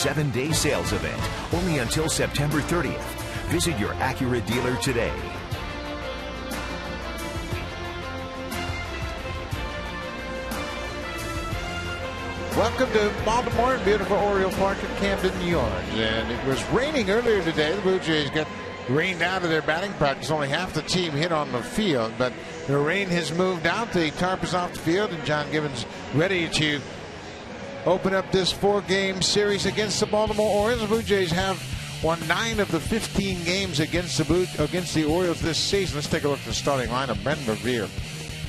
7-day sales event, only until September 30th. Visit your Acura dealer today. Welcome to Baltimore, beautiful Oriole Park in Camden Yards. And it was raining earlier today. The Blue Jays got rained out of their batting practice. Only half the team hit on the field, but the rain has moved out. The tarp is off the field, and John Gibbons ready to open up this 4-game series against the Baltimore Orioles. The Blue Jays have won 9 of the 15 games against the Orioles this season. Let's take a look at the starting lineup. Ben Revere,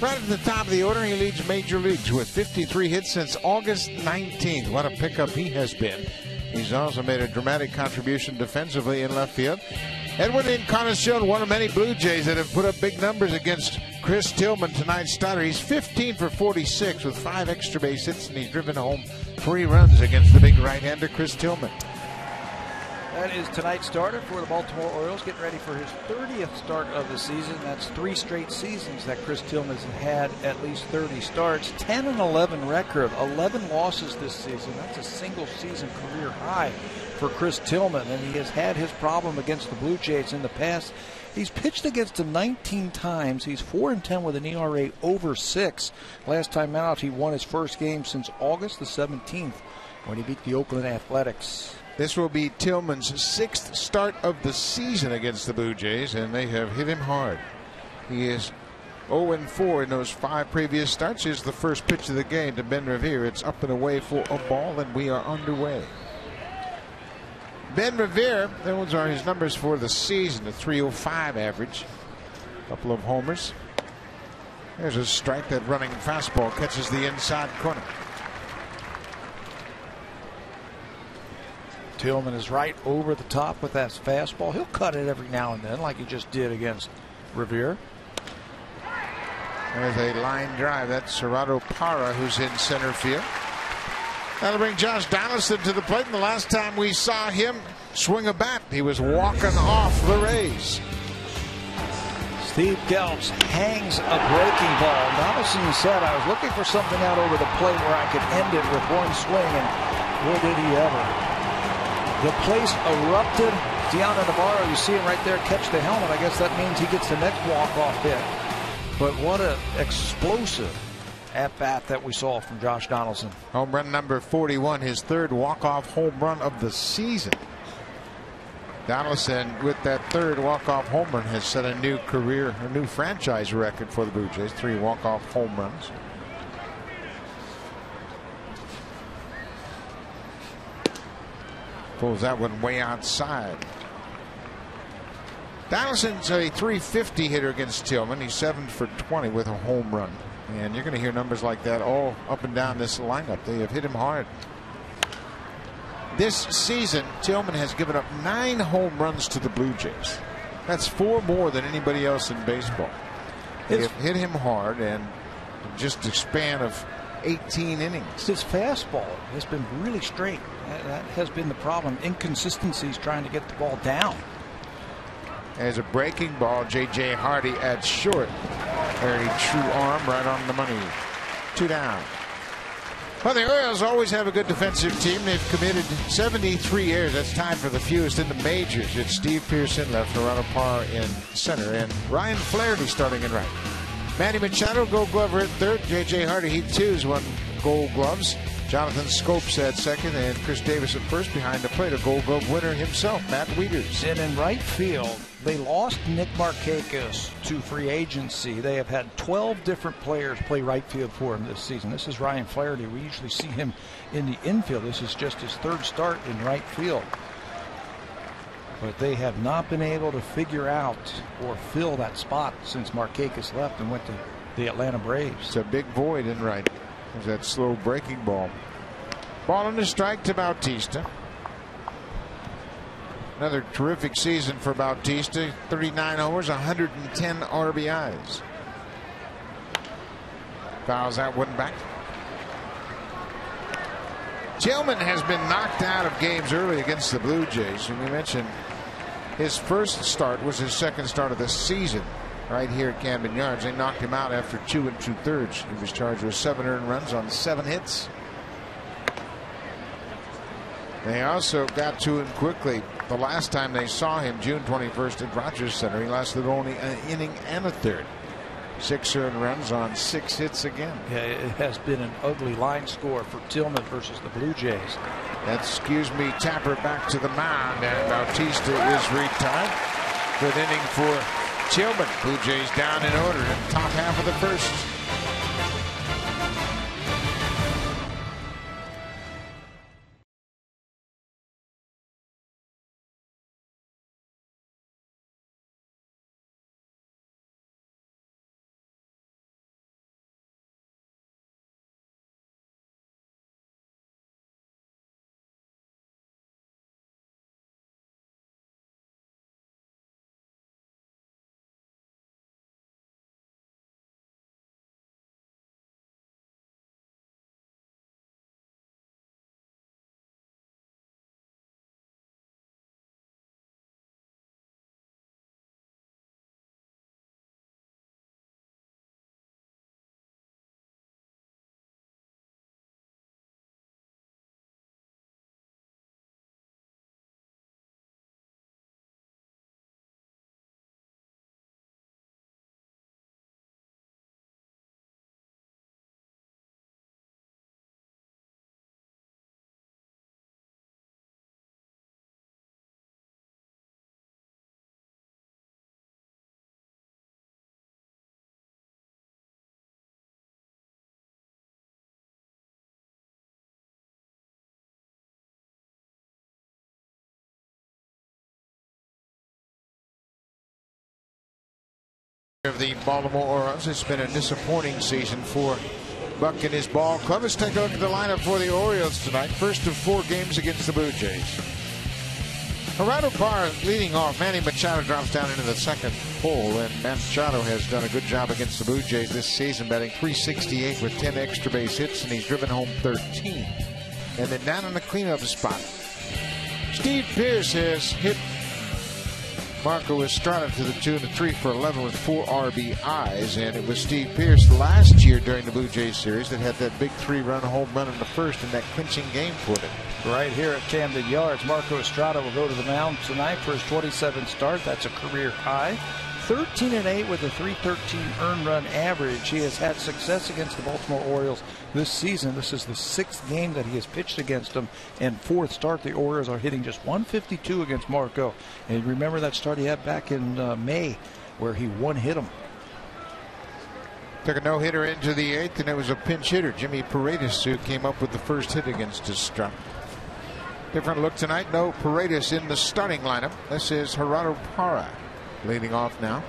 right at the top of the order, he leads major leagues with 53 hits since August 19th. What a pickup he has been. He's also made a dramatic contribution defensively in left field. Edwin Encarnacion, one of many Blue Jays that have put up big numbers against Chris Tillman, tonight's starter. He's 15 for 46 with 5 extra base hits, and he's driven home 3 runs against the big right-hander Chris Tillman. That is tonight's starter for the Baltimore Orioles, getting ready for his 30th start of the season. That's 3 straight seasons that Chris Tillman has had at least 30 starts. 10-11 record, 11 losses this season. That's a single season career high for Chris Tillman, and he has had his problem against the Blue Jays in the past. He's pitched against them 19 times. He's 4-10 with an ERA over 6. Last time out, he won his first game since August the 17th when he beat the Oakland Athletics. This will be Tillman's 6th start of the season against the Blue Jays, and they have hit him hard. He is 0-4 in those 5 previous starts. Here's the first pitch of the game to Ben Revere. It's up and away for a ball, and we are underway. Ben Revere, those are his numbers for the season, a .305 average. A couple of homers. There's a strike. That running fastball catches the inside corner. Tillman is right over the top with that fastball. He'll cut it every now and then like he just did against Revere. There's a line drive. That's Gerardo Parra, who's in center field. That'll bring Josh Donaldson to the plate. And the last time we saw him swing a bat, he was walking off the Rays. Steve Gelbs hangs a breaking ball. Donaldson said, "I was looking for something out over the plate where I could end it with one swing," and boy, did he ever. The place erupted. Deanna Navarro, you see him right there catch the helmet. I guess that means he gets the next walk-off hit. But what an explosive at-bat that we saw from Josh Donaldson. Home run number 41, his 3rd walk-off home run of the season. Donaldson, with that 3rd walk-off home run, has set a new career, a new franchise record for the Blue Jays. 3 walk-off home runs. Pulls that one way outside. Donaldson's a .350 hitter against Tillman. He's 7 for 20 with a home run. And you're going to hear numbers like that all up and down this lineup. They have hit him hard. This season, Tillman has given up 9 home runs to the Blue Jays. That's 4 more than anybody else in baseball. They have hit him hard, and just a span of 18 innings. His fastball has been really straight. That has been the problem. Inconsistencies trying to get the ball down. As a breaking ball, J.J. Hardy at short. Very true arm, right on the money. 2 down. Well, the Orioles always have a good defensive team. They've committed 73 errors. That's tied for the fewest in the majors. It's Steve Pearce in left, Gerardo Parra in center, and Ryan Flaherty starting in right. Manny Machado, Gold Glover at third. J.J. Hardy, he too has won Gold Gloves. Jonathan Scopes at second, and Chris Davis at first. Behind the plate, a Gold Glove winner himself, Matt Wieters. And in right field, they lost Nick Markakis to free agency. They have had 12 different players play right field for him this season. This is Ryan Flaherty. We usually see him in the infield. This is just his 3rd start in right field. But they have not been able to figure out or fill that spot since Markakis left and went to the Atlanta Braves. It's a big void in right. There's that slow breaking ball. Ball and a strike to Bautista. Another terrific season for Bautista. 39 homers, 110 RBIs. Fouls that one back. Tillman has been knocked out of games early against the Blue Jays. And we mentioned his first start was his 2nd start of the season right here at Camden Yards. They knocked him out after 2 2/3. He was charged with 7 earned runs on 7 hits. They also got to him quickly. The last time they saw him, June 21st at Rogers Center, he lasted only an inning and a third. 6 earned runs on 6 hits again. Yeah, it has been an ugly line score for Tillman versus the Blue Jays. Excuse me, Tapper back to the mound, and Bautista is retired. Good inning for Tillman. Blue Jays down in order in the top half of the first. Of the Baltimore Orioles. It's been a disappointing season for Buck and his ball club. Let's take a look at the lineup for the Orioles tonight. First of 4 games against the Blue Jays. Gerardo Parra leading off. Manny Machado drops down into the second hole, and Machado has done a good job against the Blue Jays this season, batting .368 with 10 extra base hits, and he's driven home 13. And then down in the cleanup spot, Steve Pearce has hit Marco Estrada to the tune of 3 for 11 with 4 RBIs, and it was Steve Pearce last year during the Blue Jays series that had that big 3-run home run in the first in that clinching game for it. Right here at Camden Yards, Marco Estrada will go to the mound tonight for his 27th start. That's a career high. 13-8 with a .313 earned run average. He has had success against the Baltimore Orioles this season. This is the 6th game that he has pitched against them, and 4th start. The Orioles are hitting just .152 against Marco. And remember that start he had back in May where he one-hit him. Took a no-hitter into the 8th, and it was a pinch hitter, Jimmy Paredes, who came up with the first hit against Estrada. Different look tonight. No Paredes in the starting lineup. This is Gerardo Parra leading off now.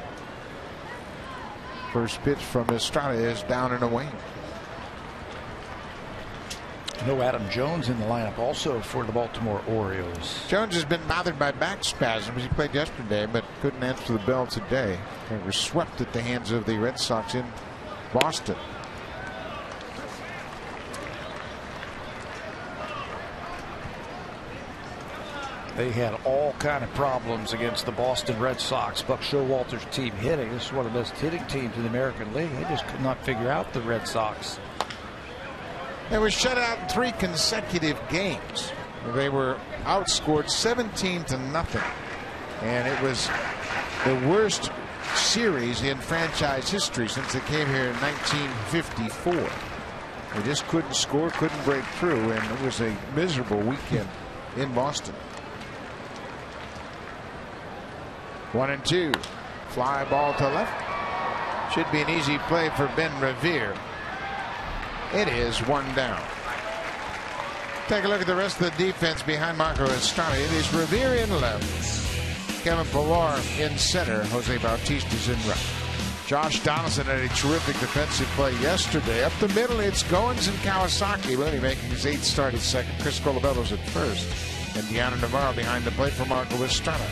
First pitch from Estrada is down and away. No Adam Jones in the lineup also for the Baltimore Orioles. Jones has been bothered by back spasms. He played yesterday but couldn't answer the bell today. They were swept at the hands of the Red Sox in Boston. They had all kind of problems against the Boston Red Sox. Buck Showalter's team hitting. This is one of the best hitting teams in the American League. They just could not figure out the Red Sox. They were shut out in 3 consecutive games. They were outscored 17-0. And it was the worst series in franchise history since they came here in 1954. They just couldn't score, couldn't break through, and it was a miserable weekend in Boston. 1-2. Fly ball to left. Should be an easy play for Ben Revere. It is 1 down. Take a look at the rest of the defense behind Marco Estrada. It is Revere in left, Kevin Pillar in center, Jose Bautista's in right. Josh Donaldson had a terrific defensive play yesterday. Up the middle, it's Goins and Kawasaki. Looney making his 8th start at second. Chris Colabello's at first. And Deanna Navarro behind the plate for Marco Estrada.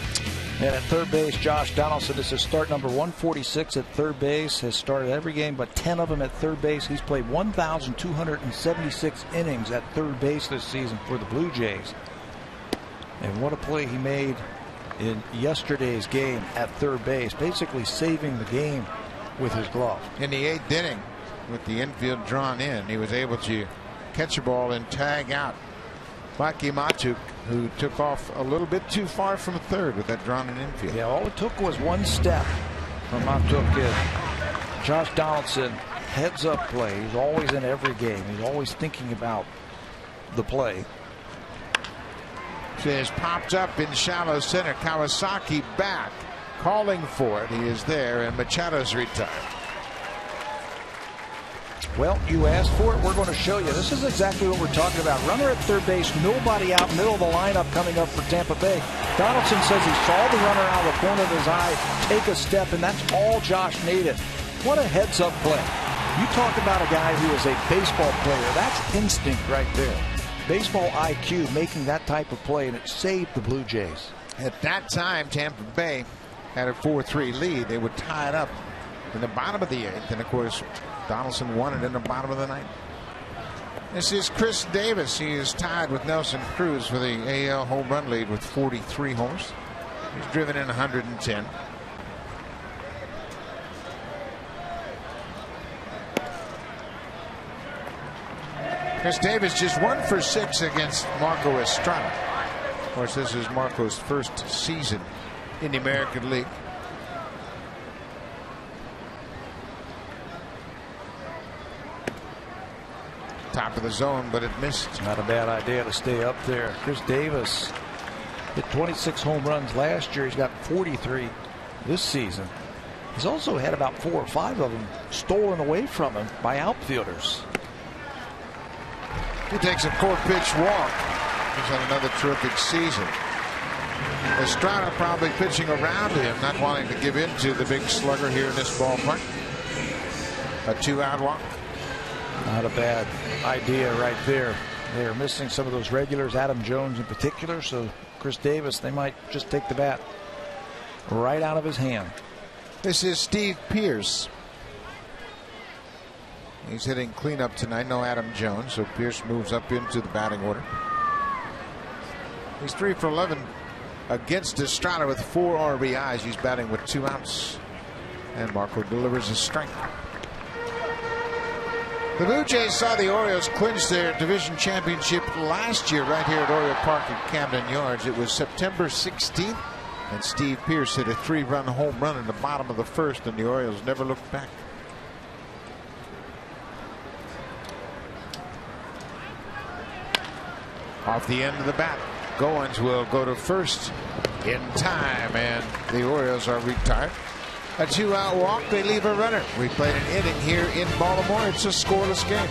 And at third base, Josh Donaldson, this is start number 146 at third base. Has started every game but 10 of them at third base. He's played 1,276 innings at third base this season for the Blue Jays. And what a play he made in yesterday's game at third base, basically saving the game with his glove. In the 8th inning, with the infield drawn in, he was able to catch a ball and tag out Maki Matuk who took off a little bit too far from third with that drawn in infield. Yeah, all it took was one step from Montauk kid. Josh Donaldson, heads up play. He's always in every game. He's always thinking about the play. She has popped up in shallow center. Kawasaki back, calling for it. He is there, and Machado's retired. Well, you asked for it. We're going to show you. This is exactly what we're talking about. Runner at third base, nobody out, middle of the lineup coming up for Tampa Bay. Donaldson says he saw the runner out of the corner of his eye take a step, and that's all Josh needed. What a heads-up play. You talk about a guy who is a baseball player. That's instinct right there. Baseball IQ making that type of play, and it saved the Blue Jays. At that time, Tampa Bay had a 4-3 lead. They would tie it up in the bottom of the 8th, and of course Donaldson won it in the bottom of the 9th. This is Chris Davis. He is tied with Nelson Cruz for the AL home run lead with 43 homers. He's driven in 110. Chris Davis just 1 for 6 against Marco Estrada. Of course, this is Marco's first season in the American League. Top of the zone, but it missed. Not a bad idea to stay up there. Chris Davis hit 26 home runs last year. He's got 43 this season. He's also had about 4 or 5 of them stolen away from him by outfielders. He takes a 4-pitch walk. He's had another terrific season. Estrada probably pitching around him, not wanting to give in to the big slugger here in this ballpark. A 2-out walk. Not a bad idea right there. They're missing some of those regulars, Adam Jones in particular, so Chris Davis, they might just take the bat right out of his hand. This is Steve Pearce. He's hitting cleanup tonight. No Adam Jones, so Pearce moves up into the batting order. He's 3 for 11 against Estrada with 4 RBIs. He's batting with 2 outs, and Marco delivers a strike. The Blue Jays saw the Orioles clinch their division championship last year right here at Oriole Park at Camden Yards. It was September 16th, and Steve Pearce hit a 3-run home run in the bottom of the 1st, and the Orioles never looked back. Off the end of the bat, Goins will go to first in time, and the Orioles are retired. A 2-out walk, they leave a runner. We played an inning here in Baltimore. It's a scoreless game.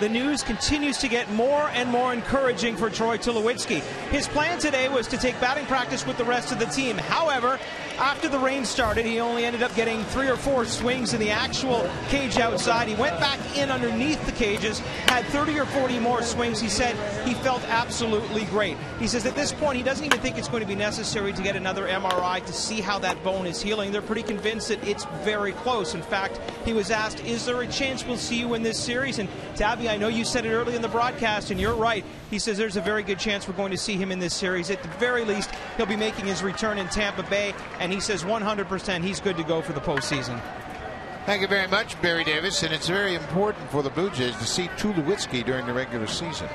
The news continues to get more and more encouraging for Troy Tulowitzki. His plan today was to take batting practice with the rest of the team. However, after the rain started, he only ended up getting 3 or 4 swings in the actual cage outside. He went back in underneath the cages, had 30 or 40 more swings. He said he felt absolutely great. He says at this point he doesn't even think it's going to be necessary to get another MRI to see how that bone is healing. They're pretty convinced that it's very close. In fact, he was asked, is there a chance we'll see you in this series? And Tabby, I know you said it early in the broadcast, and you're right. He says there's a very good chance we're going to see him in this series. At the very least, he'll be making his return in Tampa Bay, and he says 100% he's good to go for the postseason. Thank you very much, Barry Davis. And it's very important for the Blue Jays to see Tulowitzki during the regular season.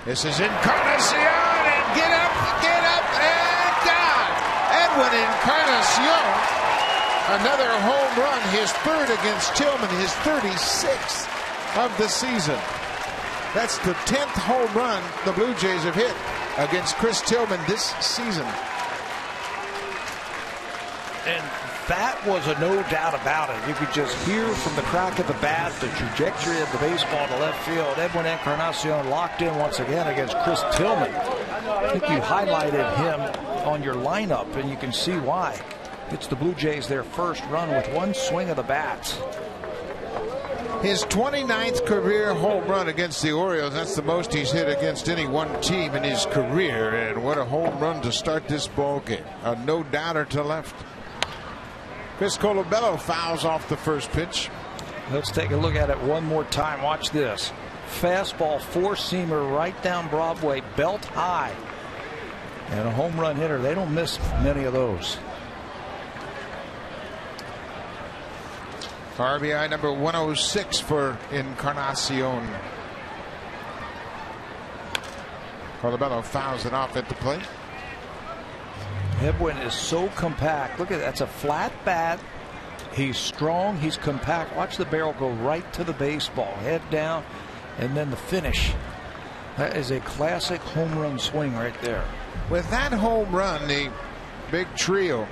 This is Encarnacion, and get up, and God! Edwin Encarnacion, another home run, his third against Tillman, his 36th of the season. That's the 10th home run the Blue Jays have hit against Chris Tillman this season. And that was a no doubt about it. You could just hear from the crack of the bat the trajectory of the baseball to left field. Edwin Encarnacion locked in once again against Chris Tillman. I think you highlighted him on your lineup, and you can see why. It's the Blue Jays their first run with one swing of the bat. His 29th career home run against the Orioles. That's the most he's hit against any one team in his career. And what a home run to start this ball game. A no-doubter to left. Chris Colabello fouls off the first pitch. Let's take a look at it one more time. Watch this. Fastball, four-seamer right down Broadway, belt high. And a home run hitter. They don't miss many of those. RBI number 106 for Encarnacion. Colabello fouls it off at the plate. Edwin is so compact. Look at that. That's a flat bat. He's strong. He's compact. Watch the barrel go right to the baseball. Head down, and then the finish. That is a classic home run swing right there. With that home run, the big trio,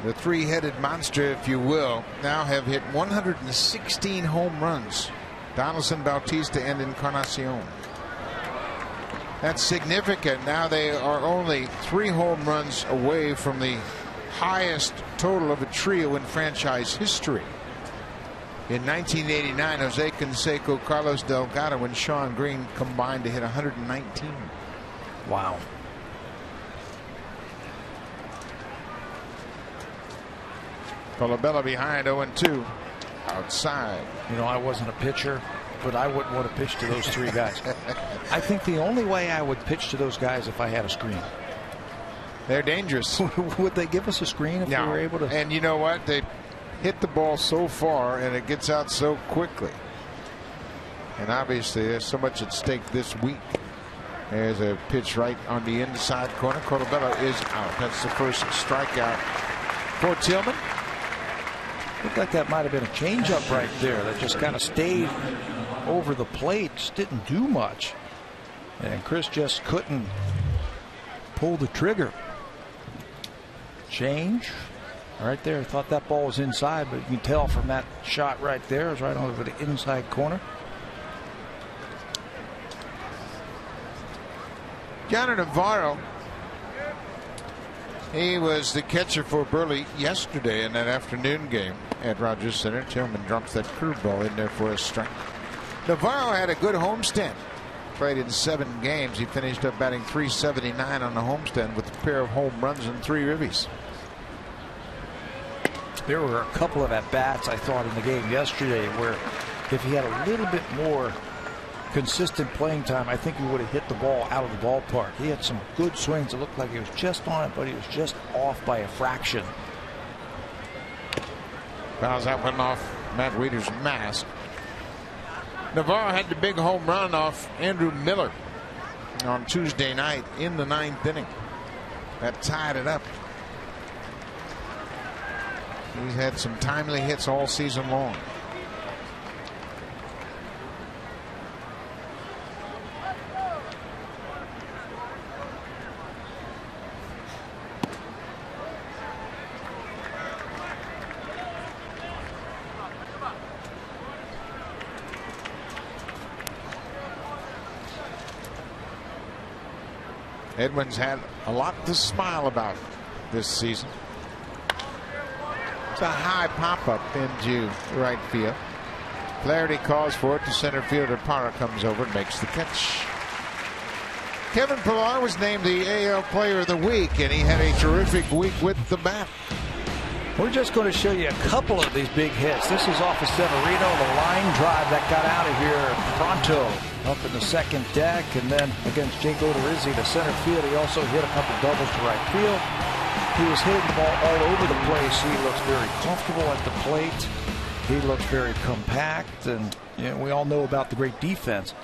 the three-headed monster, if you will, now have hit 116 home runs. Donaldson, Bautista, and Encarnacion. That's significant. Now they are only 3 home runs away from the highest total of a trio in franchise history. In 1989, Jose Canseco, Carlos Delgado, and Shawn Green combined to hit 119. Wow. Colabello behind 0-2. Outside. You know, I wasn't a pitcher, but I wouldn't want to pitch to those 3 guys. I think the only way I would pitch to those guys if I had a screen. They're dangerous. Would they give us a screen if we were able to? And you know what? They hit the ball so far and it gets out so quickly. And obviously there's so much at stake this week. There's a pitch right on the inside corner. Colabello is out. That's the first strikeout for Tillman. Looked like that might have been a changeup right there that just kind of stayed over the plate, just didn't do much. And Chris just couldn't pull the trigger. Change right there. Thought that ball was inside, but you can tell from that shot right there, it's right over the inside corner. Johnny Navarro, he was the catcher for Burley yesterday in that afternoon game at Rogers Center. Tillman drops that curveball in there for a strike. Navarro had a good homestand. Played in 7 games. He finished up batting .379 on the homestand with a pair of home runs and 3 ribbies. There were a couple of at-bats, I thought, in the game yesterday where if he had a little bit more consistent playing time, I think he would have hit the ball out of the ballpark. He had some good swings. It looked like he was just on it, but he was just off by a fraction. Fouls that one off Matt Wieder's mask. Navarro had the big home run off Andrew Miller on Tuesday night in the 9th inning. That tied it up. He's had some timely hits all season long. Edwin's had a lot to smile about this season. It's a high pop-up into right field. Flaherty calls for it. The center fielder Parra comes over and makes the catch. Kevin Pillar was named the AL Player of the Week, and he had a terrific week with the bat. We're just going to show you a couple of these big hits. This is off of Severino, the line drive that got out of here pronto up in the second deck, and then against Jake Odorizzi to center field. He also hit a couple doubles to right field. He was hitting the ball all over the place. He looks very comfortable at the plate. He looks very compact, and we all know about the great defense.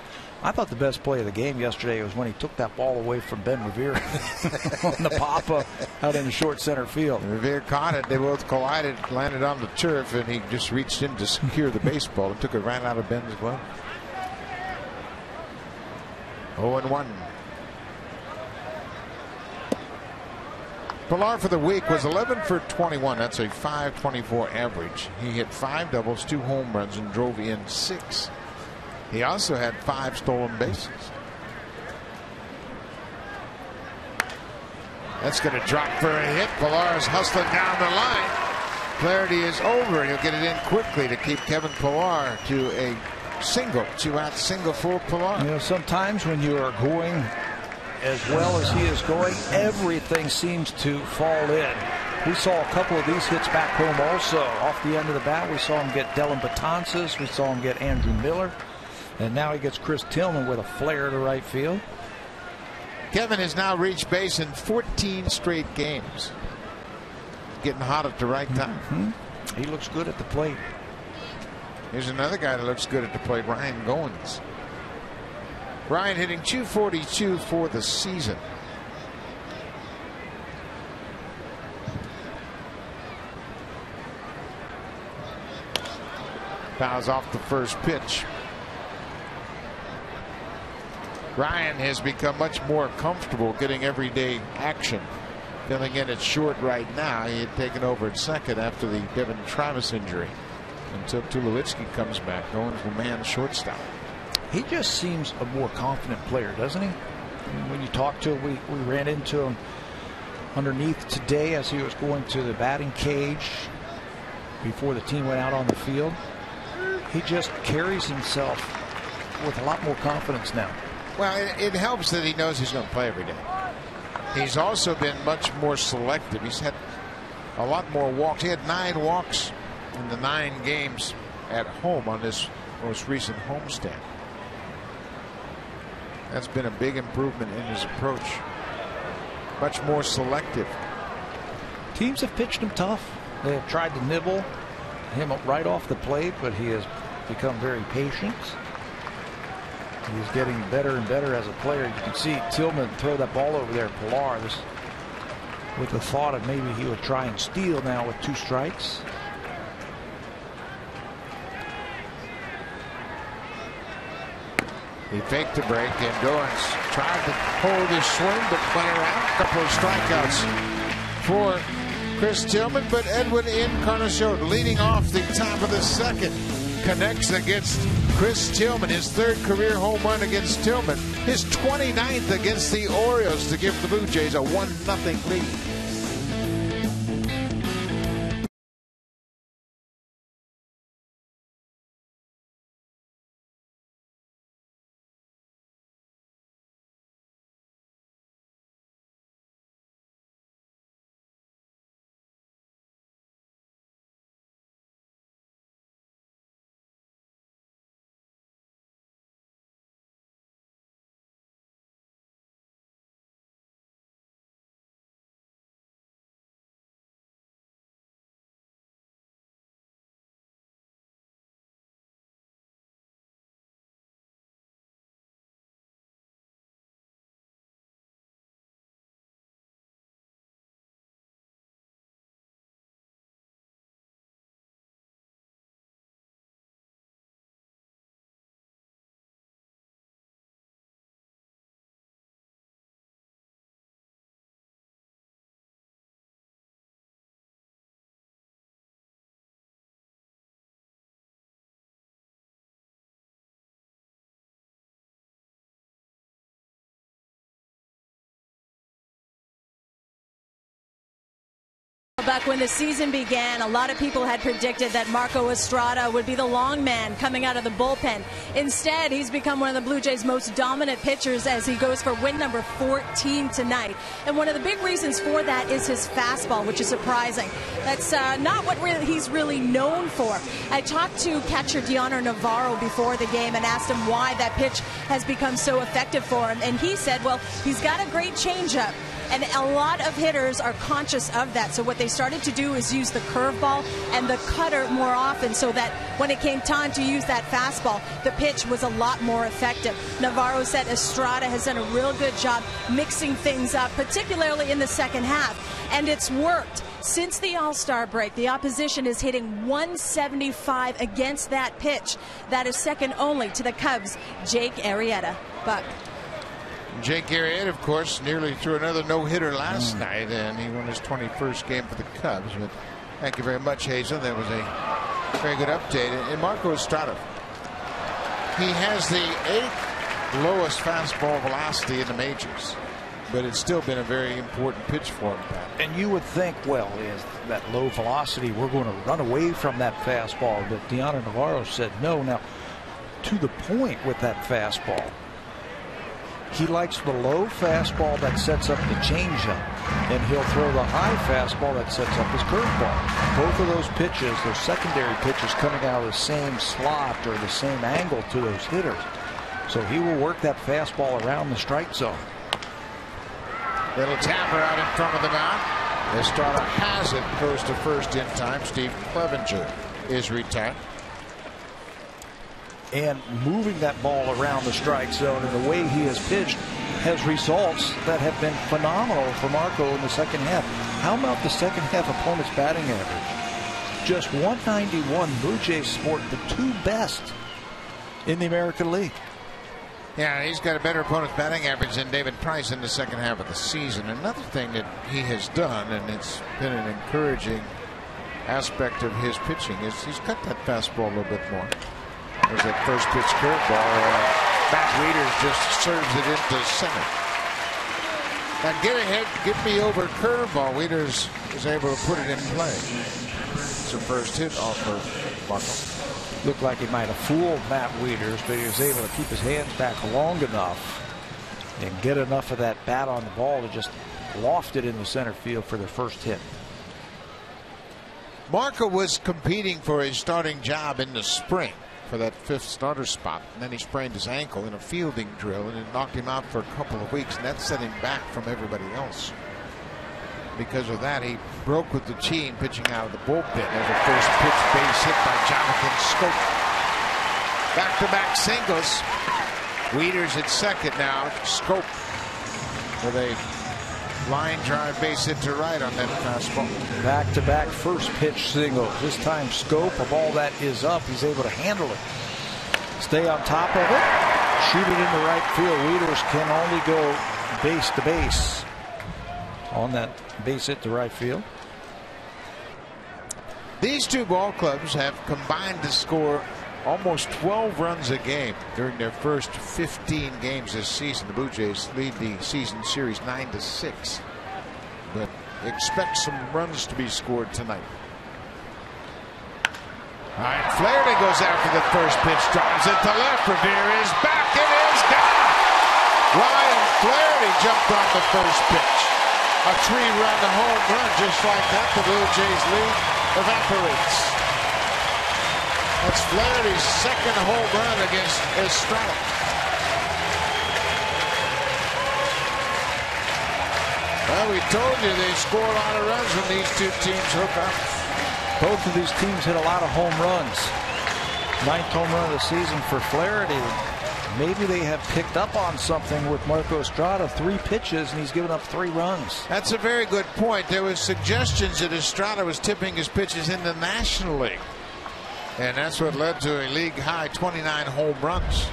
I thought the best play of the game yesterday was when he took that ball away from Ben Revere on the pop-up out in the short center field. Revere caught it. They both collided, landed on the turf, and he just reached in to secure the baseball and took it right out of Ben's glove. 0-1. Pillar for the week was 11 for 21. That's a .524 average. He hit 5 doubles, 2 home runs, and drove in 6. He also had 5 stolen bases. That's going to drop for a hit. Pillar is hustling down the line. Flaherty is over. He'll get it in quickly to keep Kevin Pillar to a single, 2-out single for Pillar. Sometimes when you are going as well as he is going, everything seems to fall in. We saw a couple of these hits back home also. Off the end of the bat, we saw him get Dylan Betances. We saw him get Andrew Miller. And now he gets Chris Tillman with a flare to right field. Kevin has now reached base in 14 straight games. Getting hot at the right time. He looks good at the plate. Here's another guy that looks good at the plate, Ryan Goins. Ryan hitting .242 for the season. Fouls off the first pitch. Ryan has become much more comfortable getting everyday action. Filling in at short right now. He had taken over at second after the Devin Travis injury. Until Tulowitzki comes back. Goins will man shortstop. He just seems a more confident player, doesn't he? When you talk to him, we ran into him underneath today as he was going to the batting cage before the team went out on the field. He just carries himself with a lot more confidence now. Well, it helps that he knows he's going to play every day. He's also been much more selective. He's had a lot more walks. He had 9 walks in the 9 games at home on this most recent homestand. That's been a big improvement in his approach. Much more selective. Teams have pitched him tough. They have tried to nibble him right off the plate, but he has become very patient. He's getting better and better as a player. You can see Tillman throw that ball over there. Pillar, with the thought of maybe he would try and steal now with 2 strikes. He faked the break, and Goins tried to hold his swing, but went around. A couple of strikeouts for Chris Tillman, but Edwin Encarnacion leading off the top of the second. Connects against Chris Tillman, his 3rd career home run against Tillman, his 29th against the Orioles to give the Blue Jays a 1-0 lead. Buck, when the season began, a lot of people had predicted that Marco Estrada would be the long man coming out of the bullpen. Instead, he's become one of the Blue Jays' most dominant pitchers as he goes for win number 14 tonight. And one of the big reasons for that is his fastball, which is surprising. That's not what he's really known for. I talked to catcher Dioner Navarro before the game and asked him why that pitch has become so effective for him. And he said, well, he's got a great changeup. And a lot of hitters are conscious of that. So what they started to do is use the curveball and the cutter more often, so that when it came time to use that fastball, the pitch was a lot more effective. Navarro said Estrada has done a real good job mixing things up, particularly in the second half. And it's worked. Since the All-Star break, the opposition is hitting 175 against that pitch. That is second only to the Cubs' Jake Arrieta. Buck. Jake Arrieta, of course, nearly threw another no-hitter last night, and he won his 21st game for the Cubs. But thank you very much, Hazel. That was a very good update. And Marco Estrada, he has the 8th lowest fastball velocity in the majors, but it's still been a very important pitch for him, Pat. And you would think, well, is that low velocity, we're going to run away from that fastball. But Dioner Navarro said no. Now, to the point with that fastball, he likes the low fastball that sets up the changeup, and he'll throw the high fastball that sets up his curveball. Both of those pitches, those secondary pitches, coming out of the same slot or the same angle to those hitters. So he will work that fastball around the strike zone. Little tapper out in front of the mound. Estrada has it, goes to first in time. Steve Clevenger is retired. And moving that ball around the strike zone and the way he has pitched has results that have been phenomenal for Marco in the second half. How about the second half opponent's batting average? Just 191. Blue Jays sport the 2 best in the American League. Yeah, he's got a better opponent's batting average than David Price in the second half of the season. Another thing that he has done, and it's been an encouraging aspect of his pitching, is he's cut that fastball a little bit more. There's that first pitch curveball. Matt Wieters just serves it into center. Now get ahead, get me over curveball. Wieters is able to put it in play. It's a first hit off of Marco. Looked like he might have fooled Matt Wieters, but he was able to keep his hands back long enough and get enough of that bat on the ball to just loft it in the center field for their first hit. Marco was competing for his starting job in the spring for that 5th starter spot, and then he sprained his ankle in a fielding drill, and it knocked him out for a couple of weeks, and that set him back from everybody else. Because of that, he broke with the team pitching out of the bullpen. There's a first pitch base hit by Jonathan Scope. Back-to-back singles. Wieters at second now. Scope with a line drive base hit to right on that fastball. Back-to-back first pitch singles. This time Scope, a ball that is up, he's able to handle it. Stay on top of it. Shoot it into right field. Wieters can only go base to base on that base hit to right field. These two ball clubs have combined to score almost 12 runs a game during their first 15 games this season. The Blue Jays lead the season series 9-6, but expect some runs to be scored tonight. All right, Flaherty goes after the first pitch, drives it to left. Revere is back. It is gone. Ryan Flaherty jumped on the first pitch. A 3-run home run, just like that. The Blue Jays lead evaporates. That's Flaherty's second home run against Estrada. Well, we told you they score a lot of runs when these two teams hook up. Both of these teams hit a lot of home runs. 9th home run of the season for Flaherty. Maybe they have picked up on something with Marco Estrada. 3 pitches, and he's given up 3 runs. That's a very good point. There was suggestions that Estrada was tipping his pitches in the National League. And that's what led to a league-high 29 home runs.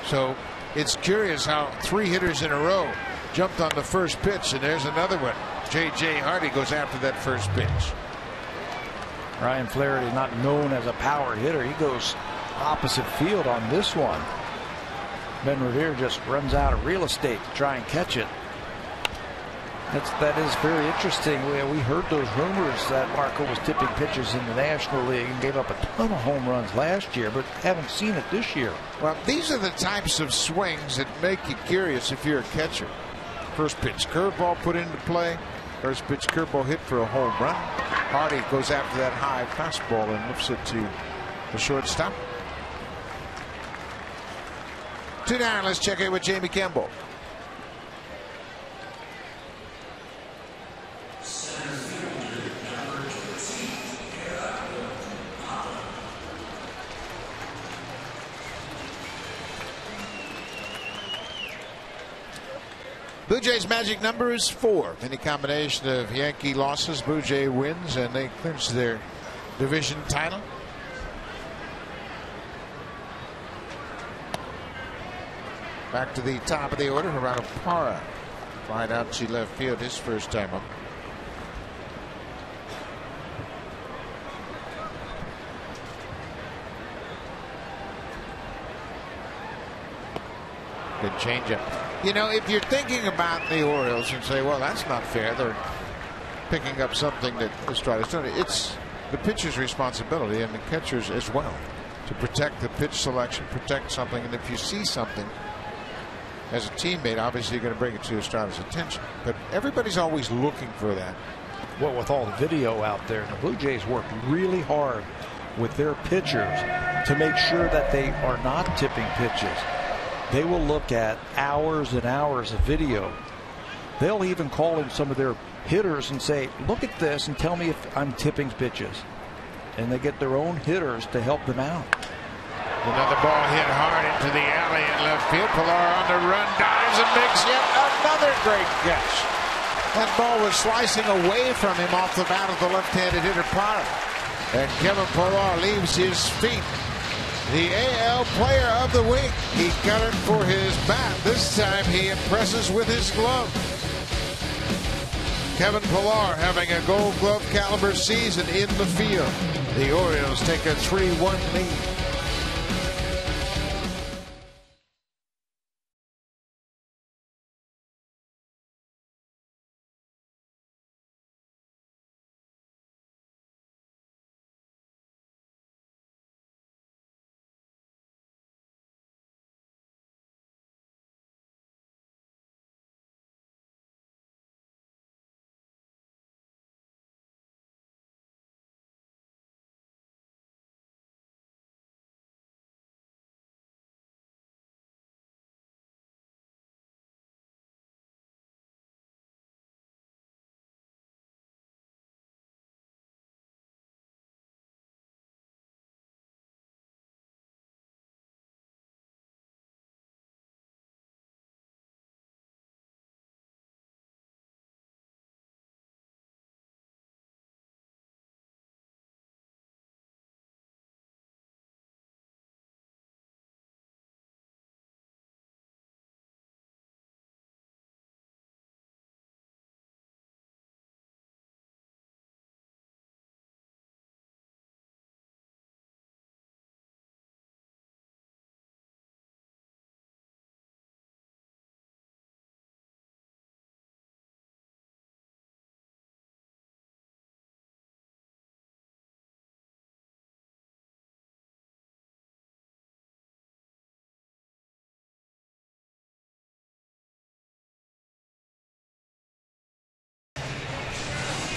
So it's curious how 3 hitters in a row jumped on the first pitch, and there's another one. J.J. Hardy goes after that first pitch. Ryan Flaherty, not known as a power hitter. He goes opposite field on this one. Ben Revere just runs out of real estate to try and catch it. That is very interesting. We heard those rumors that Marco was tipping pitches in the National League and gave up a ton of home runs last year, but haven't seen it this year. Well, these are the types of swings that make you curious if you're a catcher. First pitch curveball put into play. First pitch curveball hit for a home run. Hardy goes after that high fastball and lifts it to the shortstop. 2 down. Let's check in with Jamie Campbell. Blue Jays' magic number is 4. Any combination of Yankee losses, Blue Jay wins, and they clinch their division title. Back to the top of the order, Gerardo Parra. Flying out to left field his first time up. Good changeup. You know, if you're thinking about the Orioles and say, well, that's not fair, they're picking up something that Estrada's doing. It's the pitcher's responsibility and the catcher's as well to protect the pitch selection, protect something. And if you see something as a teammate, obviously you're going to bring it to Estrada's attention. But everybody's always looking for that. Well, with all the video out there, the Blue Jays worked really hard with their pitchers to make sure that they are not tipping pitches. They will look at hours and hours of video. They'll even call in some of their hitters and say, look at this and tell me if I'm tipping pitches. And they get their own hitters to help them out. Another ball hit hard into the alley in left field. Pilar on the run, dives and makes yet another great catch. That ball was slicing away from him off the bat of the left-handed hitter Parra. And Kevin Pilar leaves his feet. The AL player of the week. He got it for his bat. This time he impresses with his glove. Kevin Pilar having a Gold Glove caliber season in the field. The Orioles take a 3-1 lead.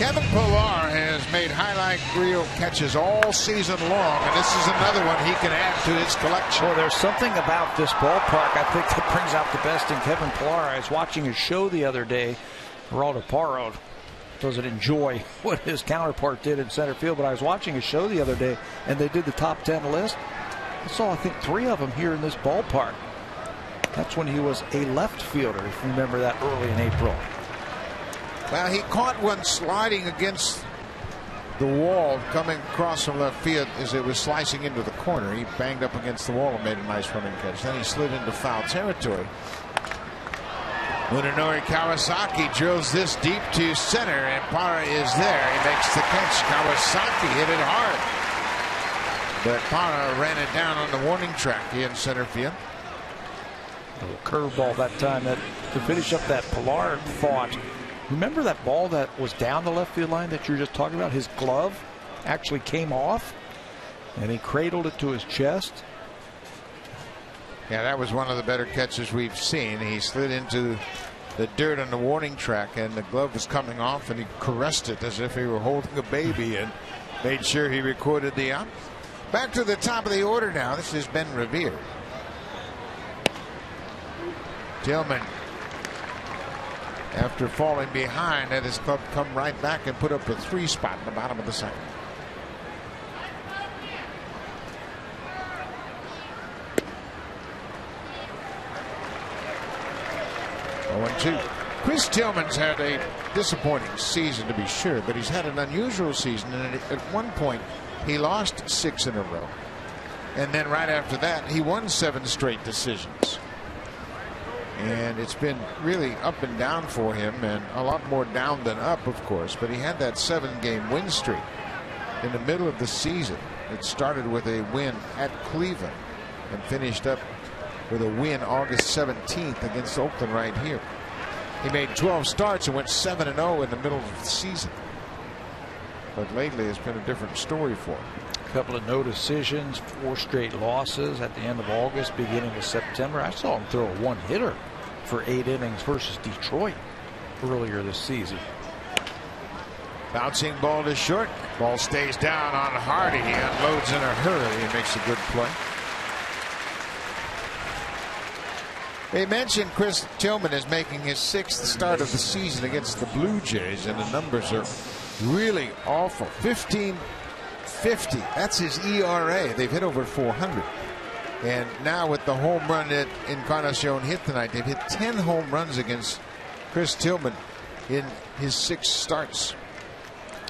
Kevin Pilar has made highlight reel catches all season long, and this is another one he can add to his collection. Well, there's something about this ballpark, I think, that brings out the best in Kevin Pilar. I was watching his show the other day. Geraldo Parra doesn't enjoy what his counterpart did in center field, but I was watching his show the other day, and they did the top 10 list. I saw, I think, 3 of them here in this ballpark. That's when he was a left fielder, if you remember that early in April. Well, he caught one sliding against the wall coming across from left field as it was slicing into the corner. He banged up against the wall and made a nice running catch. Then he slid into foul territory. Munenori Kawasaki drills this deep to center, and Parra is there. He makes the catch. Kawasaki hit it hard, but Parra ran it down on the warning track in center field. A little curveball that time that to finish up that Pilar thought Remember that ball that was down the left field line that you were just talking about? His glove actually came off, and he cradled it to his chest. Yeah, that was one of the better catches we've seen. He slid into the dirt on the warning track, and the glove was coming off, and he caressed it as if he were holding a baby and made sure he recorded the out. Back to the top of the order now. This is Ben Revere. Tillman, after falling behind, let his club come right back and put up a 3 spot in the bottom of the second. Two. Chris Tillman's had a disappointing season, to be sure, but he's had an unusual season, and at one point he lost 6 in a row, and then right after that he won 7 straight decisions, and it's been really up and down for him, and a lot more down than up, of course. But he had that 7-game win streak in the middle of the season. It started with a win at Cleveland and finished up with a win August 17th against Oakland right here. He made 12 starts and went 7-0 in the middle of the season. But lately it's been a different story for him. A couple of no decisions, 4 straight losses at the end of August, beginning of September. I saw him throw a 1-hitter for 8 innings versus Detroit earlier this season. Bouncing ball to short. Ball stays down on Hardy. He unloads in a hurry and makes a good play. They mentioned Chris Tillman is making his 6th start of the season against the Blue Jays, and the numbers are really awful. 15.50. That's his ERA. They've hit over 400. And now with the home run that Encarnacion hit tonight, they've hit 10 home runs against Chris Tillman in his 6 starts.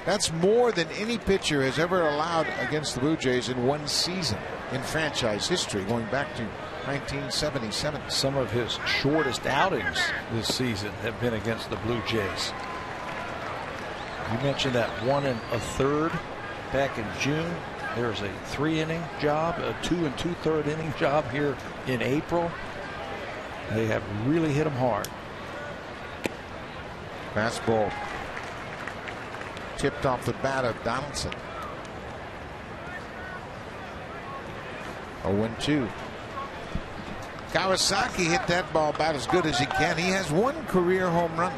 That's more than any pitcher has ever allowed against the Blue Jays in one season in franchise history, going back to 1977. Some of his shortest outings this season have been against the Blue Jays. You mentioned that 1 1/3 back in June. There's a 3-inning job, a 2 2/3 inning job here in April. They have really hit him hard. Fastball tipped off the bat of Donaldson. 0-2. Kawasaki hit that ball about as good as he can. He has 1 career home run,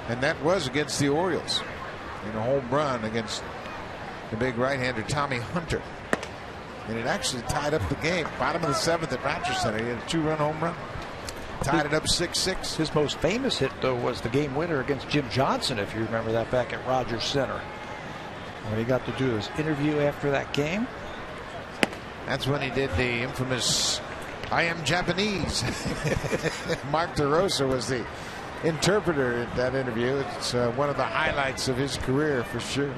and that was against the Orioles in a home run against the big right-hander Tommy Hunter, and it actually tied up the game. Bottom of the 7th at Rogers Center, he had a 2-run home run, tied it up 6-6. His most famous hit, though, was the game winner against Jim Johnson, if you remember that, back at Rogers Center, when he got to do his interview after that game. That's when he did the infamous "I am Japanese." Mark DeRosa was the interpreter at that interview. It's one of the highlights of his career for sure.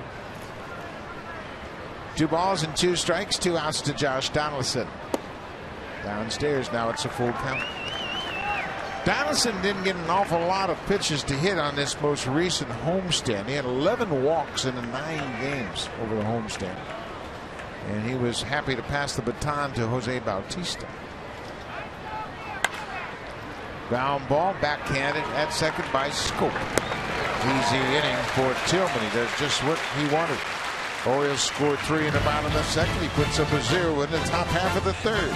2 balls and 2 strikes, 2 outs to Josh Donaldson. Downstairs now, it's a full count. Donaldson didn't get an awful lot of pitches to hit on this most recent homestand. He had 11 walks in the 9 games over the homestand, and he was happy to pass the baton to Jose Bautista. Ground ball, backhanded at second by Scope. Easy inning for Tillman. He does just what he wanted. Orioles scored 3 in the bottom of the second. He puts up a 0 in the top half of the 3rd.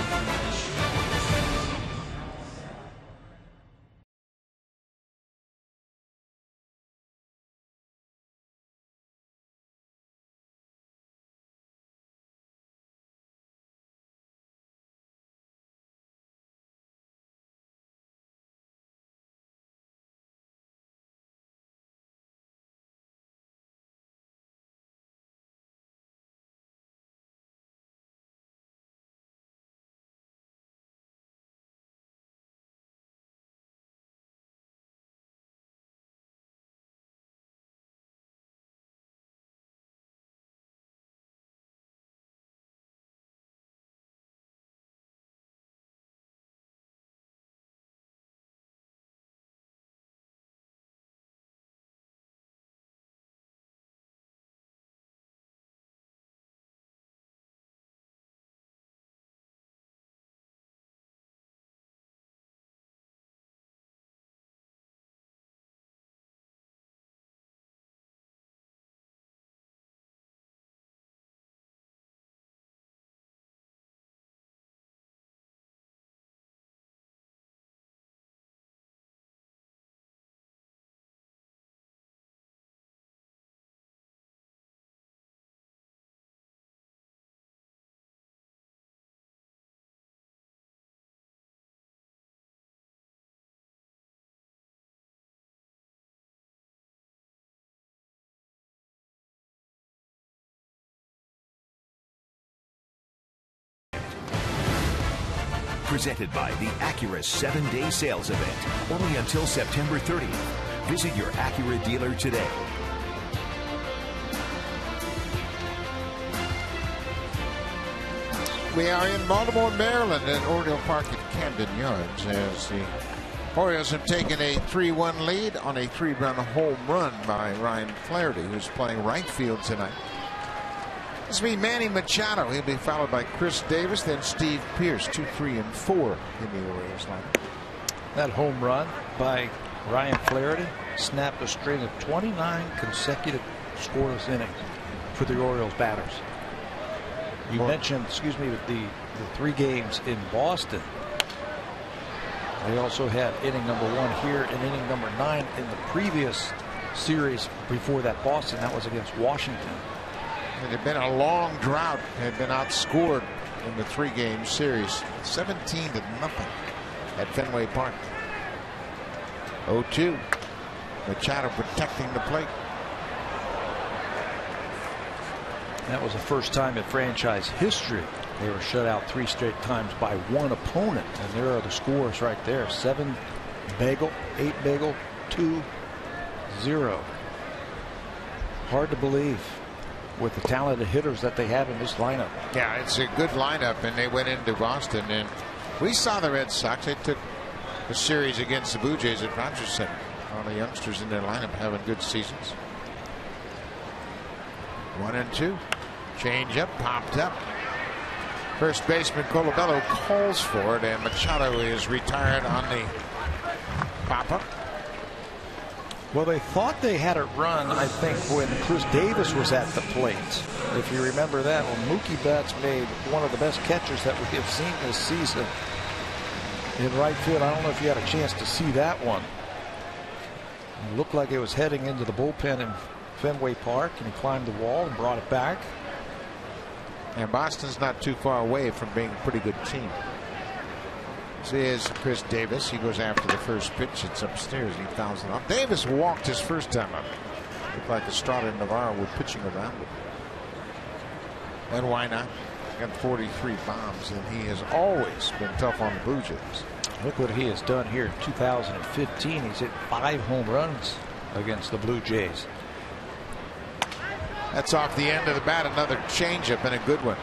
Presented by the Acura 7-Day Sales Event. Only until September 30th. Visit your Acura dealer today. We are in Baltimore, Maryland at Oriole Park at Camden Yards as the Orioles have taken a 3-1 lead on a 3-run home run by Ryan Flaherty, who's playing right field tonight. This will be Manny Machado. He'll be followed by Chris Davis, then Steve Pearce, 2, 3, and 4 in the Orioles lineup. That home run by Ryan Flaherty snapped a string of 29 consecutive scoreless innings for the Orioles batters. You mentioned, with the 3 games in Boston. They also had inning number 1 here and inning number 9 in the previous series before that Boston. That was against Washington. It had been a long drought. Had been outscored in the 3-game series, 17-0 at Fenway Park. 0-2. Machado protecting the plate. That was the first time in franchise history they were shut out 3 straight times by one opponent. And there are the scores right there. 7 bagel, 8 bagel, 2-0. Hard to believe with the talented hitters that they have in this lineup. Yeah, it's a good lineup, and they went into Boston, and we saw the Red Sox. They took the series against the Blue Jays at Rogers Center. All the youngsters in their lineup having good seasons. 1-2. Change up, popped up. First baseman Colabello calls for it, and Machado is retired on the pop-up. Well, they thought they had it run, I think, when Chris Davis was at the plate. If you remember that, when Mookie Betts made one of the best catchers that we have seen this season in right field. I don't know if you had a chance to see that one. It looked like it was heading into the bullpen in Fenway Park, and he climbed the wall and brought it back. And Boston's not too far away from being a pretty good team. This is Chris Davis. He goes after the first pitch. It's upstairs. He fouls it off. Davis walked his first time up. Looked like Estrada and Navarro were pitching around him. And why not? Got 43 bombs, and he has always been tough on the Blue Jays. Look what he has done here in 2015. He's hit 5 home runs against the Blue Jays. That's off the end of the bat. Another changeup and a good one.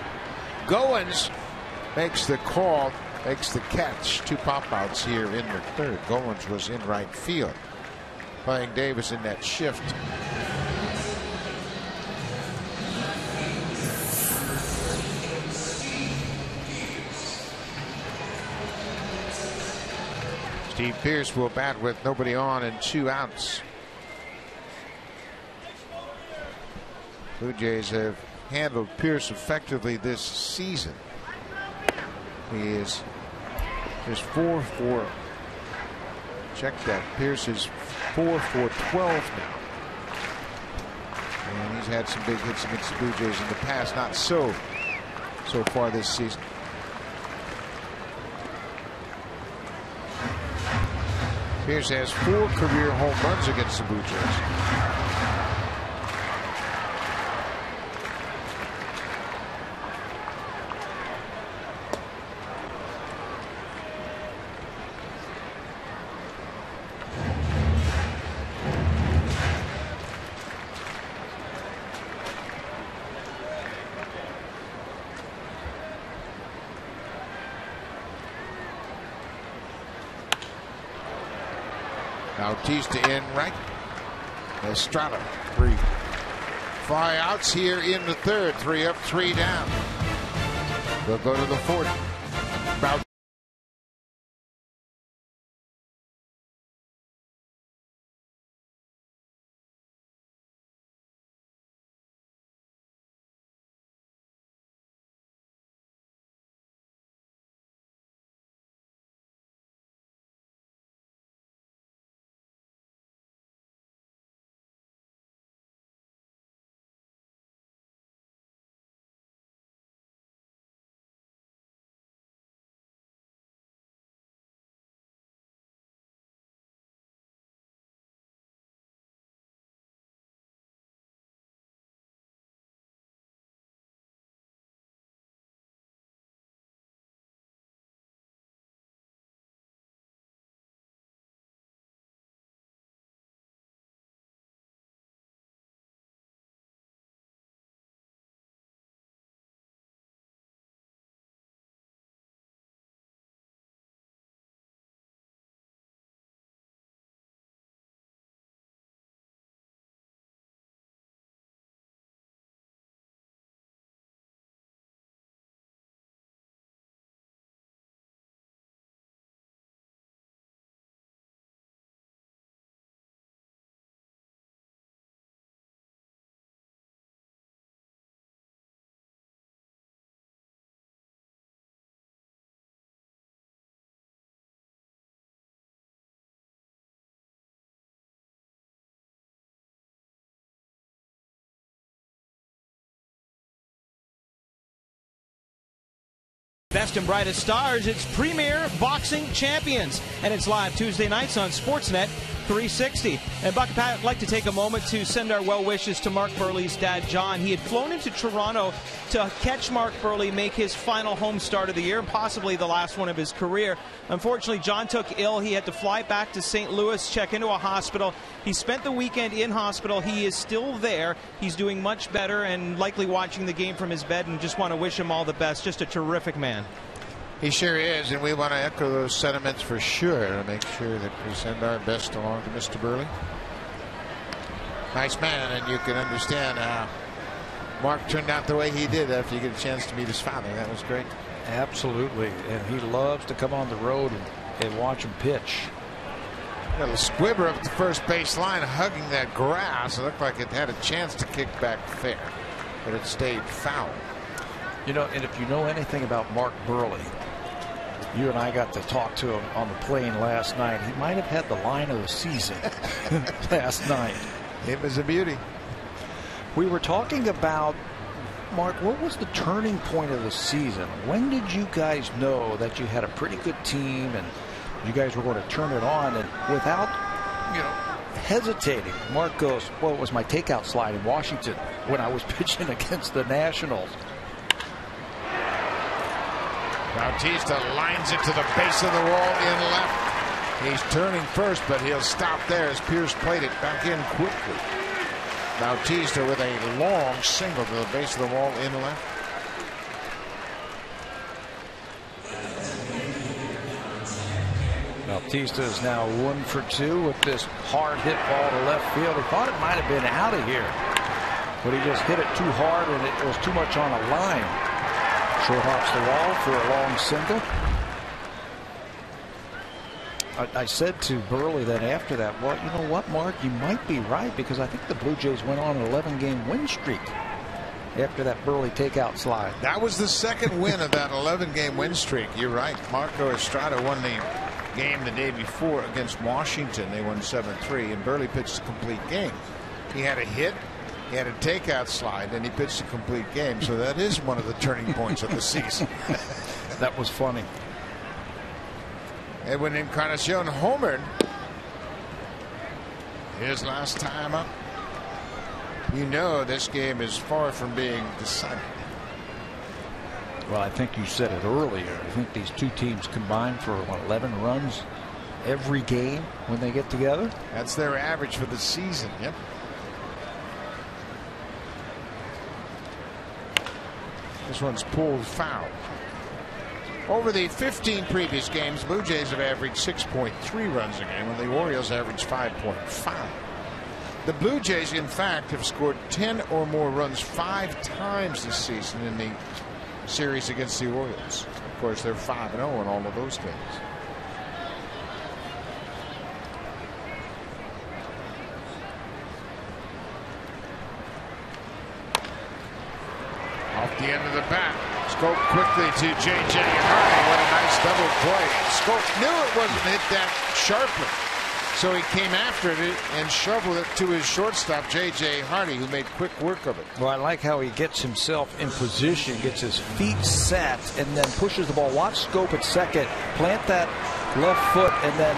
Goins makes the call, makes the catch. 2 pop outs here in the 3rd. Goins was in right field, playing Davis in that shift. Steve Pearce will bat with nobody on and 2 outs. Blue Jays have handled Pearce effectively this season. He is just 4 for. Check that. Pearce is 4 for 12 now. And he's had some big hits against the Blue Jays in the past. Not so far this season. Pearce has 4 career home runs against the Blue Jays. Bautista in right. Estrada 3. 5 outs here in the 3rd. 3 up, 3 down. They'll go to the 4th. Best and brightest stars, it's Premier Boxing Champions, and it's live Tuesday nights on Sportsnet 360. And Buck and Pat, I'd like to take a moment to send our well wishes to Mark Burley's dad, John. He had flown into Toronto to catch Mark Burley make his final home start of the year, and possibly the last one of his career. Unfortunately, John took ill. He had to fly back to St. Louis, check into a hospital. He spent the weekend in hospital. He is still there. He's doing much better and likely watching the game from his bed, and just want to wish him all the best. Just a terrific man. He sure is, and we want to echo those sentiments for sure to make sure that we send our best along to Mr. Burley. Nice man, and you can understand how Mark turned out the way he did after you get a chance to meet his father. That was great. Absolutely, and he loves to come on the road and watch him pitch. A little squibber up the first base line, hugging that grass. It looked like it had a chance to kick back fair, but it stayed foul. You know, and if you know anything about Mark Burley, you and I got to talk to him on the plane last night. He might have had the line of the season last night. It was a beauty. We were talking about, Mark, what was the turning point of the season? When did you guys know that you had a pretty good team and you guys were going to turn it on? And without, hesitating, Mark goes, well, it was my takeout slide in Washington when I was pitching against the Nationals. Bautista lines it to the base of the wall in left. He's turning first, but he'll stop there as Pierce played it back in quickly. Bautista with a long single to the base of the wall in left. Bautista is now 1 for 2 with this hard hit ball to left field. He thought it might have been out of here, but he just hit it too hard and it was too much on a line. Short hops the wall for a long single. I said to Burley then after that, well, you know what, Mark, you might be right, because I think the Blue Jays went on an 11-game win streak after that Burley takeout slide. That was the second win of that 11-game win streak. You're right. Marco Estrada won the game the day before against Washington. They won 7-3, and Burley pitched a complete game. He had a hit. He had a takeout slide, and he pitched a complete game. So that is one of the turning points of the season. That was funny. Edwin Encarnacion homered his last time up. You know this game is far from being decided. Well, I think you said it earlier. I think these two teams combined for 11 runs every game when they get together. That's their average for the season. Yep. This one's pulled foul. Over the 15 previous games, Blue Jays have averaged 6.3 runs a game, and the Orioles average 5.5. The Blue Jays, in fact, have scored 10 or more runs 5 times this season in the series against the Orioles. Of course, they're 5-0 in all of those games. Off the end of the bat. Scope quickly to J.J. Hardy. What a nice double play. Scope knew it wasn't hit that sharply, so he came after it and shoveled it to his shortstop, J.J. Hardy, who made quick work of it. Well, I like how he gets himself in position, gets his feet set, and then pushes the ball. Watch Scope at second, plant that left foot, and then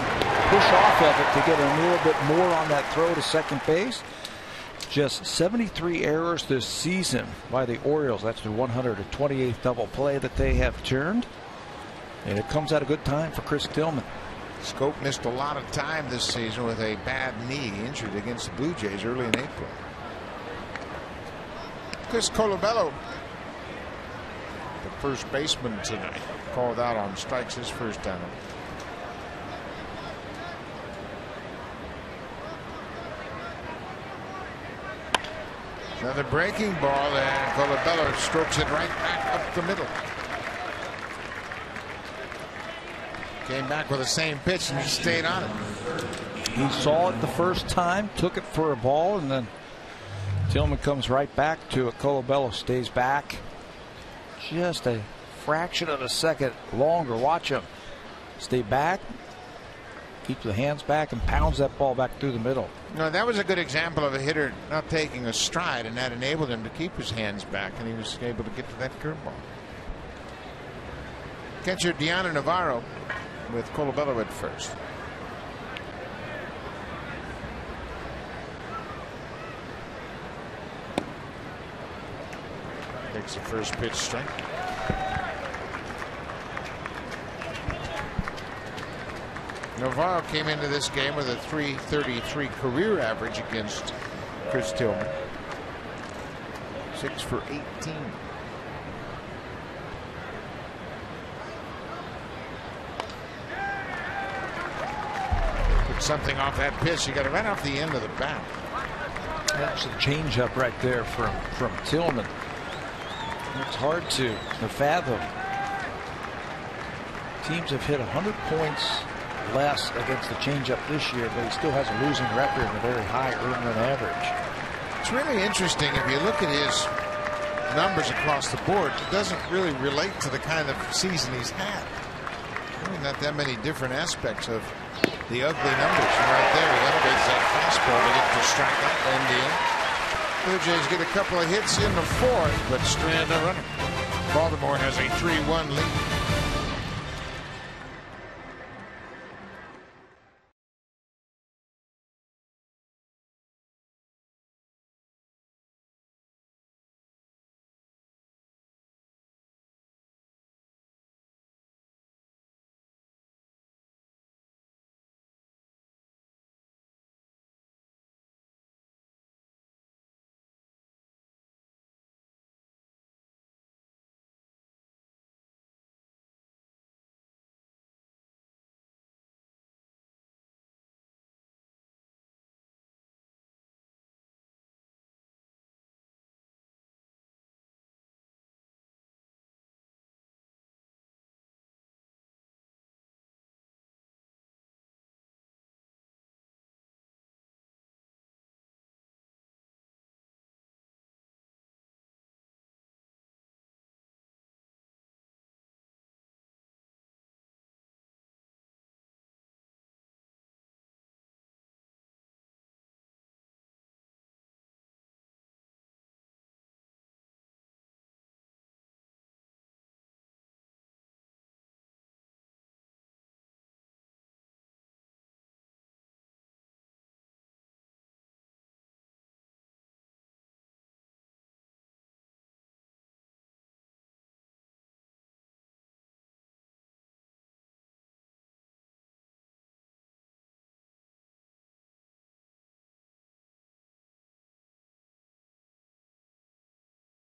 push off of it to get a little bit more on that throw to second base. Just 73 errors this season by the Orioles. That's the 128th double play that they have turned. And it comes at a good time for Chris Tillman. Scope missed a lot of time this season with a bad knee, injured against the Blue Jays early in April. Chris Colabello, the first baseman tonight, called out on strikes his first time. Another breaking ball, and Colabello strokes it right back up the middle. Came back with the same pitch, and he stayed on it. He saw it the first time, took it for a ball, and then Tillman comes right back to it. Colabello stays back just a fraction of a second longer. Watch him stay back, keeps the hands back, and pounds that ball back through the middle. No, that was a good example of a hitter not taking a stride, and that enabled him to keep his hands back, and he was able to get to that curveball. Catcher Deanna Navarro with Colabello at first. Takes the first pitch strike. Navarro came into this game with a .333 career average against Chris Tillman. 6 for 18. Put something off that pitch. You got it right off the end of the bat. That's a changeup right there from Tillman. It's hard to fathom. Teams have hit 100 points less against the changeup this year, but he still has a losing record and a very high earned run average. It's really interesting if you look at his numbers across the board. It doesn't really relate to the kind of season he's had. Really not that many different aspects of the ugly numbers. And right there, he elevates that fastball to get the strikeout and the end. Blue Jays get a couple of hits in the fourth, but strand a runner. Baltimore has a 3-1 lead.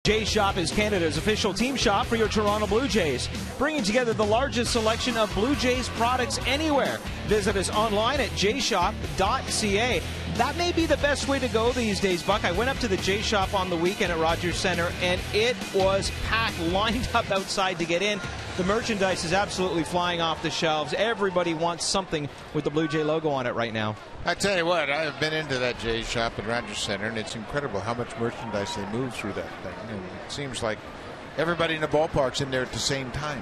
Jays Shop is Canada's official team shop for your Toronto Blue Jays, bringing together the largest selection of Blue Jays products anywhere. Visit us online at jshop.ca. That may be the best way to go these days, Buck. I went up to the Jays Shop on the weekend at Rogers Centre, and it was packed, lined up outside to get in. The merchandise is absolutely flying off the shelves. Everybody wants something with the Blue Jay logo on it right now. I tell you what, I have been into that Jays Shop at Rogers Centre, and it's incredible how much merchandise they move through that thing. And it seems like everybody in the ballpark's in there at the same time.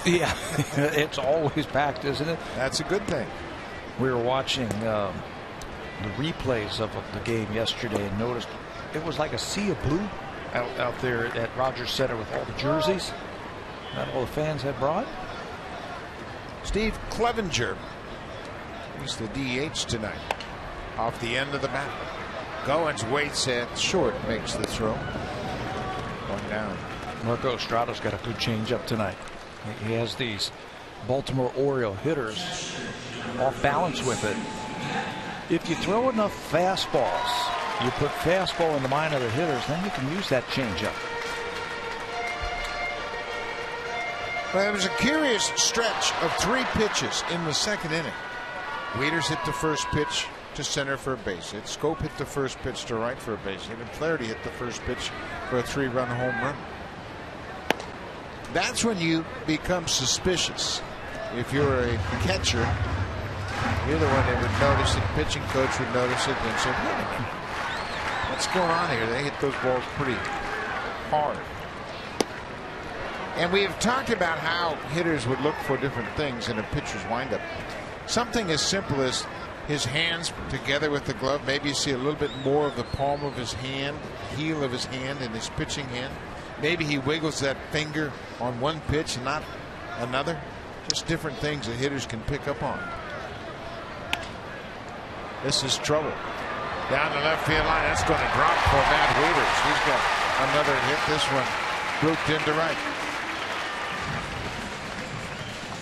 Yeah, it's always packed, isn't it? That's a good thing. We were watching the replays of the game yesterday and noticed it was like a sea of blue out there at Rogers Centre with all the jerseys that all the fans had brought. Steve Clevenger, he's the DH tonight, off the end of the bat. Goins waits at short, makes the throw. One down. Marco Estrada's got a good changeup tonight. He has these Baltimore Orioles hitters off balance with it. If you throw enough fastballs, you put fastball in the mind of the hitters, then you can use that changeup. Well, it was a curious stretch of 3 pitches in the second inning. Wieters hit the first pitch to center for a base hit. Scope hit the first pitch to right for a base hit. And Flaherty hit the first pitch for a 3-run home run. That's when you become suspicious. If you're a catcher, you're the one that would notice it. Pitching coach would notice it and say, what's going on here? They hit those balls pretty hard. And we have talked about how hitters would look for different things in a pitcher's windup. Something as simple as his hands together with the glove. Maybe you see a little bit more of the palm of his hand, heel of his hand in his pitching hand. Maybe he wiggles that finger on one pitch and not another. Just different things that hitters can pick up on. This is trouble. Down the left field line. That's going to drop for Matt Wieters. He's got another hit. This one grouped into right.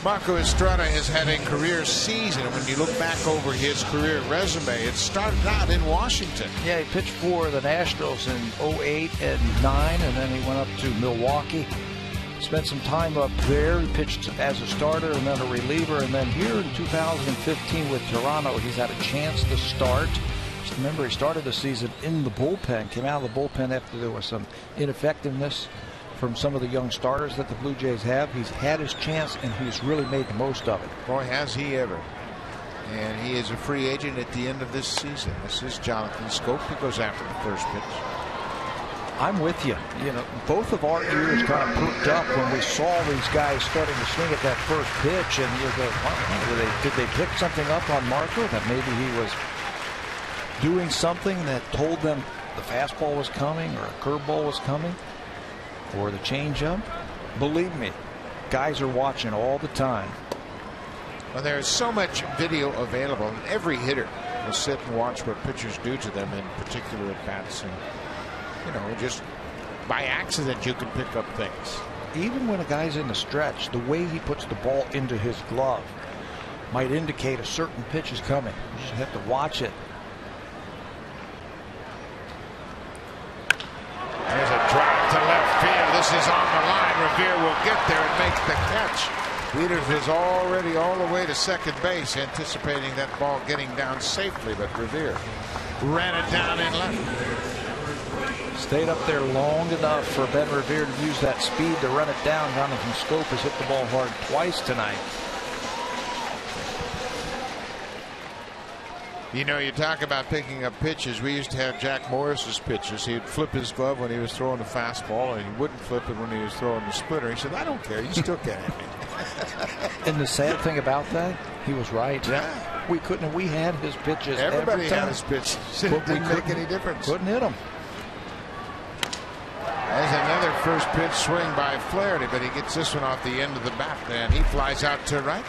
Marco Estrada has had a career season. When you look back over his career resume, it started out in Washington. Yeah, he pitched for the Astros in 08 and 09, and then he went up to Milwaukee. Spent some time up there. He pitched as a starter and then a reliever. And then here in 2015 with Toronto, he's had a chance to start. Just remember, he started the season in the bullpen. Came out of the bullpen after there was some ineffectiveness from some of the young starters that the Blue Jays have. He's had his chance, and he's really made the most of it. Boy, has he ever. And he is a free agent at the end of this season. This is Jonathan Schoop. He goes after the first pitch. I'm with you. You know, both of our ears kind of perked up when we saw these guys starting to swing at that first pitch, and you go, wow, did they pick something up on Marco that maybe he was doing something that told them the fastball was coming or a curveball was coming or the changeup? Believe me, guys are watching all the time. Well, there's so much video available, and every hitter will sit and watch what pitchers do to them in particular at bats. And you know, just by accident you can pick up things. Even when a guy's in the stretch, the way he puts the ball into his glove might indicate a certain pitch is coming. You just have to watch it. There's a drive to left field. This is on the line. Revere will get there and make the catch. Wieters is already all the way to second base, anticipating that ball getting down safely, but Revere ran it down in left. Stayed up there long enough for Ben Revere to use that speed to run it down. Jonathan Schoop has hit the ball hard twice tonight. You know, you talk about picking up pitches. We used to have Jack Morris's pitches. He'd flip his glove when he was throwing the fastball, and he wouldn't flip it when he was throwing the splitter. He said, I don't care. You still get it. And the sad thing about that, he was right. Yeah. We had his pitches. Everybody had his pitches. It didn't make any difference. Couldn't hit them. There's another first pitch swing by Flaherty, but he gets this one off the end of the bat, and he flies out to right.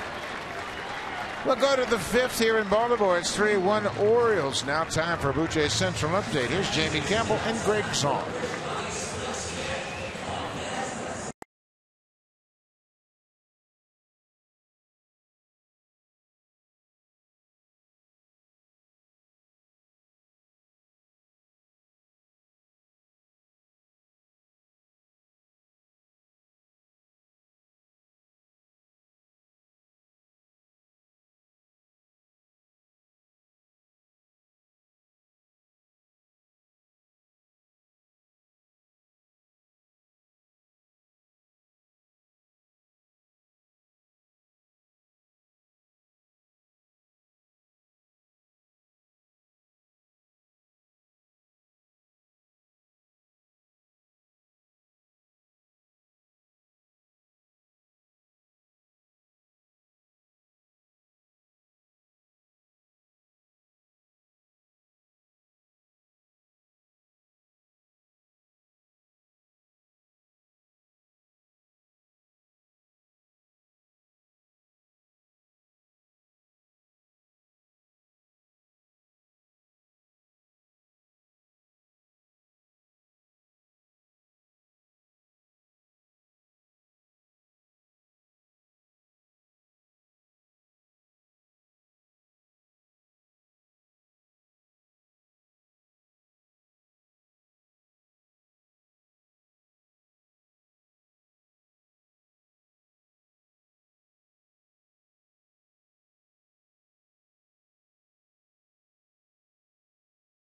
We'll go to the fifth here in Baltimore. It's 3-1 Orioles. Now time for a Blue Jays Central update. Here's Jamie Campbell and Greg Song.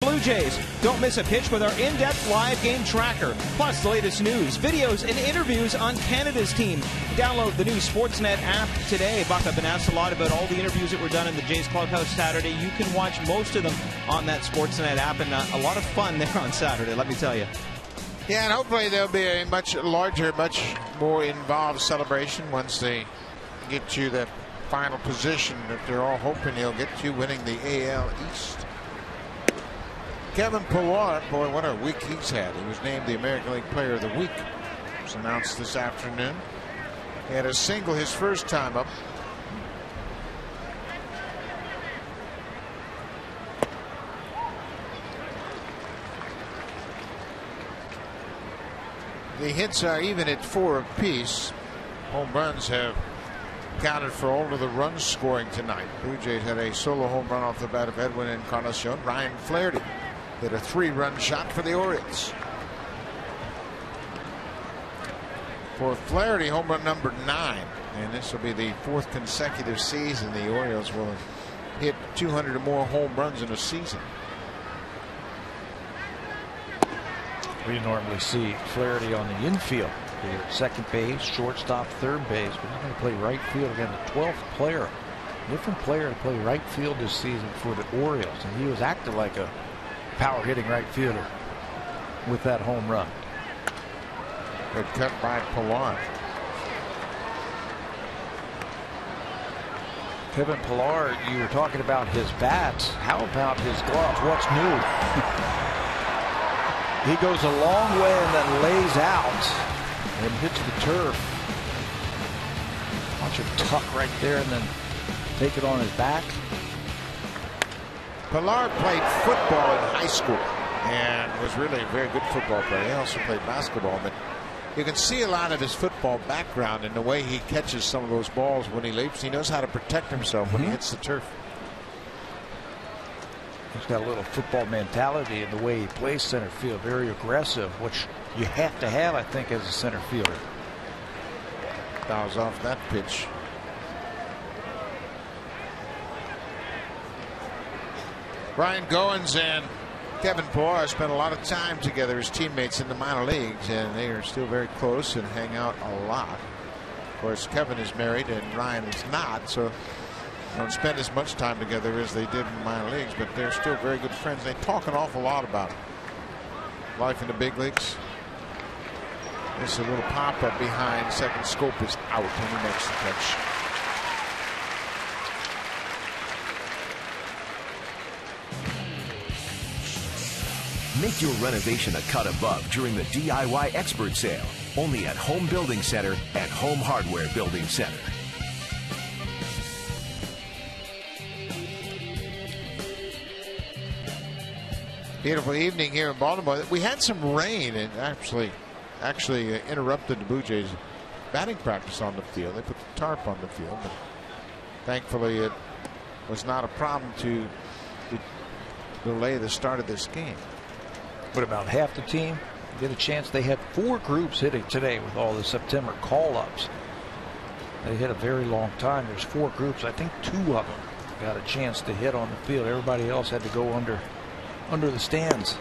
Blue Jays. Don't miss a pitch with our in-depth live game tracker. Plus the latest news, videos, and interviews on Canada's team. Download the new Sportsnet app today. Buck, I've been asked a lot about all the interviews that were done in the Jays Clubhouse Saturday. You can watch most of them on that Sportsnet app, and a lot of fun there on Saturday, let me tell you. Yeah, and hopefully there'll be a much larger, much more involved celebration once they get you that final position that they're all hoping they'll get you, winning the AL East. Kevin Pillar, boy, what a week he's had. He was named the American League Player of the Week. It was announced this afternoon. He had a single his first time up. The hits are even at 4 apiece. Home runs have counted for all of the runs scoring tonight. Blue Jays had a solo home run off the bat of Edwin Encarnacion. Ryan Flaherty hit a 3-run shot for the Orioles. For Flaherty, home run number 9, and this will be the 4th consecutive season the Orioles will have hit 200 or more home runs in a season. We normally see Flaherty on the infield, either at second base, shortstop, third base, but he's going to play right field again. The 12th player, different player to play right field this season for the Orioles, and he was acting like a power hitting right fielder with that home run. Good cut by Pilar. Kevin Pilar, you were talking about his bats. How about his gloves? What's new? He goes a long way and then lays out and hits the turf. Watch him tuck right there and then take it on his back. Pilar played football in high school and was really a very good football player. He also played basketball, but you can see a lot of his football background in the way he catches some of those balls when he leaps. He knows how to protect himself when he hits the turf. He's got a little football mentality in the way he plays center field. Very aggressive, which you have to have, I think, as a center fielder. Fouls off that pitch. Brian Goins and Kevin Pilar spent a lot of time together as teammates in the minor leagues, and they are still very close and hang out a lot. Of course, Kevin is married and Ryan is not, so don't spend as much time together as they did in the minor leagues, but they're still very good friends. They talk an awful lot about life in the big leagues. This is a little pop-up behind. Second scope is out, and he makes the catch. Make your renovation a cut above during the DIY Expert Sale. Only at Home Building Center and Home Hardware Building Center. Beautiful evening here in Baltimore. We had some rain and actually interrupted the Blue Jays batting practice on the field. They put the tarp on the field, but thankfully it was not a problem to delay the start of this game. But about half the team get a chance. They had 4 groups hitting today with all the September call-ups. They hit a very long time. There's 4 groups. I think 2 of them got a chance to hit on the field. Everybody else had to go under the stands.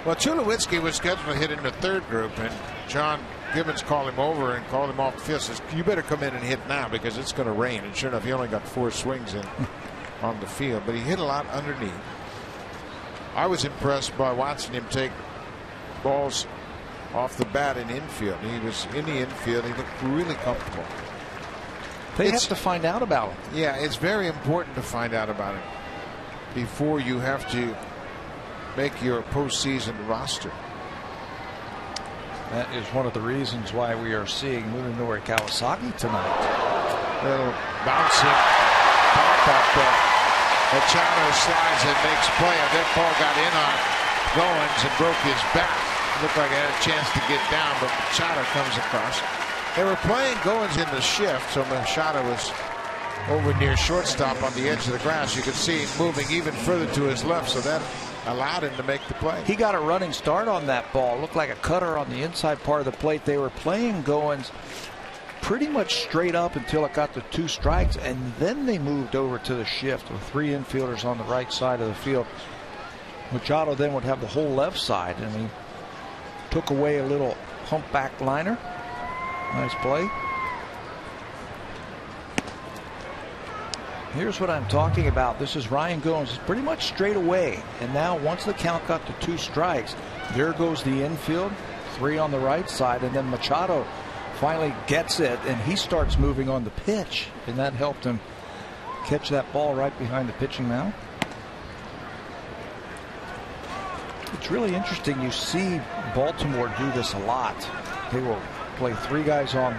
Well, Tulowitzki was scheduled to hit in the 3rd group, and John Gibbons called him over and called him off the field. Says, you better come in and hit now because it's going to rain. And sure enough, he only got 4 swings in on the field, but he hit a lot underneath. I was impressed by watching him take balls off the bat in infield. He was in the infield. He looked really comfortable. They have to find out about it. Yeah, it's very important to find out about it before you have to make your postseason roster. That is one of the reasons why we are seeing Munenori Kawasaki tonight. Little bouncing pop-up. Machado slides and makes play. That ball got in on Goins and broke his back. Looked like he had a chance to get down, but Machado comes across. They were playing Goins in the shift, so Machado was over near shortstop on the edge of the grass. You could see him moving even further to his left, so that allowed him to make the play. He got a running start on that ball. Looked like a cutter on the inside part of the plate. They were playing Goins pretty much straight up until it got to 2 strikes, and then they moved over to the shift with 3 infielders on the right side of the field. Machado then would have the whole left side, and he took away a little humpback liner. Nice play. Here's what I'm talking about. This is Ryan Goins. It's pretty much straight away, and now once the count got to 2 strikes, there goes the infield, 3 on the right side, and then Machado finally gets it, and he starts moving on the pitch, and that helped him catch that ball right behind the pitching mound. It's really interesting. You see Baltimore do this a lot. They will play 3 guys on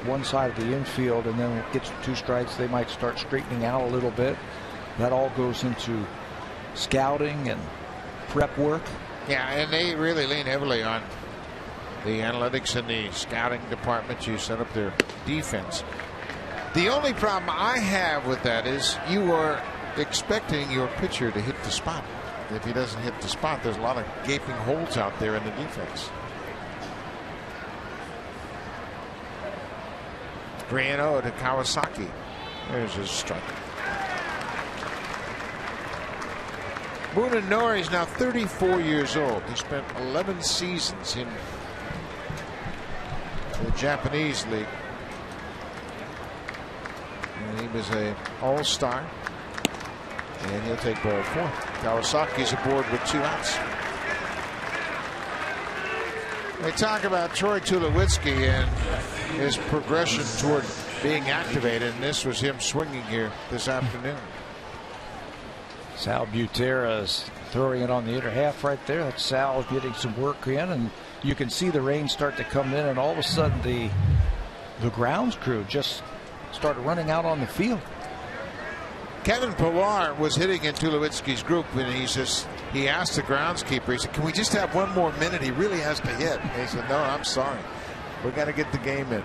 one side of the infield, and then when it gets to 2 strikes, they might start straightening out a little bit. That all goes into scouting and prep work. Yeah, and they really lean heavily on the analytics and the scouting department to set up their defense. The only problem I have with that is you are expecting your pitcher to hit the spot. If he doesn't hit the spot, there's a lot of gaping holes out there in the defense. 3-0 to Kawasaki. There's his strike. Munenori is now 34 years old. He spent 11 seasons in the Japanese league. And he was an all-star. And he'll take ball 4. Kawasaki's aboard with 2 outs. They talk about Troy Tulowitzki and his progression toward being activated, and this was him swinging here this afternoon. Sal Butera is throwing it on the inner half right there. That's Sal getting some work in, and you can see the rain start to come in, and all of a sudden the grounds crew just started running out on the field. Kevin Pillar was hitting in Tulowitzki's group, and he asked the groundskeeper, he said, can we just have one more minute? He really has to hit. And he said, no, I'm sorry. We've got to get the game in.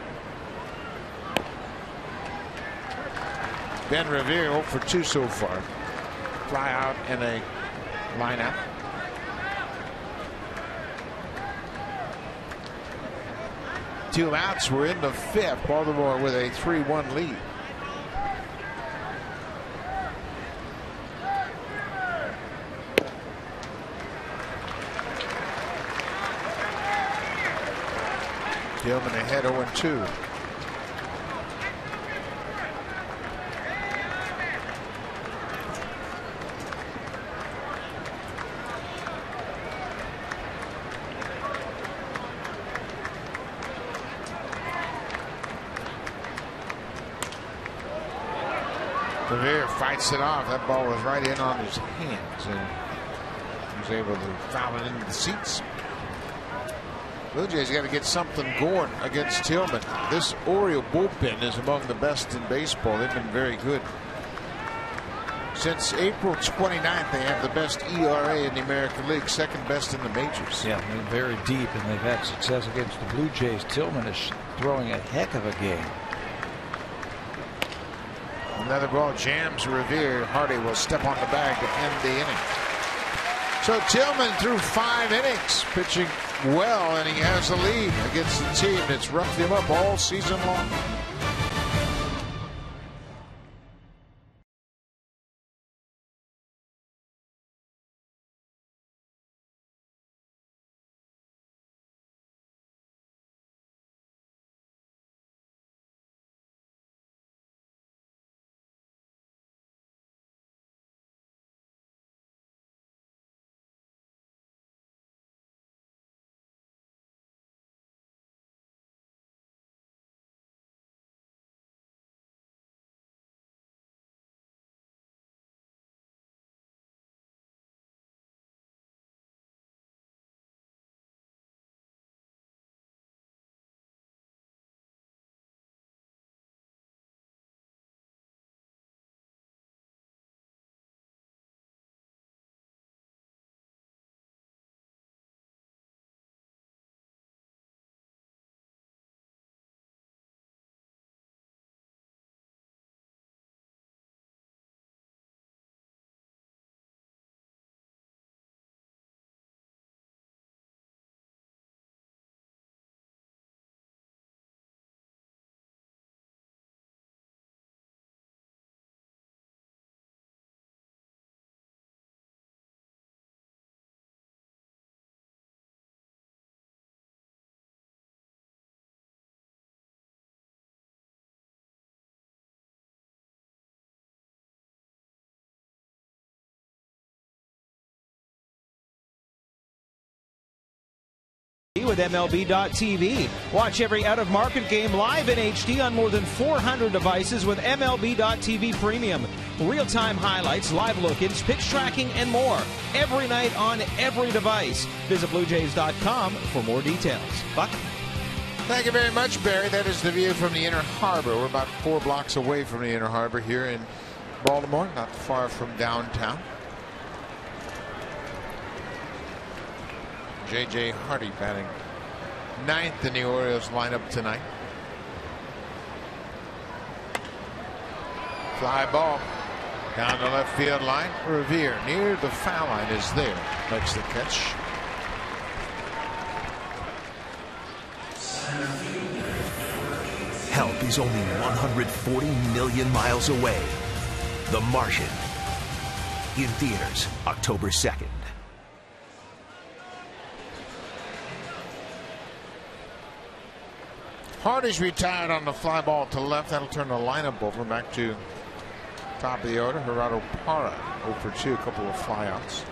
Ben Revere 0 for 2 so far. Fly out and a line out. Two outs. We're in the 5th. Baltimore with a 3-1 lead. Tillman ahead 0-2. Revere fights it off. That ball was right in on his hands, and he was able to foul it into the seats. Blue Jays got to get something going against Tillman. This Oriole bullpen is among the best in baseball. They've been very good. Since April 29th, they have the best ERA in the American League, 2nd best in the majors. Yeah, they're very deep, and they've had success against the Blue Jays. Tillman is throwing a heck of a game. Another ball jams Revere. Hardy will step on the bag to end the inning. So Tillman threw 5 innings, pitching well, and he has the lead against the team that's roughed him up all season long. With MLB.TV. Watch every out-of-market game live in HD on more than 400 devices with MLB.TV Premium. Real-time highlights, live look-ins, pitch tracking, and more. Every night on every device. Visit BlueJays.com for more details. Buck? Thank you very much, Barry. That is the view from the Inner Harbor. We're about 4 blocks away from the Inner Harbor here in Baltimore, not far from downtown. J.J. Hardy batting 9th in the Orioles lineup tonight. Fly ball down the left field line. Revere near the foul line is there. Makes the catch. Help is only 140 million miles away. The Martian. In theaters, October 2nd. Hardy's retired on the fly ball to left. That'll turn the lineup over back to top of the order. Gerardo Parra 0 for 2, a couple of flyouts.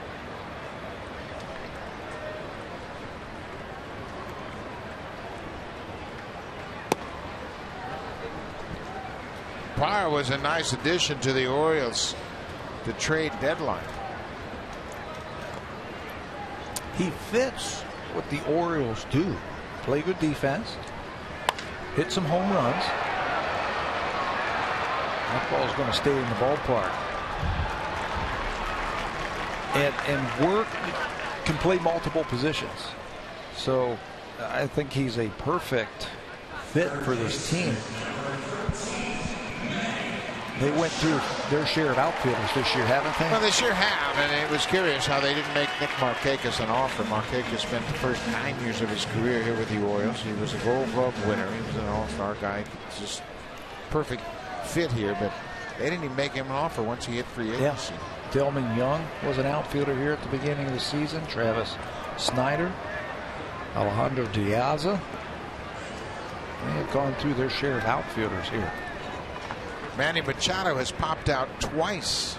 Parra was a nice addition to the Orioles to trade deadline. He fits what the Orioles do. Play good defense. Hit some home runs. That ball's going to stay in the ballpark. And work can play multiple positions. So I think he's a perfect fit for this team. They went through their share of outfielders this year, haven't they? Well, they sure have, and it was curious how they didn't make Nick Markakis an offer. Markakis spent the first 9 years of his career here with the Orioles. He was a Gold Glove winner. He was an all-star guy. Just perfect fit here, but they didn't even make him an offer once he hit free agency. Yeah. Tillman Young was an outfielder here at the beginning of the season. Travis Snyder, Alejandro Diaza. They have gone through their share of outfielders here. Manny Machado has popped out twice.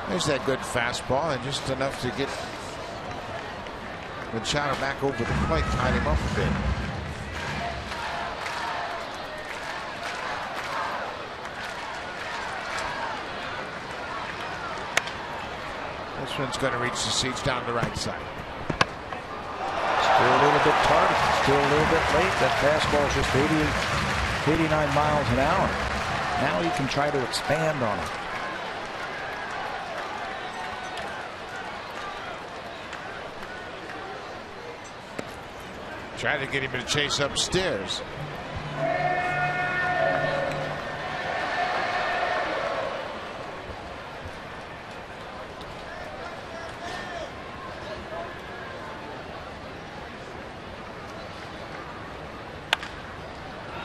There's that good fastball, and just enough to get Machado back over the plate, tied him up a bit. This one's going to reach the seats down the right side. Still a little bit tardy, still a little bit late. That fastball is just 89 miles an hour. Now you can try to expand on it. Try to get him to chase upstairs.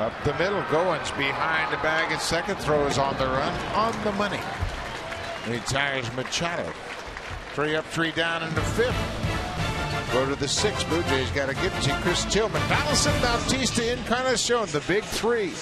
Up the middle, Goins behind the bag at second, throws on the run, on the money. Retires Machado. 3 up, 3 down in the 5th. Go to the 6th. Blue Jays got to get to Chris Tillman. Donaldson, Bautista, Encarnacion, the big 3.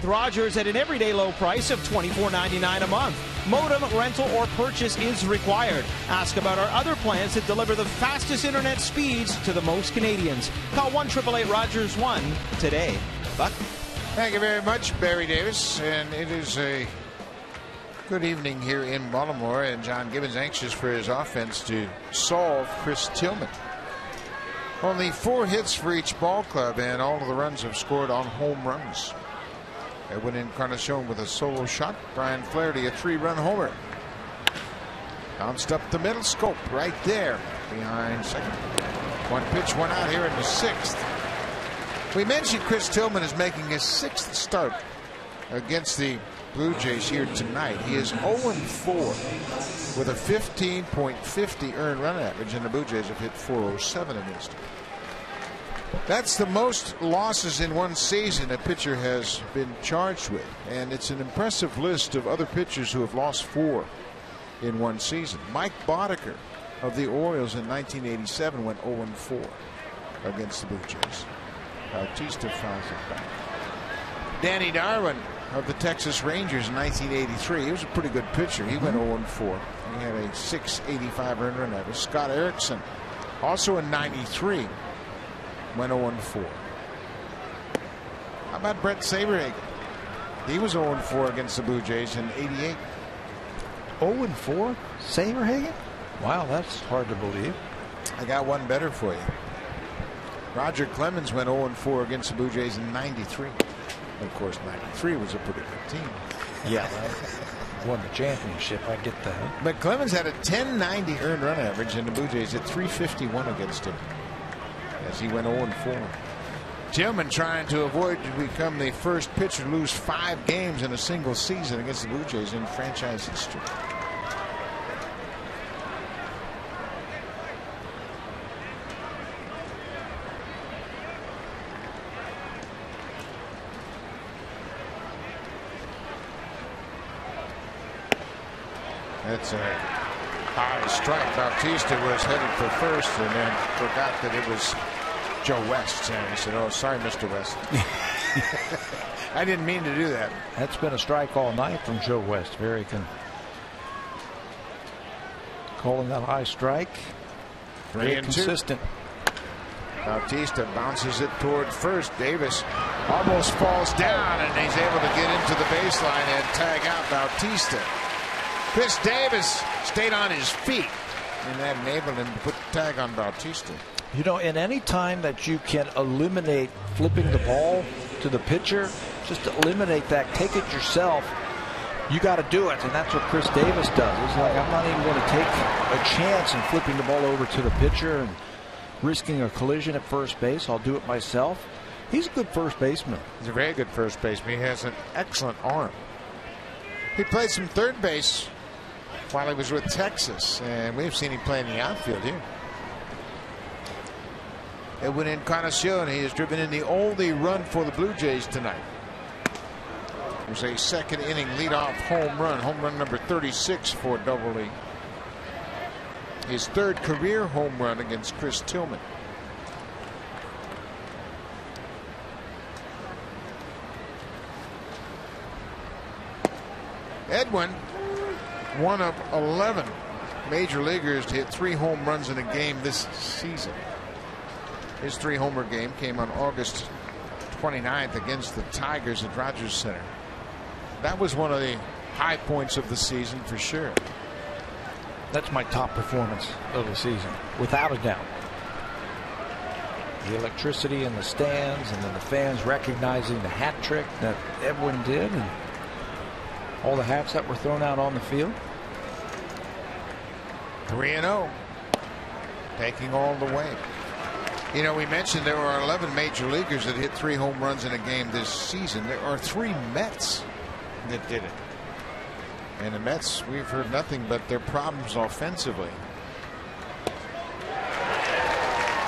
Rogers at an everyday low price of $24.99 a month. Modem, rental, or purchase is required. Ask about our other plans that deliver the fastest internet speeds to the most Canadians. Call 1-888-ROGERS-1 today. Buck? Thank you very much, Barry Davis. And it is a good evening here in Baltimore, and John Gibbons anxious for his offense to solve Chris Tillman. Only 4 hits for each ball club, and all of the runs have scored on home runs. Edwin Encarnacion with a solo shot. Brian Flaherty a 3-run homer. Bounced up the middle, scope right there behind second. 1 pitch, 1 out here in the 6th. We mentioned Chris Tillman is making his 6th start against the Blue Jays here tonight. He is 0-4 with a 15.50 earned run average, and the Blue Jays have hit .407 against him. That's the most losses in one season a pitcher has been charged with, and it's an impressive list of other pitchers who have lost 4 in one season. Mike Boddicker of the Orioles in 1987 went 0-4 against the Blue Jays. Bautista fouls it back. Danny Darwin of the Texas Rangers in 1983. He was a pretty good pitcher. He went 0-4. He had a .685 earned run average. Scott Erickson, also in 93, went 0-4. How about Brett Saberhagen? He was 0-4 against the Blue Jays in 88. 0-4? Saberhagen? Wow, that's hard to believe. I got one better for you. Roger Clemens went 0-4 against the Blue Jays in 93. Of course, 93 was a pretty good team. Yeah, won the championship. I get that. But Clemens had a 10.90 earned run average, and the Blue Jays at .351 against him as he went 0-4. Tillman trying to avoid to become the first pitcher to lose 5 games in a single season against the Blue Jays in franchise history. That's a high strike. Bautista was headed for first and then forgot that it was Joe West. And he said, "Oh, sorry, Mr. West." I didn't mean to do that. That's been a strike all night from Joe West. Very calling that high strike. Very consistent. Bautista bounces it toward first. Davis almost falls down, and he's able to get into the baseline and tag out Bautista. Chris Davis stayed on his feet, and that enabled him to put the tag on Bautista. You know, in any time that you can eliminate flipping the ball to the pitcher, just eliminate that, take it yourself, you got to do it, and that's what Chris Davis does. He's like, I'm not even going to take a chance in flipping the ball over to the pitcher and risking a collision at first base. I'll do it myself. He's a good first baseman. He's a very good first baseman. He has an excellent arm. He played some third base while he was with Texas, and we've seen him play in the outfield here. Edwin Encarnacion, he has driven in the only run for the Blue Jays tonight. It was a second inning leadoff home run number 36 for Double E. His 3rd career home run against Chris Tillman. Edwin, one of 11 major leaguers to hit 3 home runs in a game this season. His 3-homer game came on August 29th against the Tigers at Rogers Center. That was one of the high points of the season for sure. That's my top performance of the season, without a doubt. The electricity in the stands, and then the fans recognizing the hat trick that Edwin did, and all the hats that were thrown out on the field. 3-0, taking all the way. You know, we mentioned there were 11 major leaguers that hit 3 home runs in a game this season. There are 3 Mets that did it. And the Mets, we've heard nothing but their problems offensively.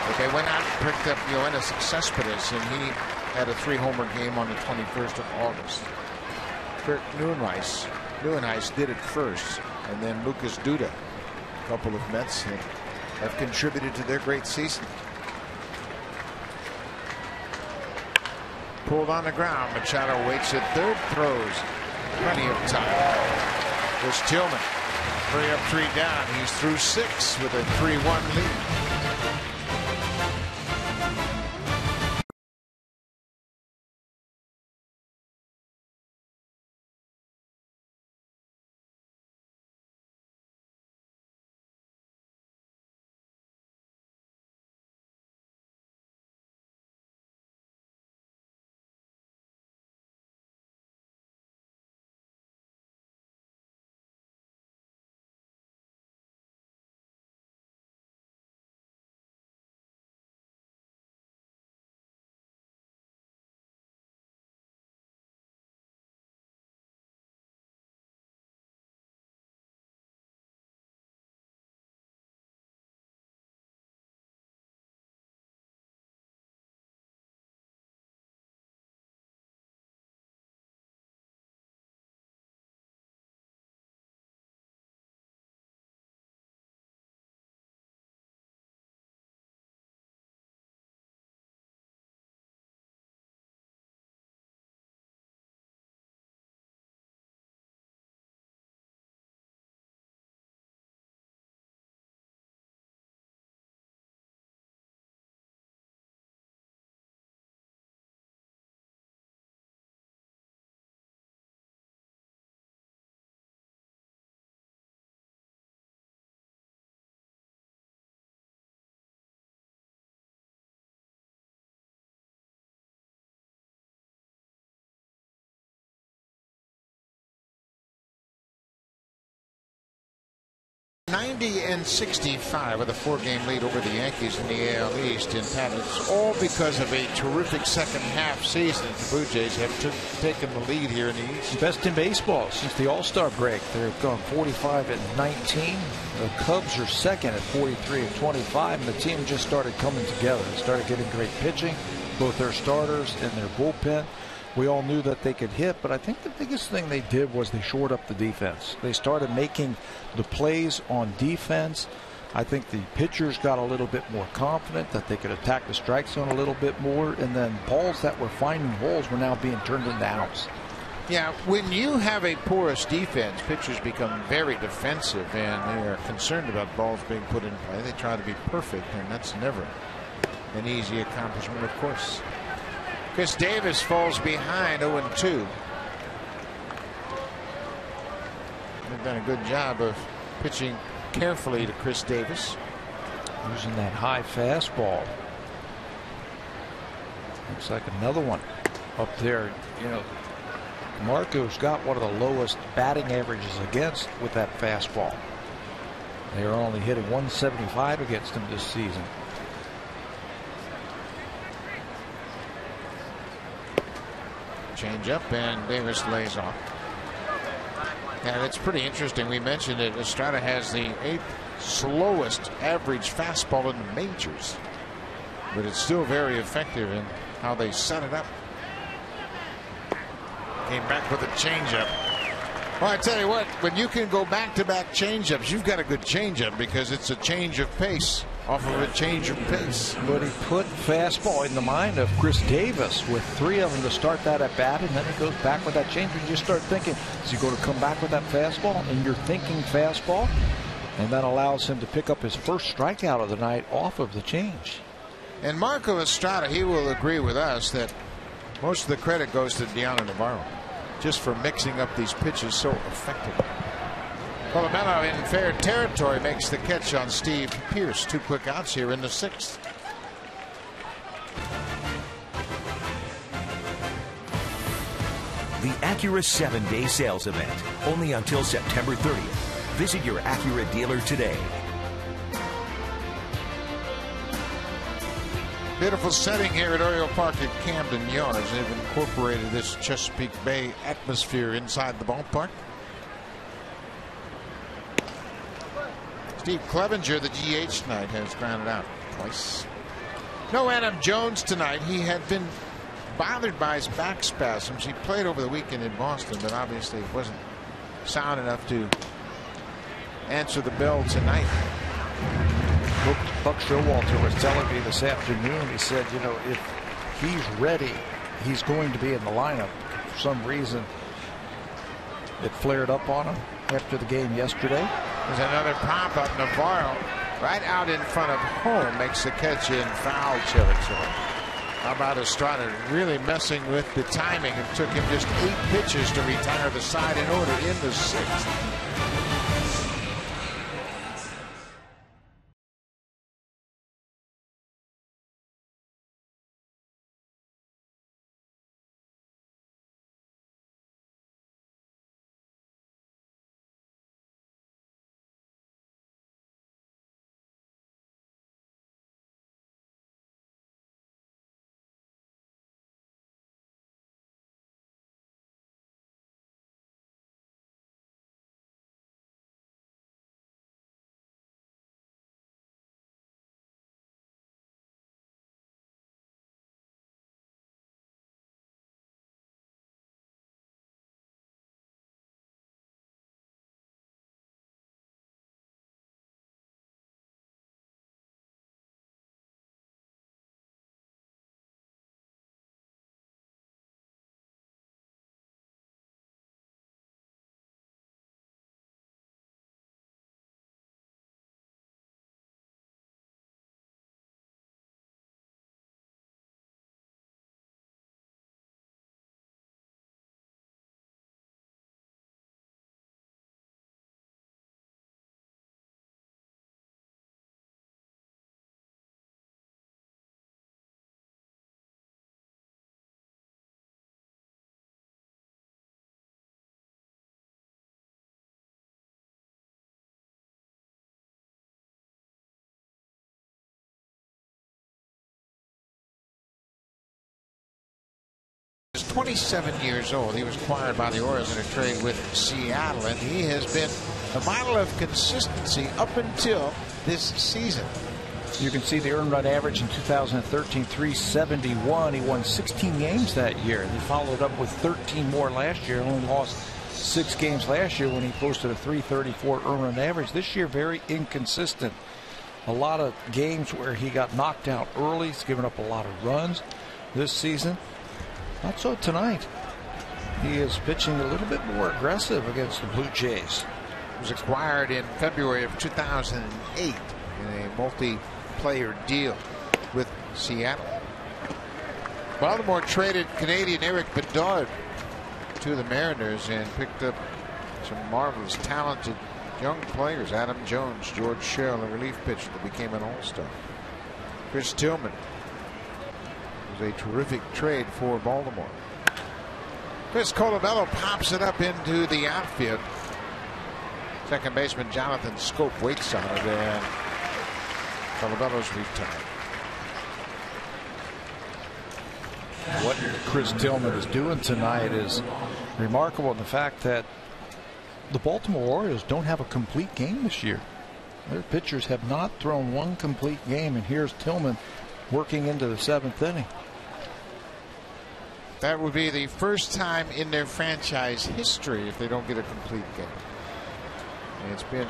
But they went out and picked up Yoenis Cespedes, and he had a 3-homer game on the 21st of August. Kurt Neuenhuis did it first, and then Lucas Duda. A couple of Mets have contributed to their great season. pulled on the ground. Machado waits at third, throws. Plenty of time. There's Tillman. 3 up, 3 down. He's through 6 with a 3-1 lead. -65 with a 4-game lead over the Yankees in the AL East in Pat. It's all because of a terrific second half season. The Blue Jays have taken the lead here in the East. Best in baseball since the All-Star break. They've gone 45-19. The Cubs are second at 43-25, and the team just started coming together. They started getting great pitching, both their starters and their bullpen. We all knew that they could hit, but I think the biggest thing they did was they shored up the defense. They started making the plays on defense. I think the pitchers got a little bit more confident that they could attack the strike zone a little bit more, and then balls that were finding holes were now being turned into outs. Yeah, when you have a porous defense, pitchers become very defensive, and they are concerned about balls being put in play. They try to be perfect, and that's never an easy accomplishment, of course. Chris Davis falls behind 0-2. They've done a good job of pitching carefully to Chris Davis. Using that high fastball. Looks like another one up there. You know, Marco's got one of the lowest batting averages against with that fastball. They are only hitting 175 against him this season. Change up, and Davis lays off. And it's pretty interesting. We mentioned that Estrada has the 8th slowest average fastball in the majors, but it's still very effective in how they set it up. Came back with a changeup. Well, I tell you what, when you can go back-to-back changeups, you've got a good changeup because it's a change of pace off of a change of pace. But he put fastball in the mind of Chris Davis with 3 of them to start that at bat, and then he goes back with that change. You just start thinking, is he going to come back with that fastball? And you're thinking fastball, and that allows him to pick up his first strikeout of the night off of the change. And Marco Estrada, he will agree with us that most of the credit goes to Deanna Navarro, just for mixing up these pitches so effectively. Colomelo in fair territory makes the catch on Steve Pearce. 2 quick outs here in the 6th. The Acura 7-day sales event, only until September 30th. Visit your Acura dealer today. Beautiful setting here at Oriole Park at Camden Yards. They've incorporated this Chesapeake Bay atmosphere inside the ballpark. Steve Clevenger, the DH tonight, has grounded out twice. No Adam Jones tonight. He had been bothered by his back spasms. He played over the weekend in Boston, but obviously wasn't sound enough to answer the bell tonight. Buck Showalter was telling me this afternoon, he said, you know, if he's ready he's going to be in the lineup. For some reason, it flared up on him after the game yesterday. There's another pop up. Navarro right out in front of home makes the catch in foul territory. How about Estrada really messing with the timing? It took him just 8 pitches to retire the side in order in the 6th. He's 27 years old. He was acquired by the Orioles in a trade with Seattle, and he has been a model of consistency up until this season. You can see the earned run average in 2013, 371. He won 16 games that year. He followed up with 13 more last year. Only lost 6 games last year when he posted a 334 earned run average. This year, very inconsistent. A lot of games where he got knocked out early. He's given up a lot of runs this season. Not so tonight. He is pitching a little bit more aggressive against the Blue Jays. He was acquired in February of 2008 in a multi-player deal with Seattle. Baltimore traded Canadian Eric Bedard to the Mariners and picked up some marvelous, talented young players. Adam Jones, George Sherrill, a relief pitcher that became an all-star. Chris Tillman. A terrific trade for Baltimore. Chris Colabello pops it up into the outfield. Second baseman Jonathan Scope waits on it, and Colabello's retired. What Chris Tillman is doing tonight is remarkable in the fact that the Baltimore Orioles don't have a complete game this year. Their pitchers have not thrown one complete game, and here's Tillman working into the 7th inning. That would be the first time in their franchise history if they don't get a complete game. And it's been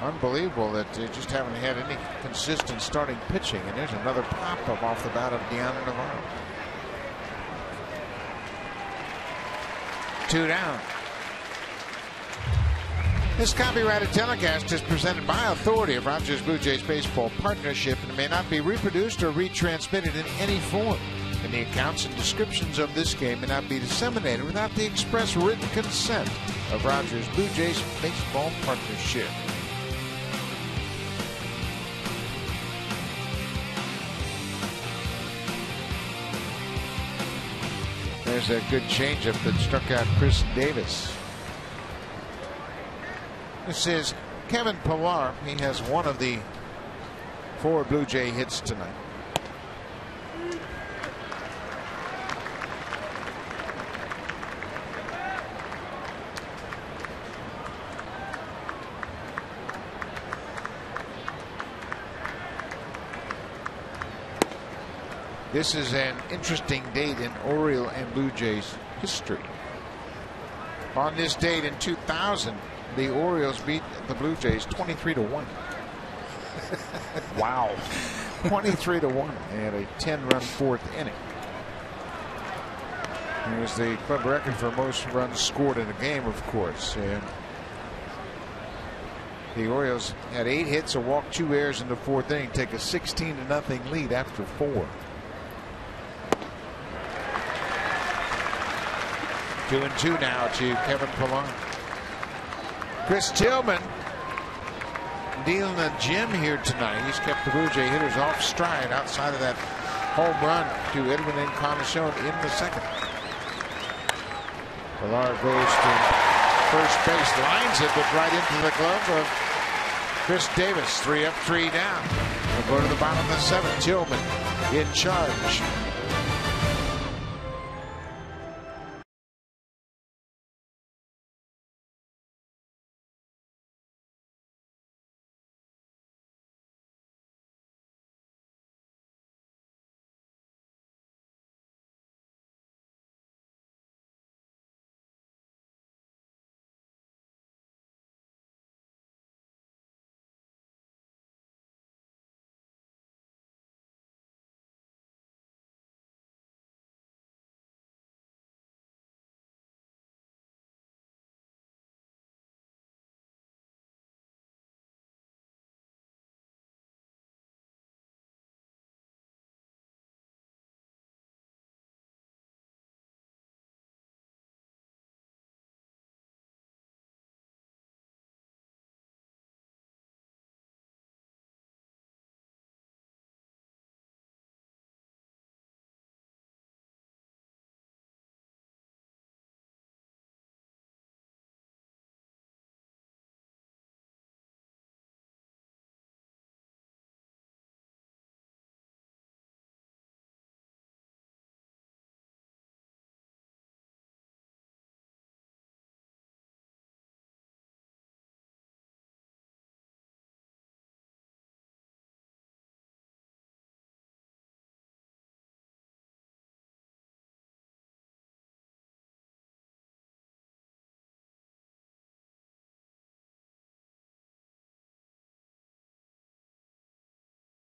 unbelievable that they just haven't had any consistent starting pitching. And there's another pop-up off the bat of Deanna Navarro. 2 down. This copyrighted telecast is presented by authority of Rogers Blue Jays Baseball Partnership and may not be reproduced or retransmitted in any form. And the accounts and descriptions of this game may not be disseminated without the express written consent of Rogers Blue Jays Baseball Partnership. There's a good changeup that struck out Chris Davis. This is Kevin Pillar. He has one of the 4 Blue Jay hits tonight. This is an interesting date in Oriole and Blue Jays history. On this date in 2000, the Orioles beat the Blue Jays 23-1. Wow. 23-1 and a 10-run 4th inning. It was the club record for most runs scored in a game, of course. And the Orioles had 8 hits, a walk, 2 errors in the 4th inning, take a 16-0 lead after 4. 2-2 now to Kevin Pillar. Chris Tillman dealing a gem here tonight. He's kept the Blue Jay hitters off stride outside of that home run to Edwin Encarnacion in the 2nd. Pillar goes to first base, lines it, but right into the glove of Chris Davis. 3 up, 3 down. We'll go to the bottom of the 7th. Tillman in charge.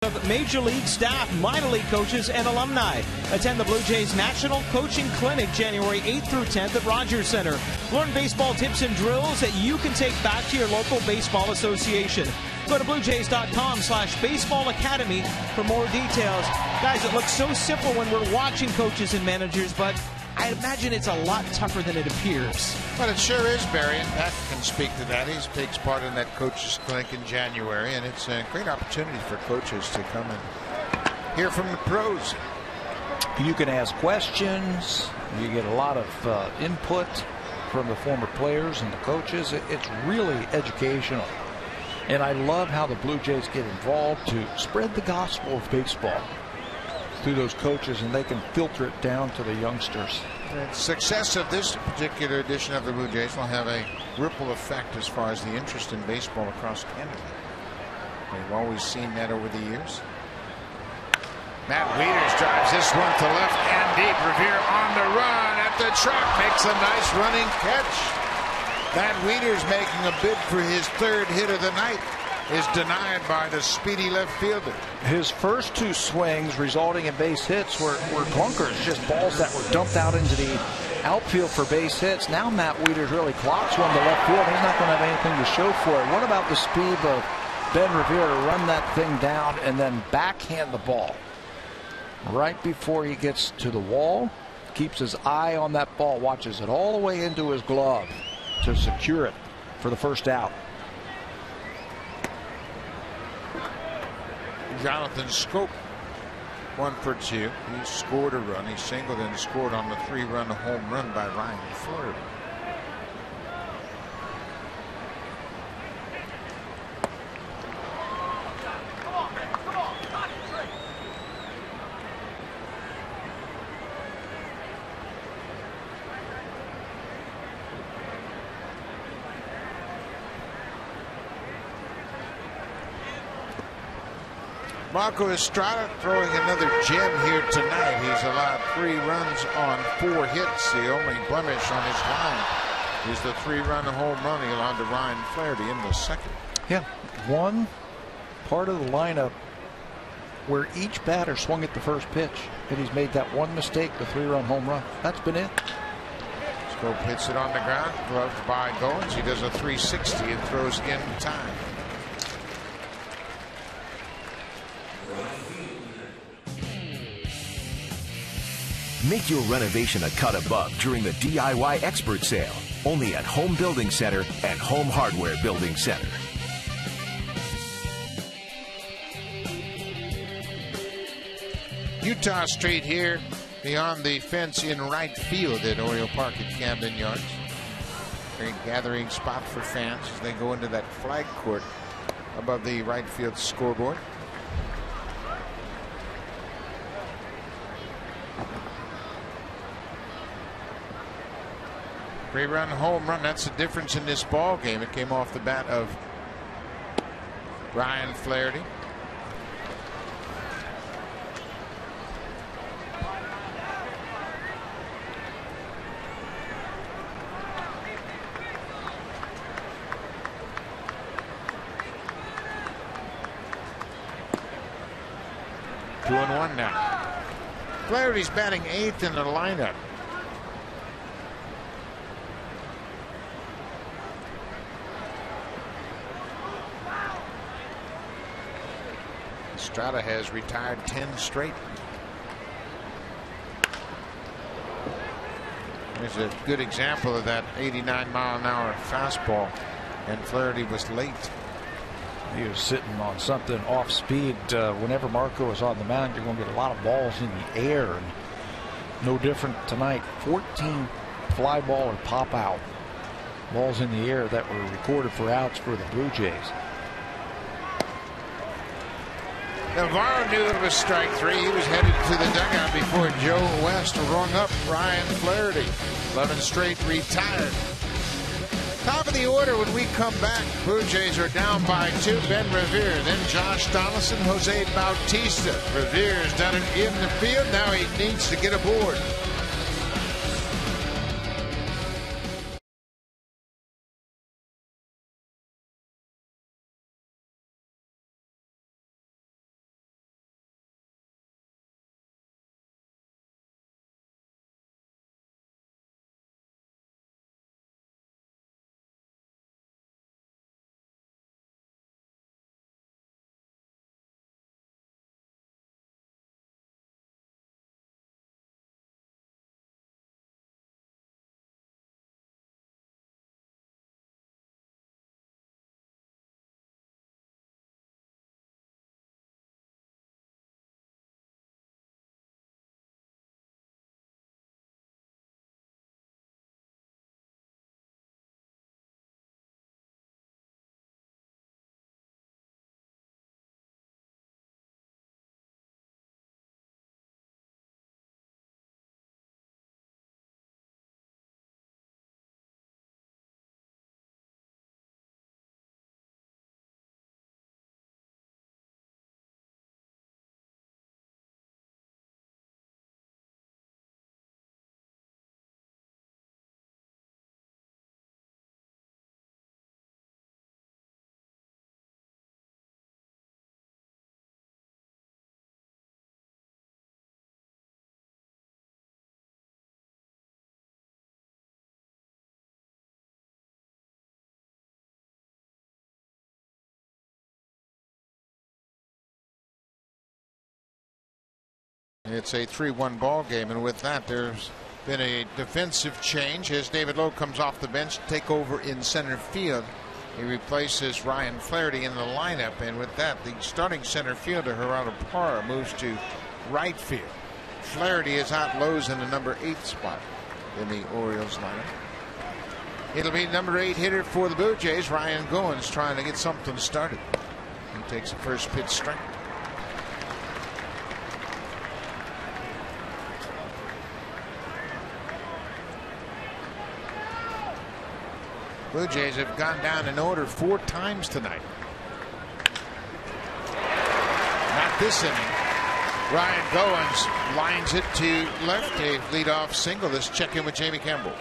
Of Major League staff, minor league coaches, and alumni. Attend the Blue Jays National Coaching Clinic January 8th through 10th at Rogers Center. Learn baseball tips and drills that you can take back to your local baseball association. Go to BlueJays.com/Baseball Academy for more details. Guys, it looks so simple when we're watching coaches and managers, but I imagine it's a lot tougher than it appears. But it sure is, Barry, and Pat can speak to that. He takes part in that coaches clinic in January, and it's a great opportunity for coaches to come and hear from the pros. You can ask questions. You get a lot of input from the former players and the coaches. It's really educational. And I love how the Blue Jays get involved to spread the gospel of baseball through those coaches, and they can filter it down to the youngsters. The success of this particular edition of the Blue Jays will have a ripple effect as far as the interest in baseball across Canada. We've always seen that over the years. Matt Wieters drives this one to left and deep. Revere on the run at the track, makes a nice running catch. Matt Wieters making a bid for his 3rd hit of the night is denied by the speedy left fielder. His first 2 swings resulting in base hits were clunkers, just balls that were dumped out into the outfield for base hits. Now Matt Wieters really clocks one to left field. He's not going to have anything to show for it. What about the speed of Ben Revere to run that thing down and then backhand the ball right before he gets to the wall? Keeps his eye on that ball, watches it all the way into his glove to secure it for the first out. Jonathan Scope, 1 for 2. He scored a run. He singled and scored on the 3-run home run by Ryan Flaherty. Marco Estrada throwing another gem here tonight. He's allowed 3 runs on 4 hits. The only blemish on his line is the 3-run home run he allowed to Ryan Flaherty in the 2nd. Yeah, one part of the lineup where each batter swung at the first pitch, and he's made that one mistake, the 3-run home run. That's been it. Scope hits it on the ground, gloved by Goins. He does a 360 and throws in time. Make your renovation a cut above during the DIY expert sale. Only at Home Building Center and Home Hardware Building Center. Utah Street here beyond the fence in right field at Oriole Park at Camden Yards. Great gathering spot for fans as they go into that flag court above the right field scoreboard. Three-run home run. That's the difference in this ball game. It came off the bat of Ryan Flaherty. Two and one now. Flaherty's batting 8th in the lineup. Estrada has retired 10 straight. There's a good example of that 89-mile-an-hour fastball, and Flaherty was late. He was sitting on something off speed. Whenever Marco is on the mound, you're going to get a lot of balls in the air, and no different tonight. 14 fly ball or pop out balls in the air that were recorded for outs for the Blue Jays. Navarro knew it was strike 3. He was headed to the dugout before Joe West rung up Ryan Flaherty. 11 straight retired. Top of the order when we come back. Blue Jays are down by 2. Ben Revere, then Josh Donaldson, Jose Bautista. Revere's done it in the field. Now he needs to get aboard. It's a 3-1 ball game, and with that, there's been a defensive change as David Lowe comes off the bench to take over in center field. He replaces Ryan Flaherty in the lineup, and with that, the starting center fielder Gerardo Parra moves to right field. Flaherty is out Lowe's in the number 8 spot in the Orioles lineup. It'll be number 8 hitter for the Blue Jays, Ryan Goins, trying to get something started. He takes the first pitch strike. Blue Jays have gone down in order 4 times tonight. Not this inning. Ryan Goins lines it to left, a leadoff single. Let's check in with Jamie Campbell.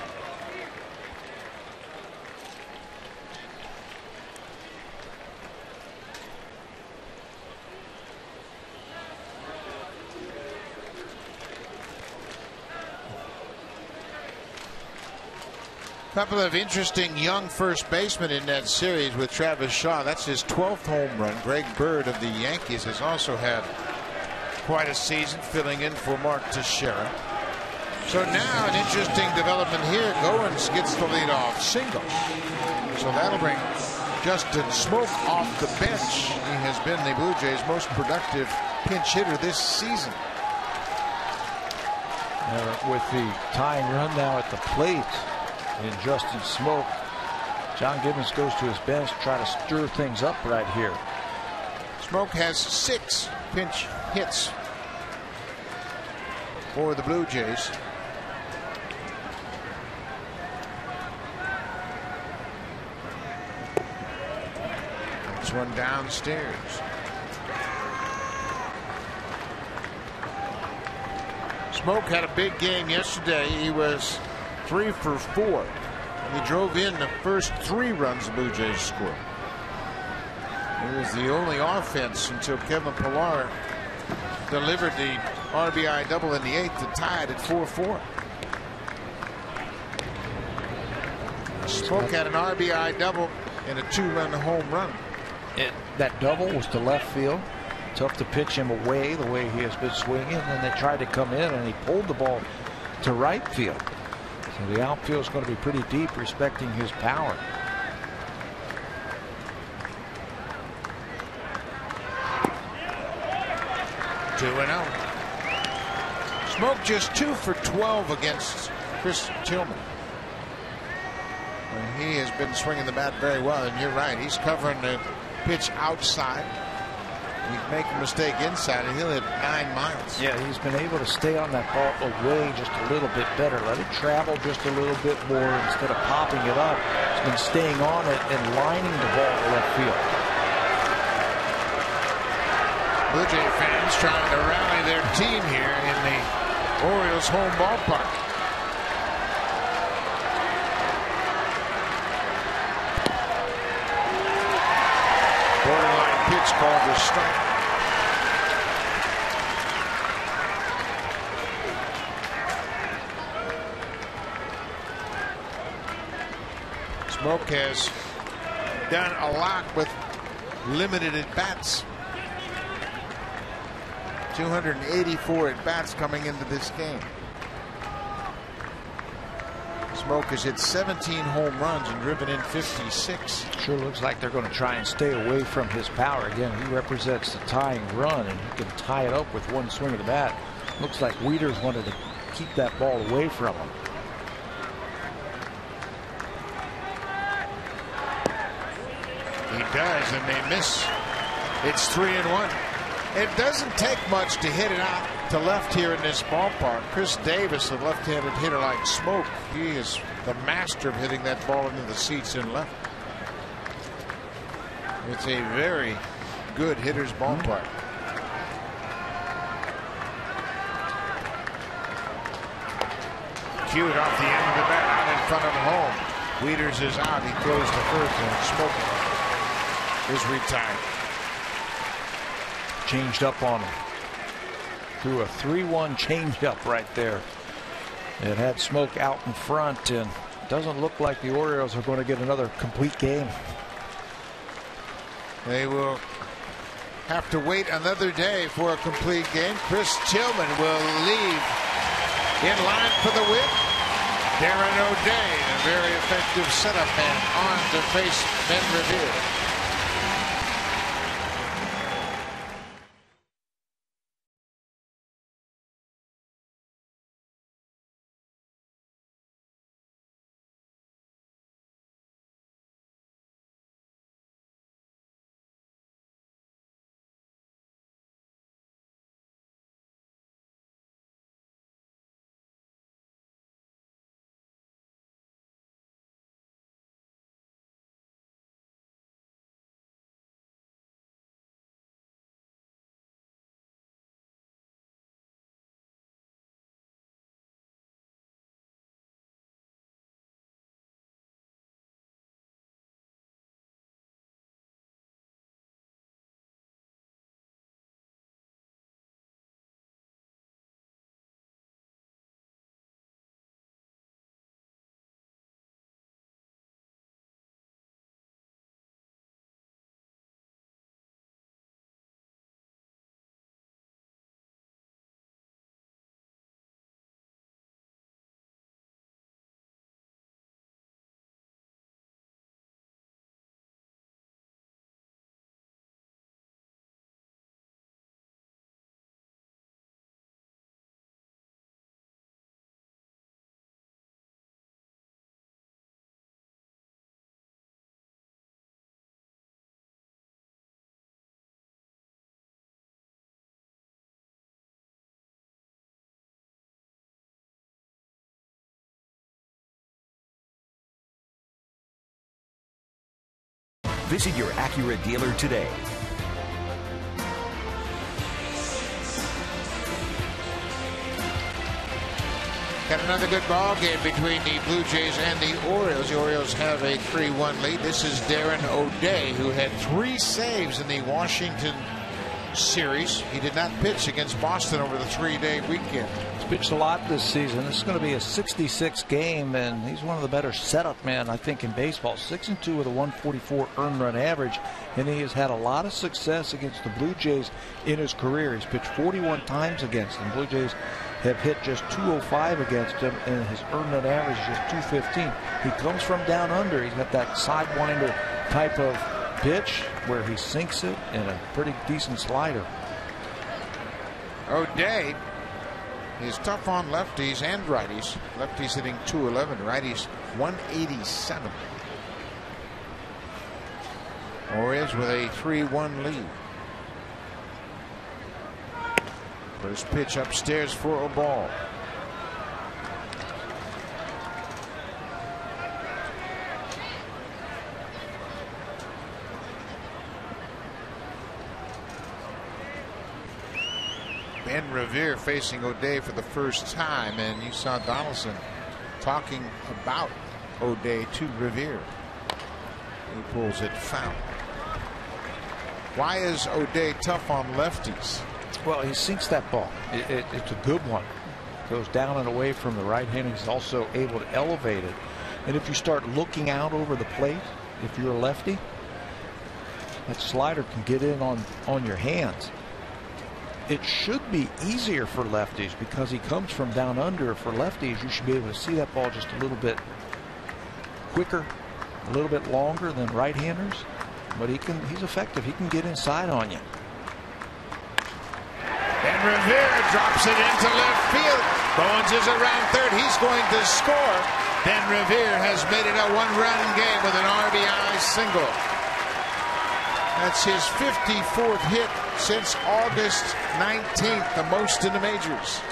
Couple of interesting young first basemen in that series with Travis Shaw. That's his 12th home run. Greg Bird of the Yankees has also had quite a season filling in for Mark Teixeira. So now an interesting development here. Goins gets the leadoff single. So that'll bring Justin Smoke off the bench. He has been the Blue Jays' most productive pinch hitter this season. With the tying run now at the plate in Justin Smoke, John Gibbons goes to his bench to try to stir things up right here. Smoke has 6 pinch hits for the Blue Jays. This one downstairs. Smoke had a big game yesterday. He was 3 for 4. He drove in the first 3 runs the Blue Jays scored. It was the only offense until Kevin Pillar delivered the RBI double in the 8th to tie it at 4-4. Smoke had an RBI double and a 2-run home run. That double was to left field. Tough to pitch him away the way he has been swinging. And then they tried to come in and he pulled the ball to right field. So the outfield is going to be pretty deep, respecting his power. Two and out. Smoke just 2 for 12 against Chris Tillman. And he has been swinging the bat very well. And you're right, he's covering the pitch outside. You make a mistake inside and he'll hit 9 miles. Yeah, he's been able to stay on that ball away just a little bit better. Let it travel just a little bit more instead of popping it up. He's been staying on it and lining the ball to left field. Blue Jay fans trying to rally their team here in the Orioles home ballpark. Borderline pitch called for strike. Smoke has done a lot with limited at bats. 284 at bats coming into this game. Smoke has hit 17 home runs and driven in 56. Sure looks like they're going to try and stay away from his power. Again, he represents the tying run and he can tie it up with one swing of the bat. Looks like Wieters wanted to keep that ball away from him. He does, and they miss. It's 3-1. It doesn't take much to hit it out to left here in this ballpark. Chris Davis, a left-handed hitter like Smoke, he is the master of hitting that ball into the seats in left. It's a very good hitter's ballpark. Cued off the end of the bat out in front of home. Wieters is out. He throws to first, and Smoke is retired. Changed up on him. Threw a 3-1 changeup right there. It had Smoke out in front, and doesn't look like the Orioles are going to get another complete game. They will have to wait another day for a complete game. Chris Tillman will leave in line for the win. Darren O'Day, a very effective setup man, on to face Ben Revere. Visit your Acura dealer today. Got another good ball game between the Blue Jays and the Orioles. The Orioles have a 3-1 lead. This is Darren O'Day, who had 3 saves in the Washington series. He did not pitch against Boston over the 3-day weekend. He's pitched a lot this season. This is going to be a 66 game, and he's one of the better setup men, I think, in baseball. 6-2 with a 144 earned run average, and he has had a lot of success against the Blue Jays in his career. He's pitched 41 times against them. Blue Jays have hit just 205 against him, and his earned run average is just 215. He comes from down under. He's got that sidewinder type of pitch where he sinks it in a pretty decent slider. O'Day is tough on lefties and righties. Lefties hitting 211, righties 187. Orioles with a 3-1 lead. First pitch upstairs for a ball. Ben Revere facing O'Day for the first time, and you saw Donaldson talking about O'Day to Revere. He pulls it foul. Why is O'Day tough on lefties? Well, he sinks that ball. It's a good one. Goes down and away from the right hand. He's also able to elevate it. And if you start looking out over the plate, if you're a lefty, that slider can get in on your hands. It should be easier for lefties because he comes from down under. For lefties, you should be able to see that ball just a little bit quicker, a little bit longer than right-handers. But he's effective. He can get inside on you. And Revere drops it into left field. Bowens is around third. He's going to score. Ben Revere has made it a 1-run game with an RBI single. That's his 54th hit since August 19th, the most in the majors.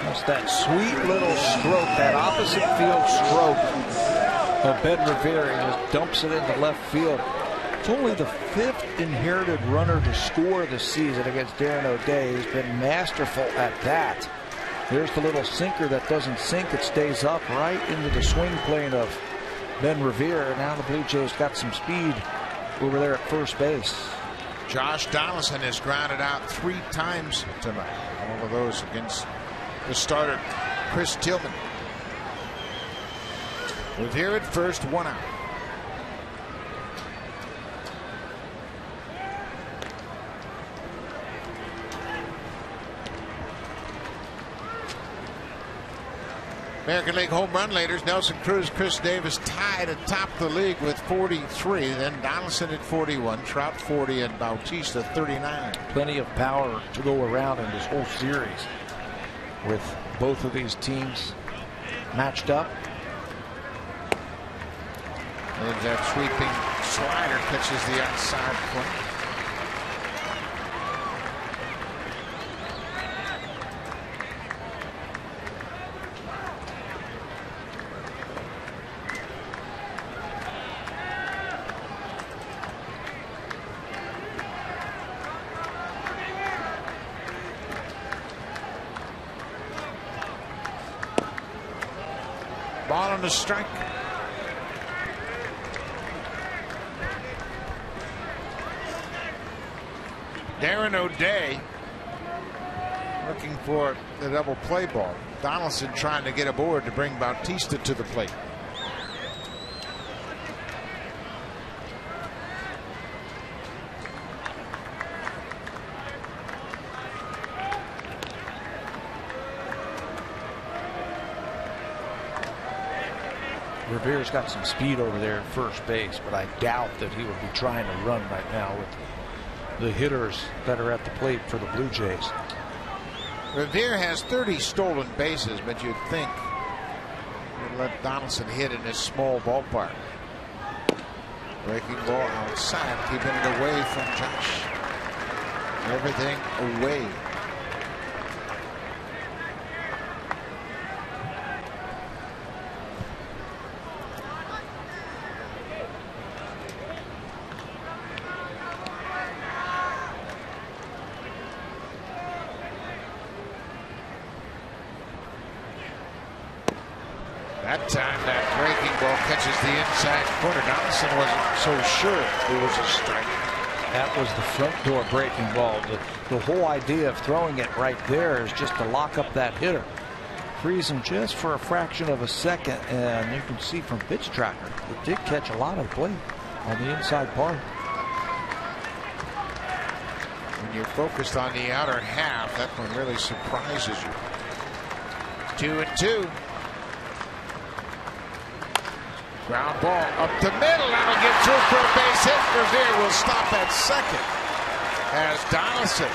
That's that sweet little stroke, that opposite field stroke of Ben Revere. He just dumps it into left field. It's only the 5th inherited runner to score this season against Darren O'Day. He's been masterful at that. There's the little sinker that doesn't sink. It stays up right into the swing plane of Ben Revere. Now the Blue Jays got some speed over there at first base. Josh Donaldson has grounded out 3 times tonight. All of those against the starter, Chris Tillman. Revere at first, 1 out. American League home run leaders, Nelson Cruz, Chris Davis tied atop the league with 43. Then Donaldson at 41, Trout 40, and Bautista 39. Plenty of power to go around in this whole series with both of these teams matched up. There's that sweeping slider, catches the outside corner. Ball on the strike. Darren O'Day looking for the double play ball. Donaldson trying to get aboard to bring Bautista to the plate. Revere's got some speed over there at first base, but I doubt that he would be trying to run right now with the hitters that are at the plate for the Blue Jays. Revere has 30 stolen bases, but you'd think he'd let Donaldson hit in this small ballpark. Breaking ball outside, keeping it away from Josh. Everything away. That time that breaking ball catches the inside corner. Donaldson wasn't so sure it was a strike. That was the front door breaking ball. The whole idea of throwing it right there is just to lock up that hitter. Freeze him just for a fraction of a second, and you can see from pitch tracker, it did catch a lot of the plate on the inside part. When you're focused on the outer half, that one really surprises you. 2-2. Ground ball up the middle. That'll get through for a base hit. Revere will stop at second as Donaldson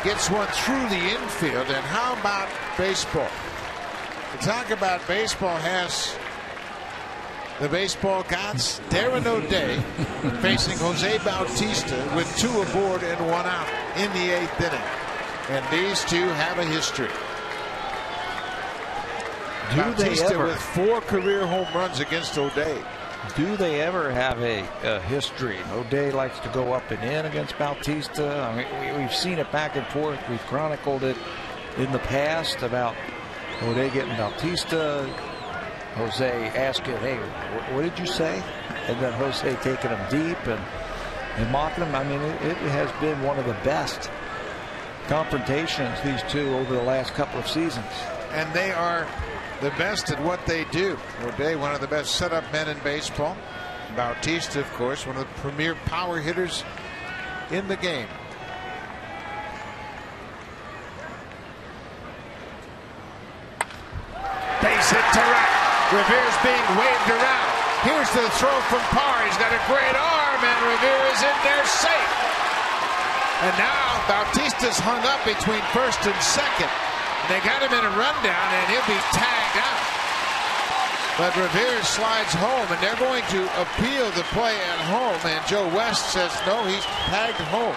gets one through the infield. And how about baseball? To talk about baseball has the baseball gods. Darren O'Day facing Jose Bautista with 2 aboard and 1 out in the 8th inning. And these two have a history. Bautista with 4 career home runs against O'Day. Do they ever have a history? O'Day likes to go up and in against Bautista. I mean, we've seen it back and forth. We've chronicled it in the past about O'Day getting Bautista. Jose asking, hey, what did you say? And then Jose taking him deep and mocking him. I mean, it has been one of the best confrontations, these two, over the last couple of seasons. And they are the best at what they do. O'Day, one of the best setup men in baseball. Bautista, of course, one of the premier power hitters in the game. Base hit to right. Revere's being waved around. Here's the throw from Parr. He's got a great arm, and Revere is in there safe. And now Bautista's hung up between first and second. They got him in a rundown, and he'll be tagged out. But Revere slides home, and they're going to appeal the play at home. And Joe West says, no, he's tagged home.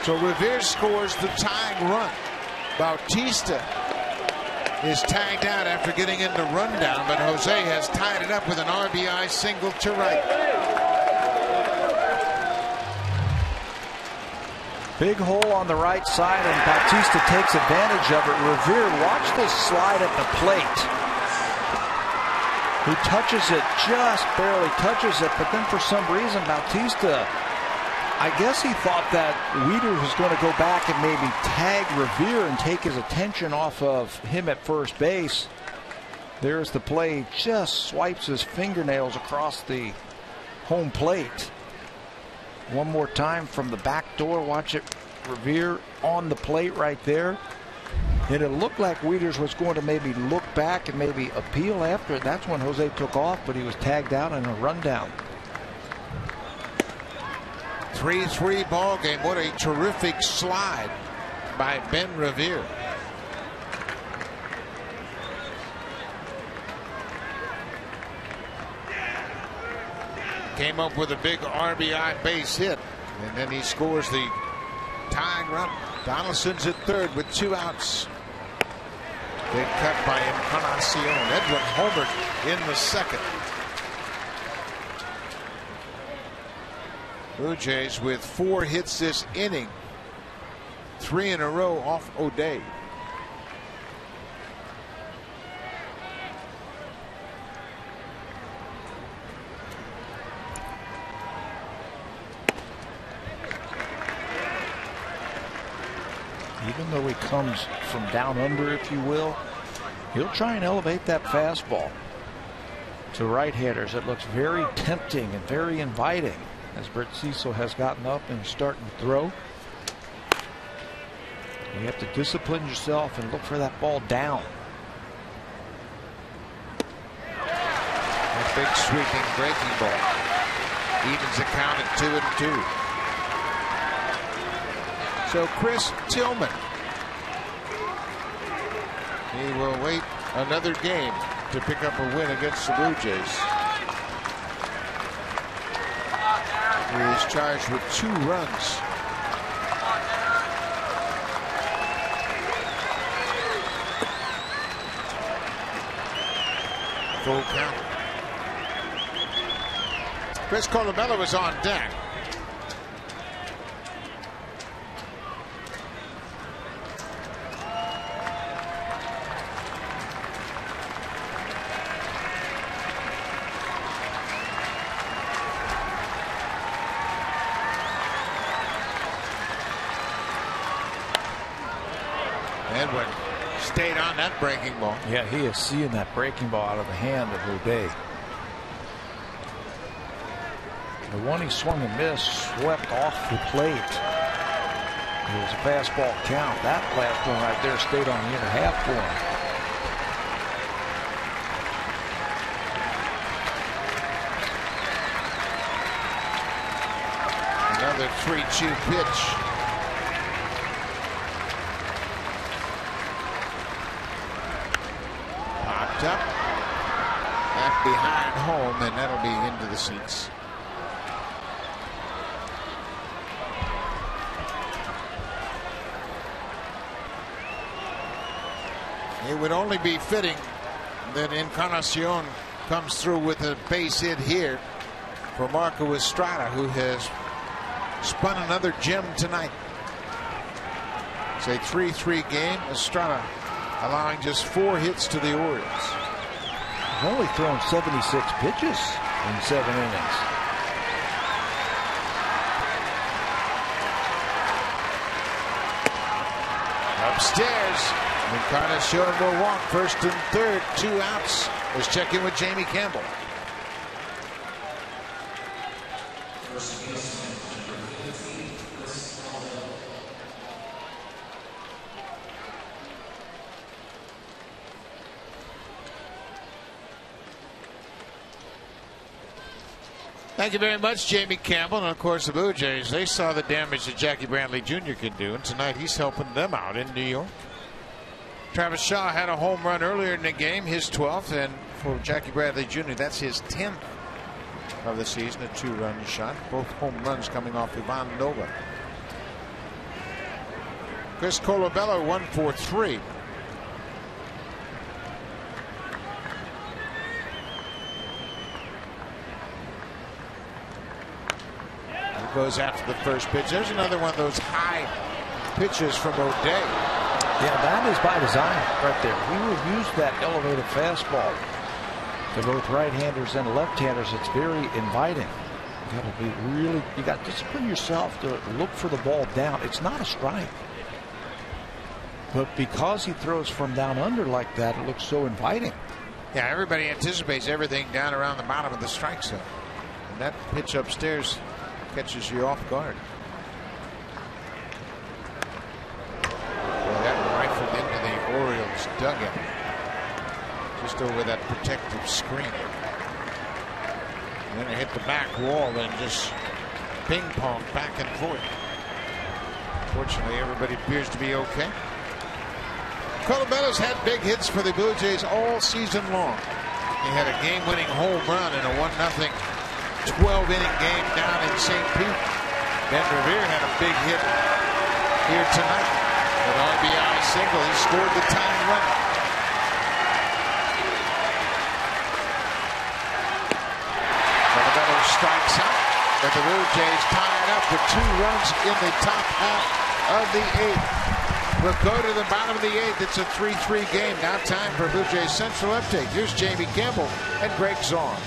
So Revere scores the tying run. Bautista is tagged out after getting in the rundown, but Jose has tied it up with an RBI single to right. Big hole on the right side, and Bautista takes advantage of it. Revere, watch this slide at the plate. He touches it, just barely touches it, but then for some reason Bautista, I guess he thought that Weeder was going to go back and maybe tag Revere and take his attention off of him at first base. There's the play, just swipes his fingernails across the home plate. One more time from the back door. Watch it. Revere on the plate right there. And it looked like Weeders was going to maybe look back and maybe appeal after it. That's when Jose took off, but he was tagged out in a rundown. 3-3 ball game. What a terrific slide by Ben Revere. Came up with a big RBI base hit, and then he scores the tying run. Donaldson's at third with 2 outs. Big cut by Encarnacion. Edwin homered in the second. Blue Jays with 4 hits this inning, 3 in a row off O'Day. Even though he comes from down under, if you will, he'll try and elevate that fastball to right hitters. It looks very tempting and very inviting as Brett Cecil has gotten up and starting to throw. You have to discipline yourself and look for that ball down. A big sweeping breaking ball evens the count at 2-2. So Chris Tillman, he will wait another game to pick up a win against the Blue Jays. He is charged with 2 runs. Full count. Chris Colomelo is on deck. Edwin stayed on that breaking ball. Yeah, he is seeing that breaking ball out of the hand of O'Day. The one he swung and missed swept off the plate. It was a fastball count. That last one right there stayed on the inner half for him. Another 3-2 pitch. Popped up. Back behind home, and that'll be into the seats. It would only be fitting that Encarnacion comes through with a base hit here for Marco Estrada, who has spun another gem tonight. It's a 3-3 game. Estrada allowing just 4 hits to the Orioles. He's only thrown 76 pitches in 7 innings. Upstairs, Encarnacion will walk first and third, 2 outs. Let's check in with Jamie Campbell. Thank you very much, Jamie Campbell. And of course, the Blue Jays, they saw the damage that Jackie Brantley Jr. can do, and tonight he's helping them out in New York. Travis Shaw had a home run earlier in the game, his 12th, and for Jackie Bradley Jr., that's his 10th of the season, a 2-run shot. Both home runs coming off Ivan Nova. Chris Colabello 1 for 3. Goes after the first pitch. There's another one of those high pitches from O'Day. Yeah, that is by design right there. We will use that elevated fastball to both right-handers and left-handers. It's very inviting. You got to be really, you got to discipline yourself to look for the ball down. It's not a strike. But because he throws from down under like that, it looks so inviting. Yeah, everybody anticipates everything down around the bottom of the strike zone. And that pitch upstairs catches you off guard. Well, that rifled into the Orioles dugout, just over that protective screen. And then it hit the back wall and just ping pong back and forth. Fortunately, everybody appears to be okay. Colabello's had big hits for the Blue Jays all season long. He had a game-winning home run in a 1-0 12-inning game down in St. Pete. Ben Revere had a big hit here tonight. An RBI single. He scored the tying run. Colabello strikes out, and the Blue Jays tie it up with 2 runs in the top half of the 8th. We'll go to the bottom of the 8th. It's a 3-3 game. Now time for Blue Jays Central Update. Here's Jamie Campbell and Greg Zorn.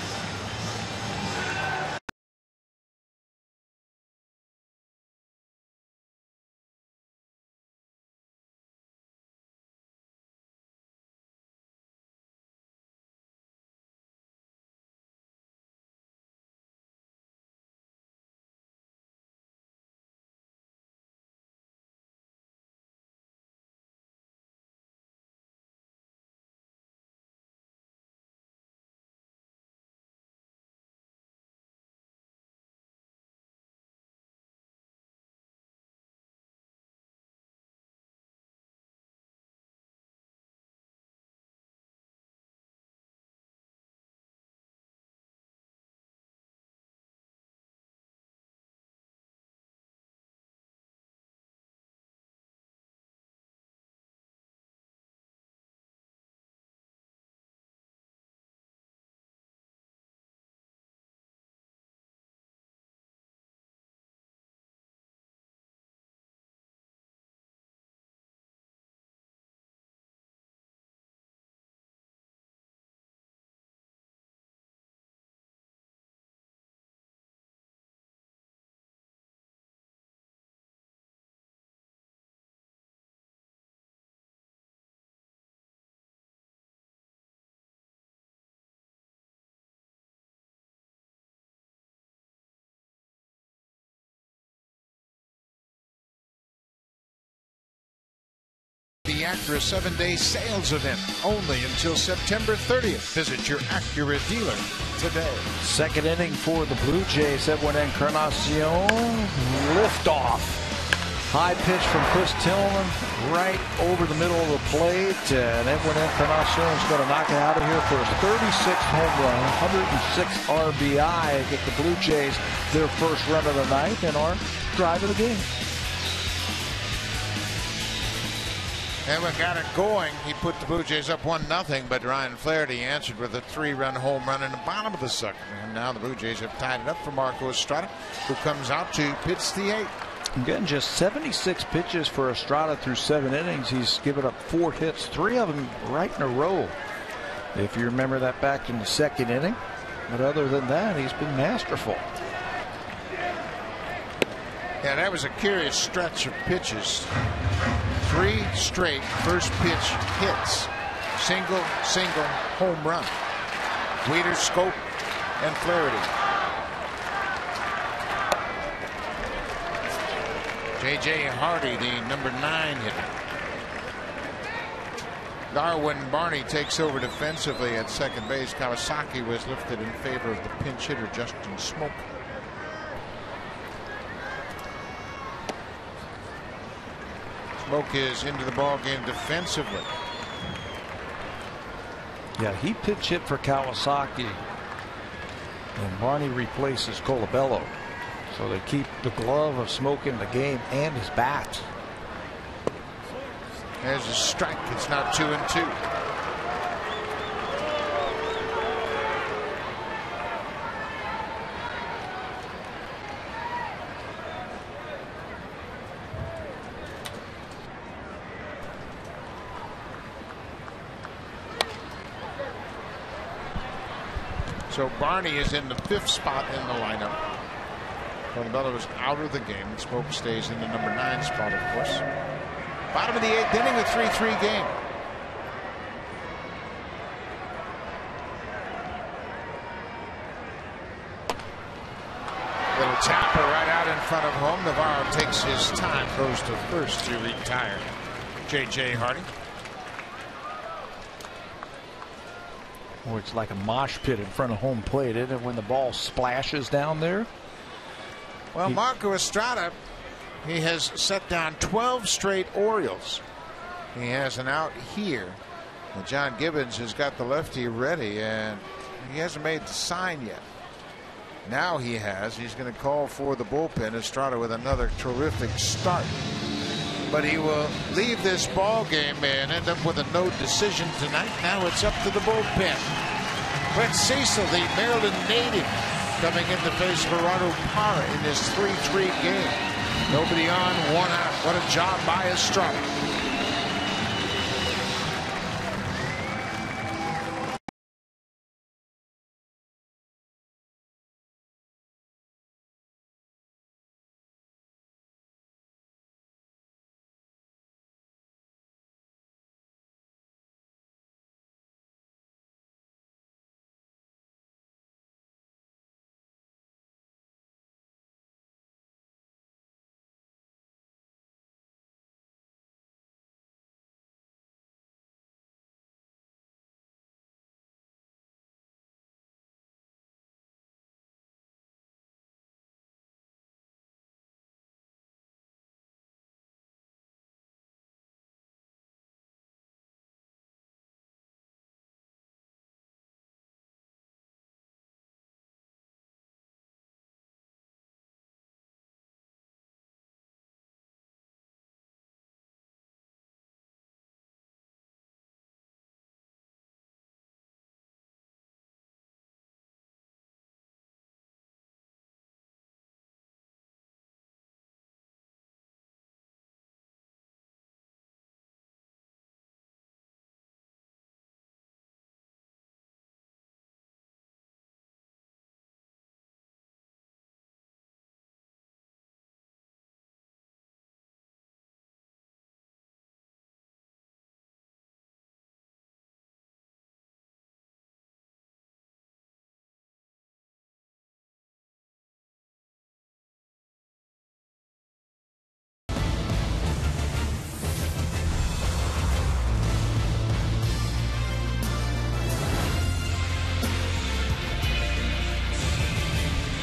the Acura 7-day sales event only until September 30th. Visit your Acura dealer today. Second inning for the Blue Jays. Edwin Encarnacion, liftoff. High pitch from Chris Tillman right over the middle of the plate, and Edwin Encarnacion is going to knock it out of here for his 36th home run, 106 RBI. Get the Blue Jays their first run of the night and our drive of the game. Edwin got it going. He put the Blue Jays up 1-0, but Ryan Flaherty answered with a 3-run home run in the bottom of the second. And now the Blue Jays have tied it up for Marco Estrada, who comes out to pitch the 8th. Again, just 76 pitches for Estrada through 7 innings. He's given up 4 hits, 3 of them right in a row, if you remember that back in the second inning. But other than that, he's been masterful. Yeah, that was a curious stretch of pitches. 3 straight first pitch hits. Single, home run. Weeder, Scope, and Flaherty. J.J. Hardy, the number 9 hitter. Darwin Barney takes over defensively at second base. Kawasaki was lifted in favor of the pinch hitter Justin Smoke. Smoke is into the ball game defensively. Yeah, he pitch hit for Kawasaki, and Barney replaces Colabello. So they keep the glove of Smoke in the game and his bat. There's a strike. It's now 2-2. So Barney is in the 5th spot in the lineup. Colabello is out of the game. Smoke stays in the number 9 spot, of course. Bottom of the 8th inning, a 3-3 game. Little tapper right out in front of home. Navarro takes his time, goes to first to retire J.J. Hardy. Or it's like a mosh pit in front of home plate, isn't it, when the ball splashes down there? Well, Marco Estrada, he has set down 12 straight Orioles. He has an out here. And John Gibbons has got the lefty ready, and he hasn't made the sign yet. Now he has. He's going to call for the bullpen. Estrada with another terrific start. But he will leave this ball game and end up with a no decision tonight. Now it's up to the bullpen. Brett Cecil, the Maryland native, coming in to face Gerardo Parra in this 3-3 game. Nobody on, 1 out. What a job by Estrada.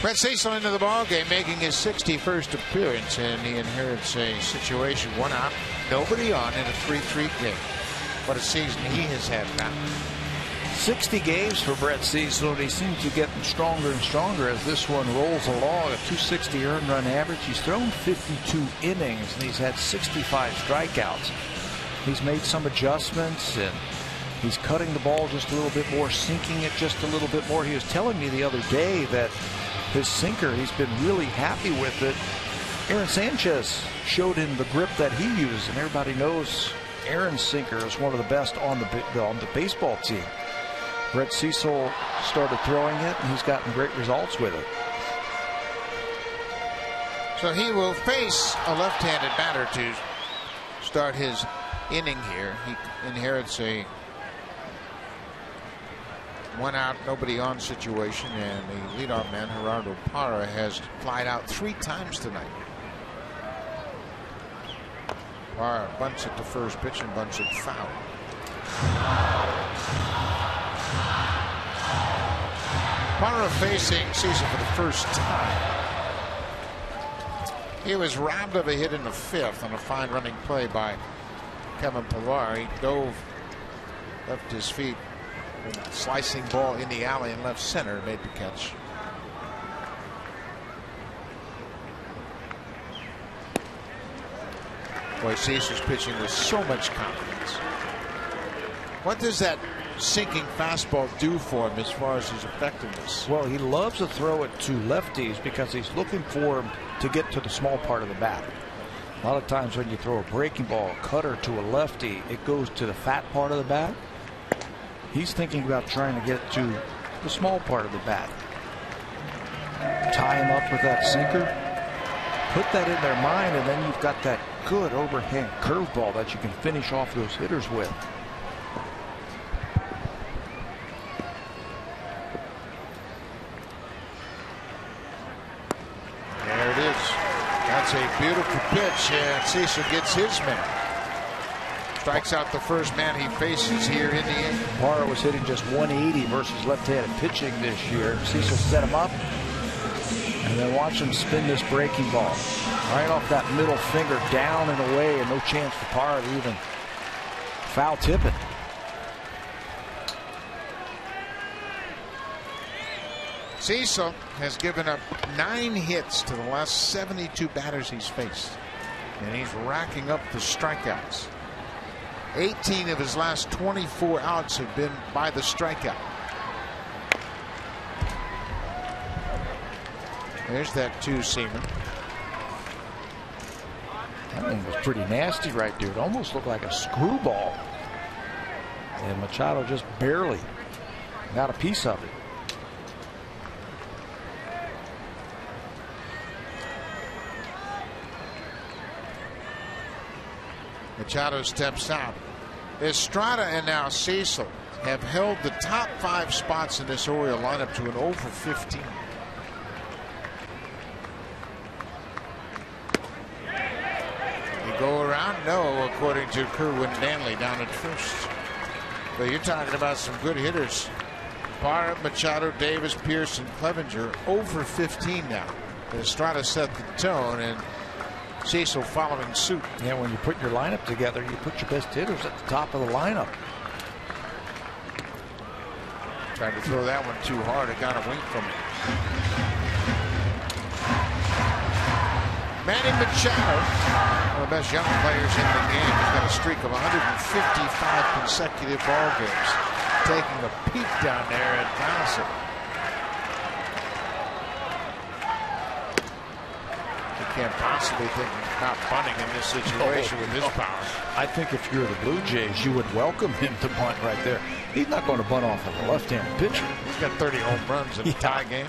Brett Cecil into the ball game, making his 61st appearance, and he inherits a situation, 1 out, nobody on in a 3-3 game. What a season he has had now. 60 games for Brett Cecil, and he seems to get stronger and stronger as this one rolls along. A 260 earned run average. He's thrown 52 innings, and he's had 65 strikeouts. He's made some adjustments, and he's cutting the ball just a little bit more, sinking it just a little bit more. He was telling me the other day that his sinker, he's been really happy with it. Aaron Sanchez showed him the grip that he uses, and everybody knows Aaron's sinker is one of the best on the baseball team. Brett Cecil started throwing it, and he's gotten great results with it. So he will face a left-handed batter to start his inning here. He inherits a 1 out, nobody on situation, and the leadoff man, Gerardo Parra, has flied out 3 times tonight. Parra bunts at the first pitch and bunts it foul. Parra facing Cecil for the first time. He was robbed of a hit in the 5th on a fine running play by Kevin Pillar. He dove, left his feet, slicing ball in the alley in left center, made the catch. Boy, Cecil's pitching with so much confidence. What does that sinking fastball do for him as far as his effectiveness? Well, he loves to throw it to lefties because he's looking for him to get to the small part of the bat. A lot of times when you throw a breaking ball, a cutter to a lefty, it goes to the fat part of the bat. He's thinking about trying to get to the small part of the bat. Tie him up with that sinker. Put that in their mind, and then you've got that good overhand curveball that you can finish off those hitters with. There it is. That's a beautiful pitch, and Cecil gets his man. Strikes out the first man he faces here in the inning. Parra was hitting just 180 versus left-handed pitching this year. Cecil set him up, and then watch him spin this breaking ball right off that middle finger, down and away, and no chance for Parra to even foul tip it. Cecil has given up 9 hits to the last 72 batters he's faced, and he's racking up the strikeouts. 18 of his last 24 outs have been by the strikeout. There's that 2-seamer. That one was pretty nasty right there. It almost looked like a screwball. And Machado just barely got a piece of it. Machado steps out. Estrada and now Cecil have held the top 5 spots in this Oriole lineup to an over 15. They go around? No, according to Kerwin Danley down at first. But you're talking about some good hitters. Parra, Machado, Davis, Pearson, Clevenger over 15 now. Estrada set the tone, and Cecil following suit. Yeah, when you put your lineup together, you put your best hitters at the top of the lineup. Tried to throw that one too hard. It got a wink from it. Manny Machado, one of the best young players in the game. He's got a streak of 155 consecutive ball games. Taking a peek down there at Donaldson. Can't possibly think about bunting in this situation with his power. I think if you're the Blue Jays, you would welcome him to bunt right there. He's not going to bunt off of a left-handed pitcher. He's got 30 home runs in a tie game.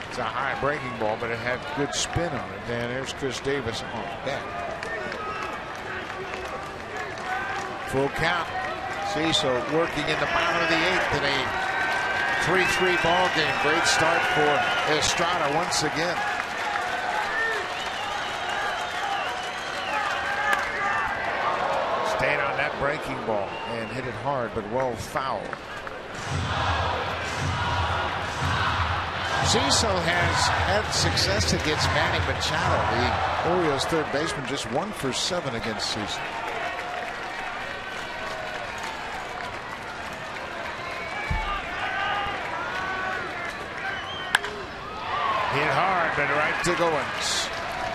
It's a high breaking ball, but it had good spin on it. And there's Chris Davis on deck. Full count. Cecil working in the bottom of the 8th in a 3-3 ball game. Great start for Estrada once again. breaking ball and hit it hard, but well fouled. Cecil has had success against Manny Machado. The Orioles third baseman, just 1 for 7 against Cecil. Hit hard, but right to Goins.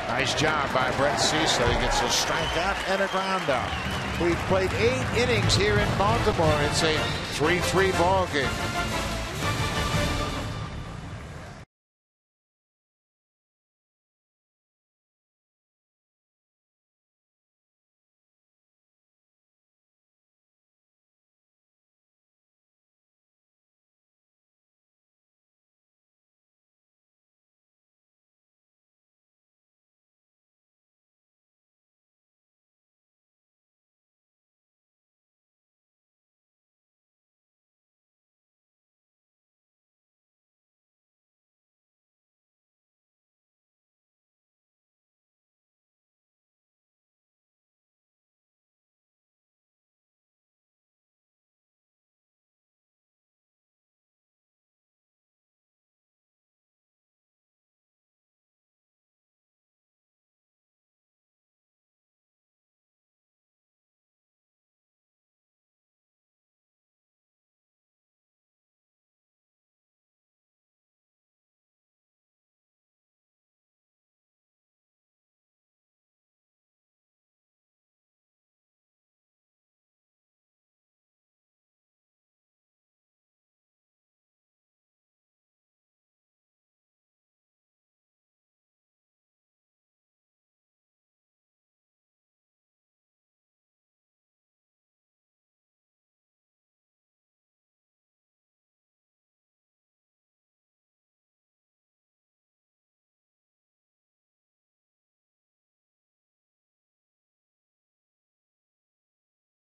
Nice job by Brett Cecil. He gets a strikeout and a ground out. We've played 8 innings here in Baltimore. It's a 3-3 ball game.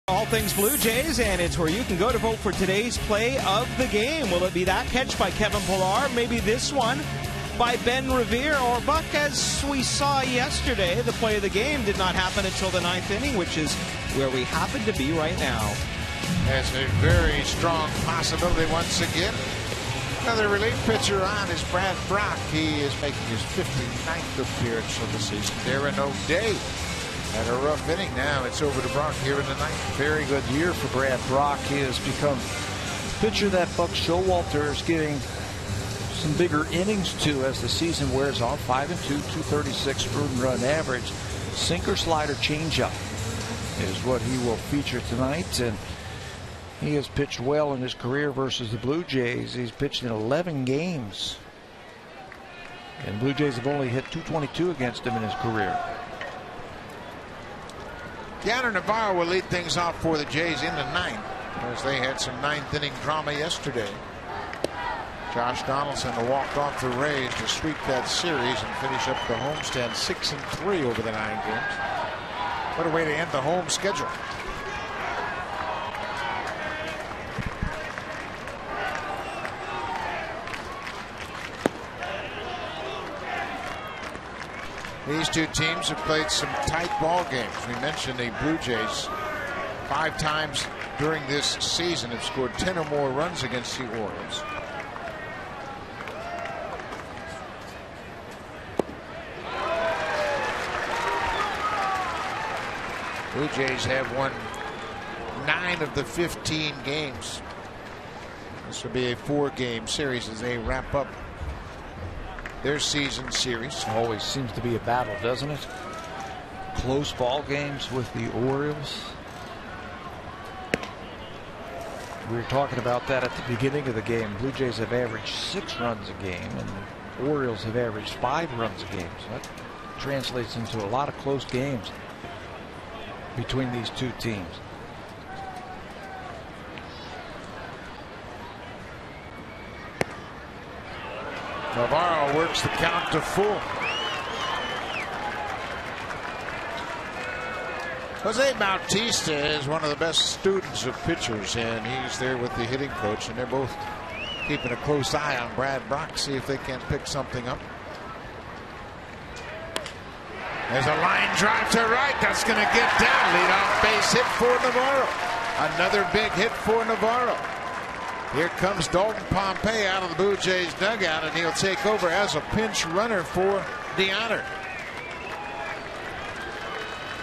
All things Blue Jays, and it's where you can go to vote for today's play of the game. Will it be that catch by Kevin Pillar? Maybe this one by Ben Revere? Or Buck, as we saw yesterday, the play of the game did not happen until the 9th inning, which is where we happen to be right now. That's a very strong possibility once again. Another relief pitcher on is Brad Brock. He is making his 59th appearance of the season. Darren O'Day had a rough inning. Now it's over to Brock here in the 9th. Very good year for Brad Brock. He has become the pitcher that Buck Showalter is getting some bigger innings to as the season wears on. 5-2, 236 earned run average. Sinker, slider, changeup is what he will feature tonight, and he has pitched well in his career versus the Blue Jays. He's pitched in 11 games, and Blue Jays have only hit .222 against him in his career. Yanner Navarro will lead things off for the Jays in the 9th, as they had some 9th inning drama yesterday. Josh Donaldson to walk off the Rays to sweep that series and finish up the homestand 6-3 over the 9 games. What a way to end the home schedule. These two teams have played some tight ball games. We mentioned the Blue Jays 5 times during this season have scored 10 or more runs against the Orioles. Blue Jays have won 9 of the 15 games. This will be a 4-game series as they wrap up their season series. Always seems to be a battle, doesn't it? Close ball games with the Orioles. We were talking about that at the beginning of the game. Blue Jays have averaged 6 runs a game, and the Orioles have averaged 5 runs a game. So that translates into a lot of close games between these two teams. Navarro works the count to full. Jose Bautista is one of the best students of pitchers, and he's there with the hitting coach, and they're both keeping a close eye on Brad Brock, see if they can pick something up. There's a line drive to right. That's going to get down. Leadoff base hit for Navarro. Another big hit for Navarro. Here comes Dalton Pompey out of the Blue Jays dugout, and he'll take over as a pinch runner for DeHonor.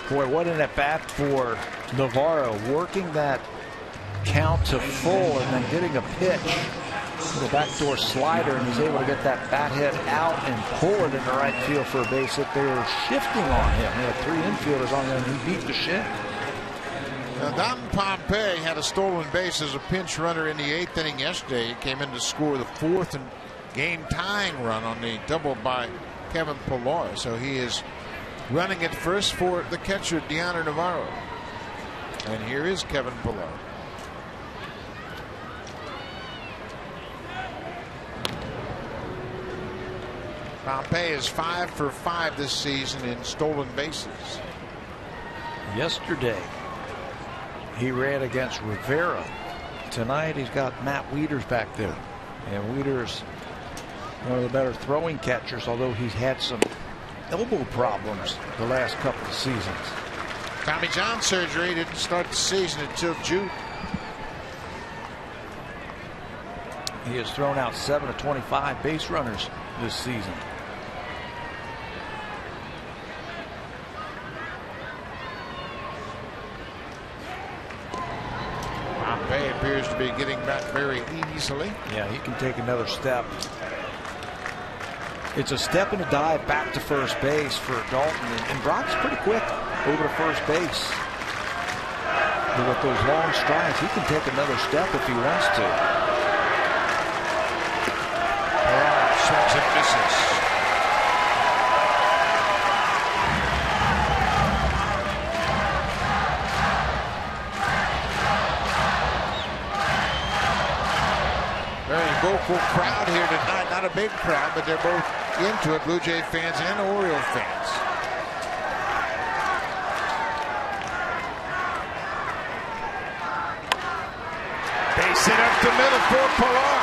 Boy, what an at-bat for Navarro, working that count to full and then getting a pitch. The backdoor slider, and he's able to get that bat head out and pull it into right field for a base hit. They were shifting on him. He had 3 infielders on there, and he beat the shit. Now, Dalton Pompey had a stolen base as a pinch runner in the 8th inning yesterday. He came in to score the 4th and game-tying run on the double by Kevin Pillar. So he is running at first for the catcher, DeHonor Navarro. And here is Kevin Pillar. Pompey is 5 for 5 this season in stolen bases. Yesterday, he ran against Rivera. Tonight, he's got Matt Wieters back there. And Wieters, one of the better throwing catchers, although he's had some elbow problems the last couple of seasons. Tommy John surgery didn't start the season until June. He has thrown out 7 of 25 base runners this season. Pompey appears to be getting back very easily. Yeah, he can take another step. It's a step and a dive back to first base for Dalton, and Brock's pretty quick over to first base. But with those long strides, he can take another step if he wants to. Swings and misses. Very vocal crowd here tonight. Not a big crowd, but they're both into it, Blue Jay fans and Orioles fans. Base hit up the middle for Pillar.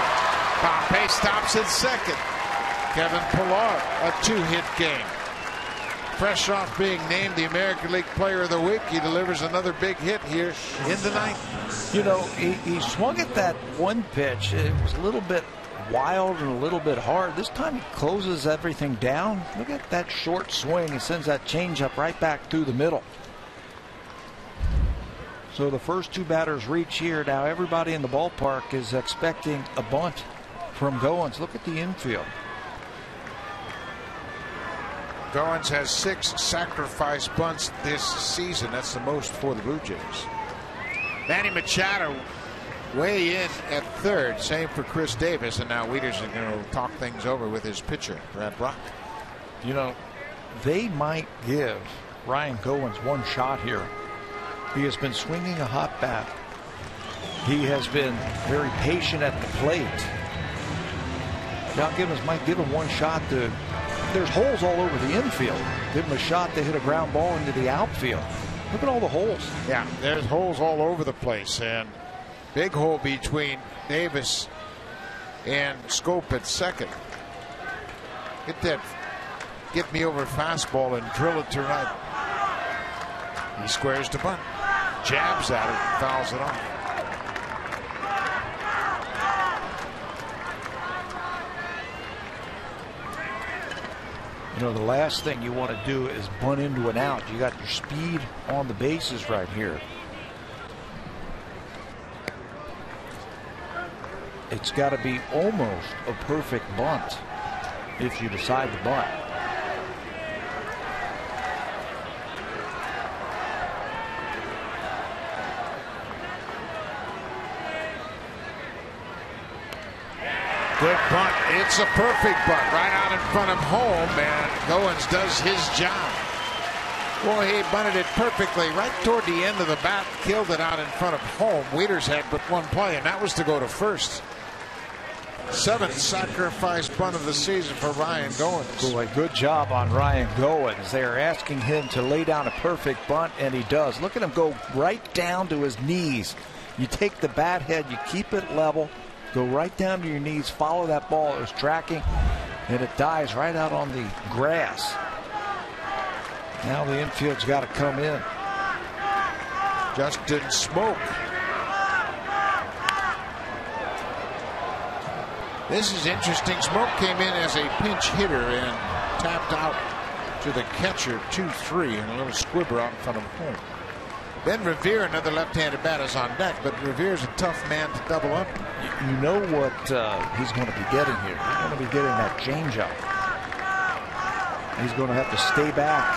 Pompey stops at second. Kevin Pillar, a 2-hit game. Fresh off being named the American League Player of the Week, he delivers another big hit here in the ninth. You know, he swung at that one pitch. It was a little bit wild and a little bit hard. This time he closes everything down. Look at that short swing. He sends that changeup right back through the middle. So the first 2 batters reach here. Now everybody in the ballpark is expecting a bunt from Goins. Look at the infield. Goins has 6 sacrifice bunts this season. That's the most for the Blue Jays. Manny Machado way in at third. Same for Chris Davis. And now Wieters is going to talk things over with his pitcher, Brad Brock. You know, they might give Ryan Goins one shot here. He has been swinging a hot bat. He has been very patient at the plate. John Gibbons might give him one shot to. There's holes all over the infield. Give him a shot to hit a ground ball into the outfield. Look at all the holes. Yeah, there's holes all over the place, and big hole between Davis and Scope at second. Get me over fastball and drill it to right. He squares the bunt, jabs at it, fouls it off. You know, the last thing you want to do is bunt into an out. You got your speed on the bases right here. It's got to be almost a perfect bunt if you decide to bunt. Good bunt. It's a perfect bunt right out in front of home, and Goins does his job. Well, he bunted it perfectly right toward the end of the bat, killed it out in front of home. Wieters had but one play, and that was to go to first. 7th sacrifice bunt of the season for Ryan Goins. Boy, good job on Ryan Goins. They are asking him to lay down a perfect bunt, and he does. Look at him go right down to his knees. You take the bat head, you keep it level, go right down to your knees, follow that ball. It was tracking, and it dies right out on the grass. Now the infield's got to come in. Justin Smoke This is interesting. Smoke came in as a pinch hitter and tapped out to the catcher 2-3, and a little squibber out in front of home. Ben Revere, another left-handed bat, is on deck, but Revere's a tough man to double up. You know what he's going to be getting here. He's going to be getting that changeup. He's going to have to stay back.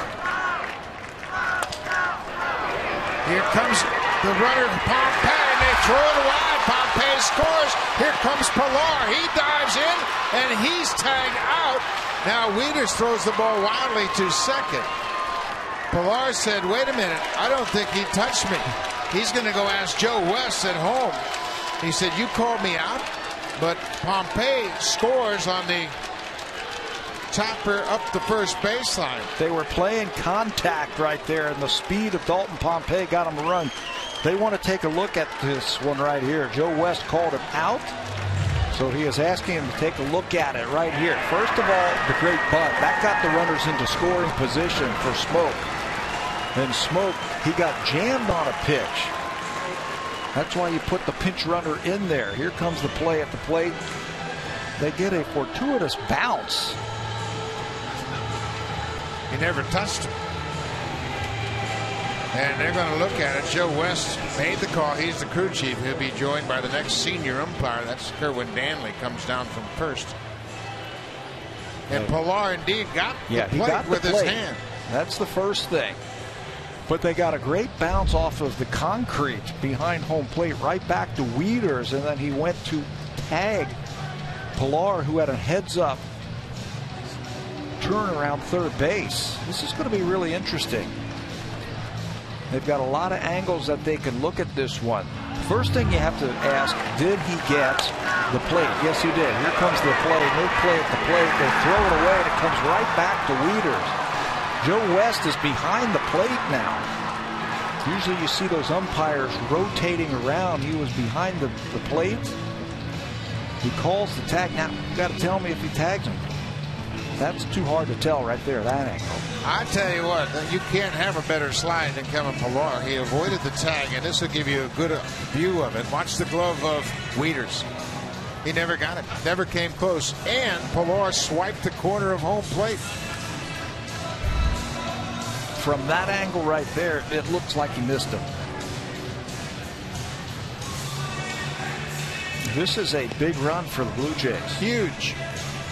Here comes the runner, Pompey, and they throw it wide. Pompey scores. Here comes Pilar. He dives in, and he's tagged out. Now Wieters throws the ball wildly to second. Pilar said, wait a minute, I don't think he touched me. He's going to go ask Joe West at home. He said, you called me out? But Pompey scores on the chopper up the first baseline. They were playing contact right there, and the speed of Dalton Pompey got him a run. They want to take a look at this one right here. Joe West called him out, so he is asking him to take a look at it right here. First of all, the great bunt. That got the runners into scoring position for Smoke. And Smoke, he got jammed on a pitch. That's why you put the pinch runner in there. Here comes the play at the plate. They get a fortuitous bounce. He never touched him. And they're going to look at it. Joe West made the call. He's the crew chief. He'll be joined by the next senior umpire. That's Kerwin Danley, comes down from first. And Pilar indeed got the plate with his hand. That's the first thing. But they got a great bounce off of the concrete behind home plate right back to Wieters, and then he went to tag Pilar, who had a heads-up turn around third base. This is going to be really interesting. They've got a lot of angles that they can look at this one. First thing you have to ask, did he get the plate? Yes, he did. Here comes the play. No play at the plate. They throw it away, and it comes right back to Wieters. Joe West is behind the plate now. Usually you see those umpires rotating around. He was behind the plate. He calls the tag. Now, you got to tell me if he tags him. That's too hard to tell right there, that angle. I tell you what, you can't have a better slide than Kevin Pilar. He avoided the tag, and this will give you a good view of it. Watch the glove of Wieters. He never got it, never came close. And Pilar swiped the corner of home plate. From that angle right there, it looks like he missed him. This is a big run for the Blue Jays. Huge.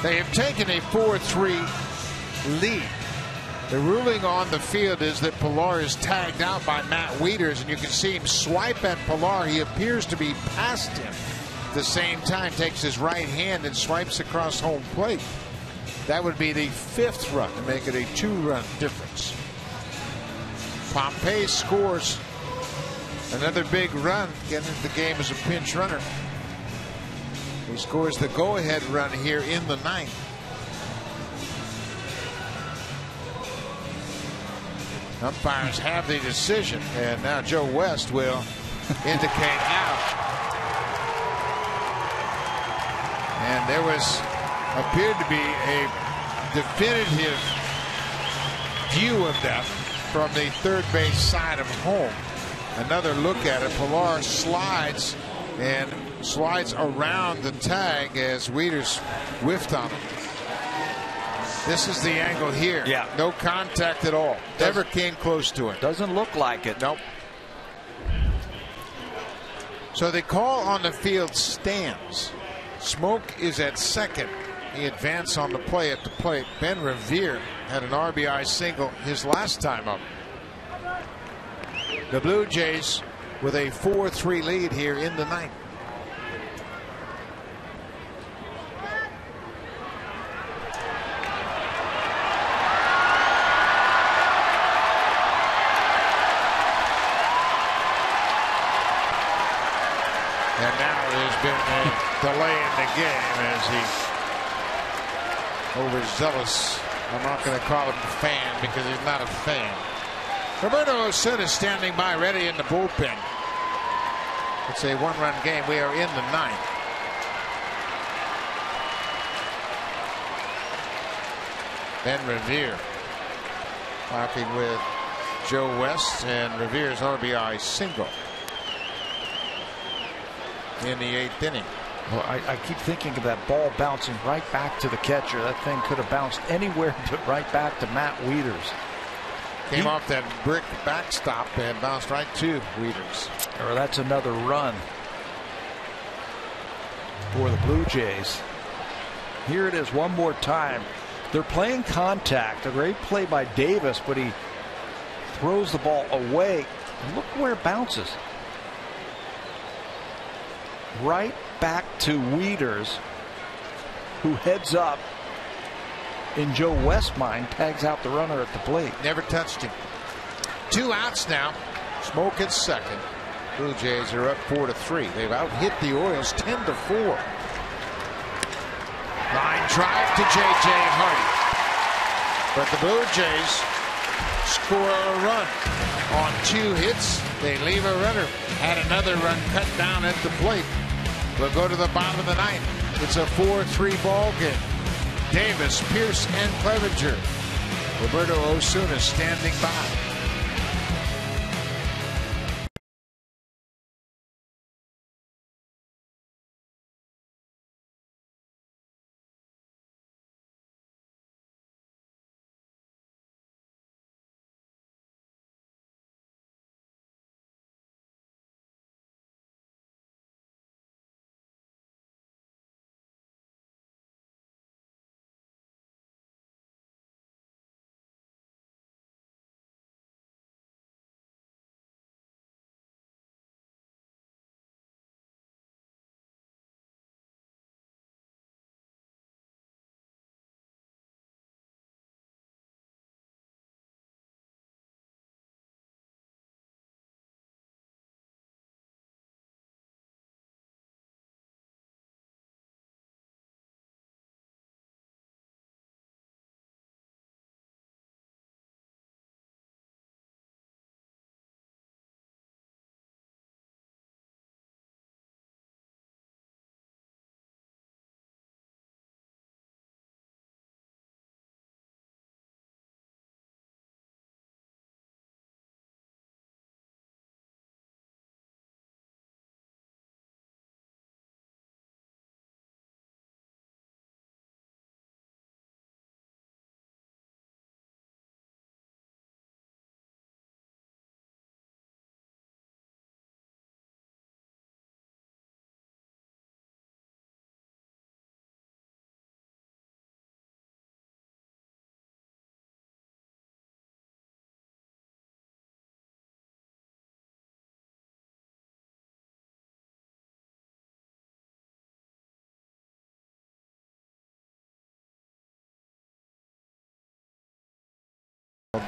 They have taken a 4-3 lead. The ruling on the field is that Pilar is tagged out by Matt Wieters, and you can see him swipe at Pilar. He appears to be past him. At the same time, takes his right hand and swipes across home plate. That would be the 5th run to make it a 2-run difference. Pompey scores another big run, getting into the game as a pinch runner. He scores the go-ahead run here in the 9th. Umpires have the decision, and now Joe West will indicate out. And there appeared to be a definitive view of that from the third base side of home. Another look at it. Pilar slides around the tag as Wieters whiffed on him. This is the angle here. Yeah. No contact at all. Never came close to it. Doesn't look like it. Nope. So the call on the field stands. Smoke is at second. He advanced on the play at the plate. Ben Revere had an RBI single his last time up. The Blue Jays with a 4-3 lead here in the 9th. And now there's been a delay in the game as he overzealous. I'm not going to call him a fan because he's not a fan. Roberto Osuna is standing by ready in the bullpen. It's a 1-run game. We are in the 9th. Ben Revere talking with Joe West, and Revere's RBI single in the 8th inning. Well, I keep thinking of that ball bouncing right back to the catcher. That thing could have bounced anywhere but right back to Matt Wieters. Came off that brick backstop and bounced right to Wieters. Or that's another run for the Blue Jays. Here it is one more time. They're playing contact. A great play by Davis, but he throws the ball away. Look where it bounces. Right back to Wieters, who heads up, and Joe Westmine tags out the runner at the plate. Never touched him. 2 outs now. Smoke at second. Blue Jays are up 4-3. They've out-hit the Orioles 10-4. Line drive to J.J. Hardy. But the Blue Jays score a run. On 2 hits, they leave a runner. Had another run cut down at the plate. We'll go to the bottom of the ninth. It's a 4-3 ball game. Davis, Pierce, and Clevenger. Roberto Osuna standing by.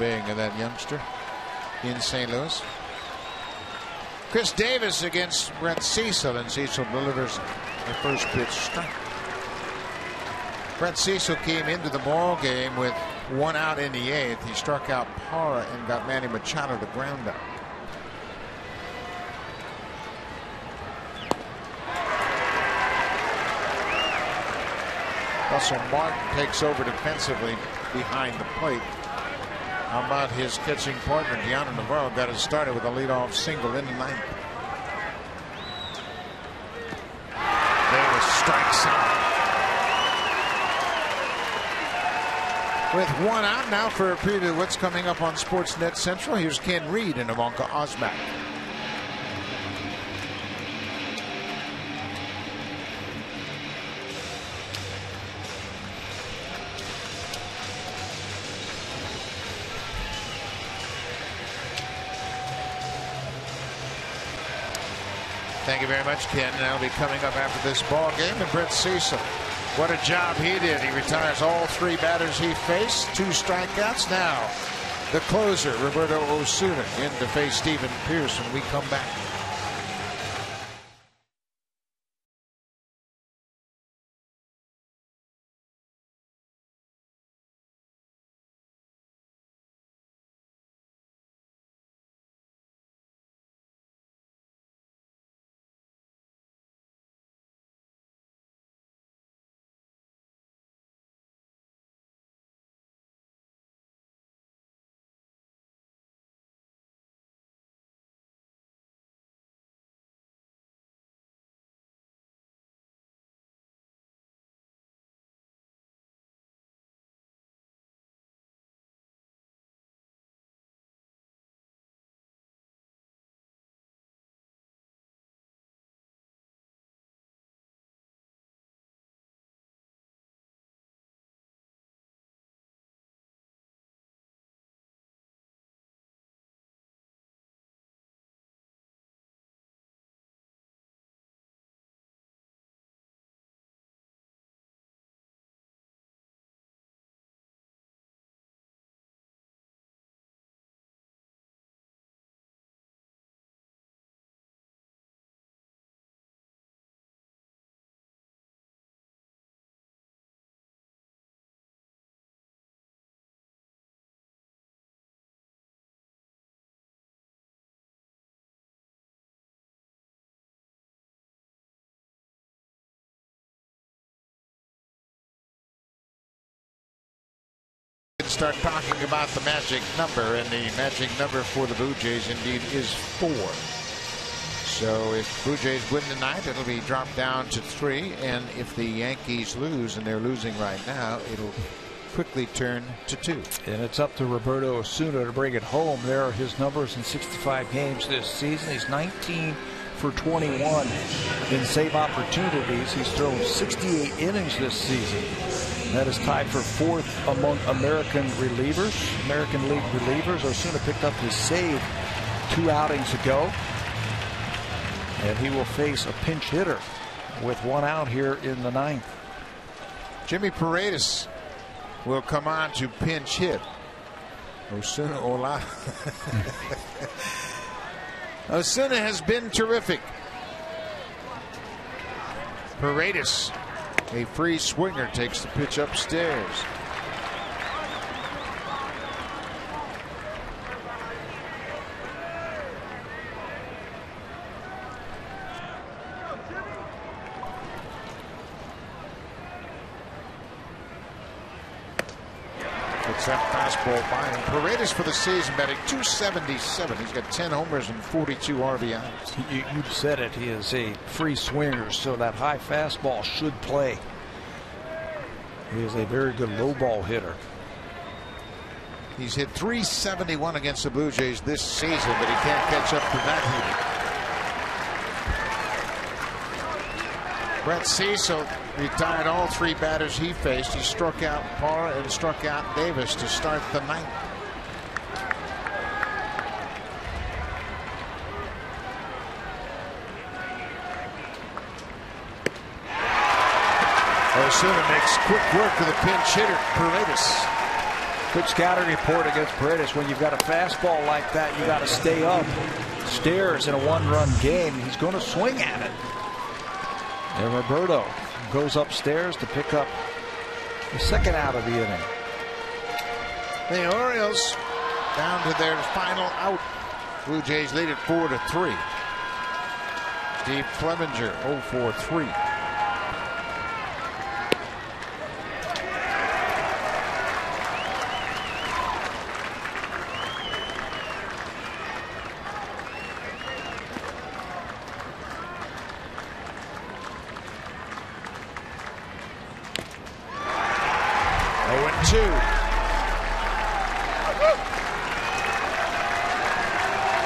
Being of that youngster in St. Louis. Chris Davis against Brett Cecil, and Cecil delivers the first pitch strike. Brett Cecil came into the ball game with 1 out in the 8th. He struck out Parra and got Manny Machado to ground out. Russell Martin takes over defensively behind the plate. How about his catching partner, Gianna Navarro, got it started with a leadoff single in the 9th. Davis strikes out. With 1 out now for a preview of what's coming up on Sportsnet Central, here's Ken Reed and Ivanka Osmak. Thank you very much, Ken. And that'll be coming up after this ball game. And Brett Cecil, what a job he did. He retires all 3 batters he faced. 2 strikeouts. Now, the closer, Roberto Osuna, in to face Stephen Pierce when we come back. Start talking about the magic number, and the magic number for the Blue Jays indeed is 4. So if Blue Jays win tonight, it'll be dropped down to 3, and if the Yankees lose, and they're losing right now, it'll quickly turn to 2. And it's up to Roberto Osuna to bring it home. There are his numbers in 65 games this season. He's 19 for 21 in save opportunities. He's thrown 68 innings this season. That is tied for 4th among American relievers, American League relievers. Osuna picked up his save 2 outings ago. And he will face a pinch hitter with 1 out here in the 9th. Jimmy Paredes will come on to pinch hit. Osuna Osuna has been terrific. Paredes, a free swinger, takes the pitch upstairs. It's that fastball by him. Paredes for the season batting .277. He's got 10 homers and 42 RBIs. You said it. He is a free swinger, so that high fastball should play. He is a very good low ball hitter. He's hit .371 against the Blue Jays this season, but he can't catch up to that hitting. Brett Cecil retired all 3 batters he faced. He struck out Parra and struck out Davis to start the 9th. Osuna makes quick work of the pinch hitter, Paredes. Good scouting report against Paredes. When you've got a fastball like that, you got to stay up. Stairs in a 1-run game. He's going to swing at it. And Roberto goes upstairs to pick up the 2nd out of the inning. The Orioles down to their final out. Blue Jays lead it 4-3. Steve Clevenger 0-for-3.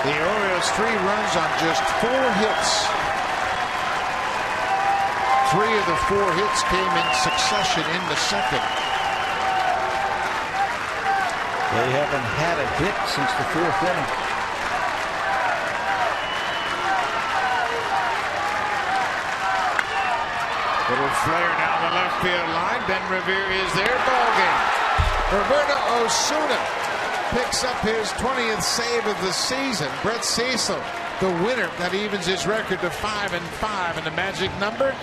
The Orioles 3 runs on just 4 hits. 3 of the 4 hits came in succession in the 2nd. They haven't had a hit since the 4th inning. Little flare down the left field line. Ben Revere is there. Ball game. Roberto Osuna picks up his 20th save of the season. Brett Cecil, the winner, that evens his record to 5-5, and the magic number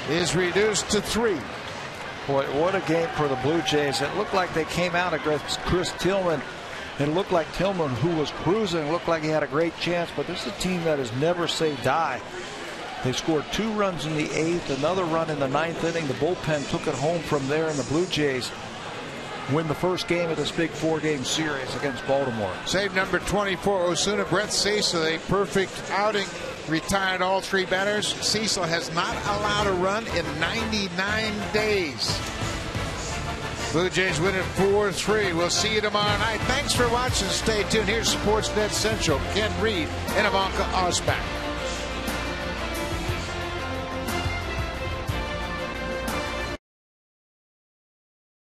is reduced to 3. Boy, what a game for the Blue Jays. It looked like they came out against Chris Tillman. It looked like Tillman, who was cruising, looked like he had a great chance, but this is a team that has never say die. They scored 2 runs in the 8th, another run in the 9th inning. The bullpen took it home from there, and the Blue Jays win the first game of this big 4-game series against Baltimore. Save number 24, Osuna. Brett Cecil, a perfect outing. Retired all 3 batters. Cecil has not allowed a run in 99 days. Blue Jays win it 4-3. We'll see you tomorrow night. Thanks for watching. Stay tuned. Here's Sportsnet Central. Ken Reed and Ivanka Osback.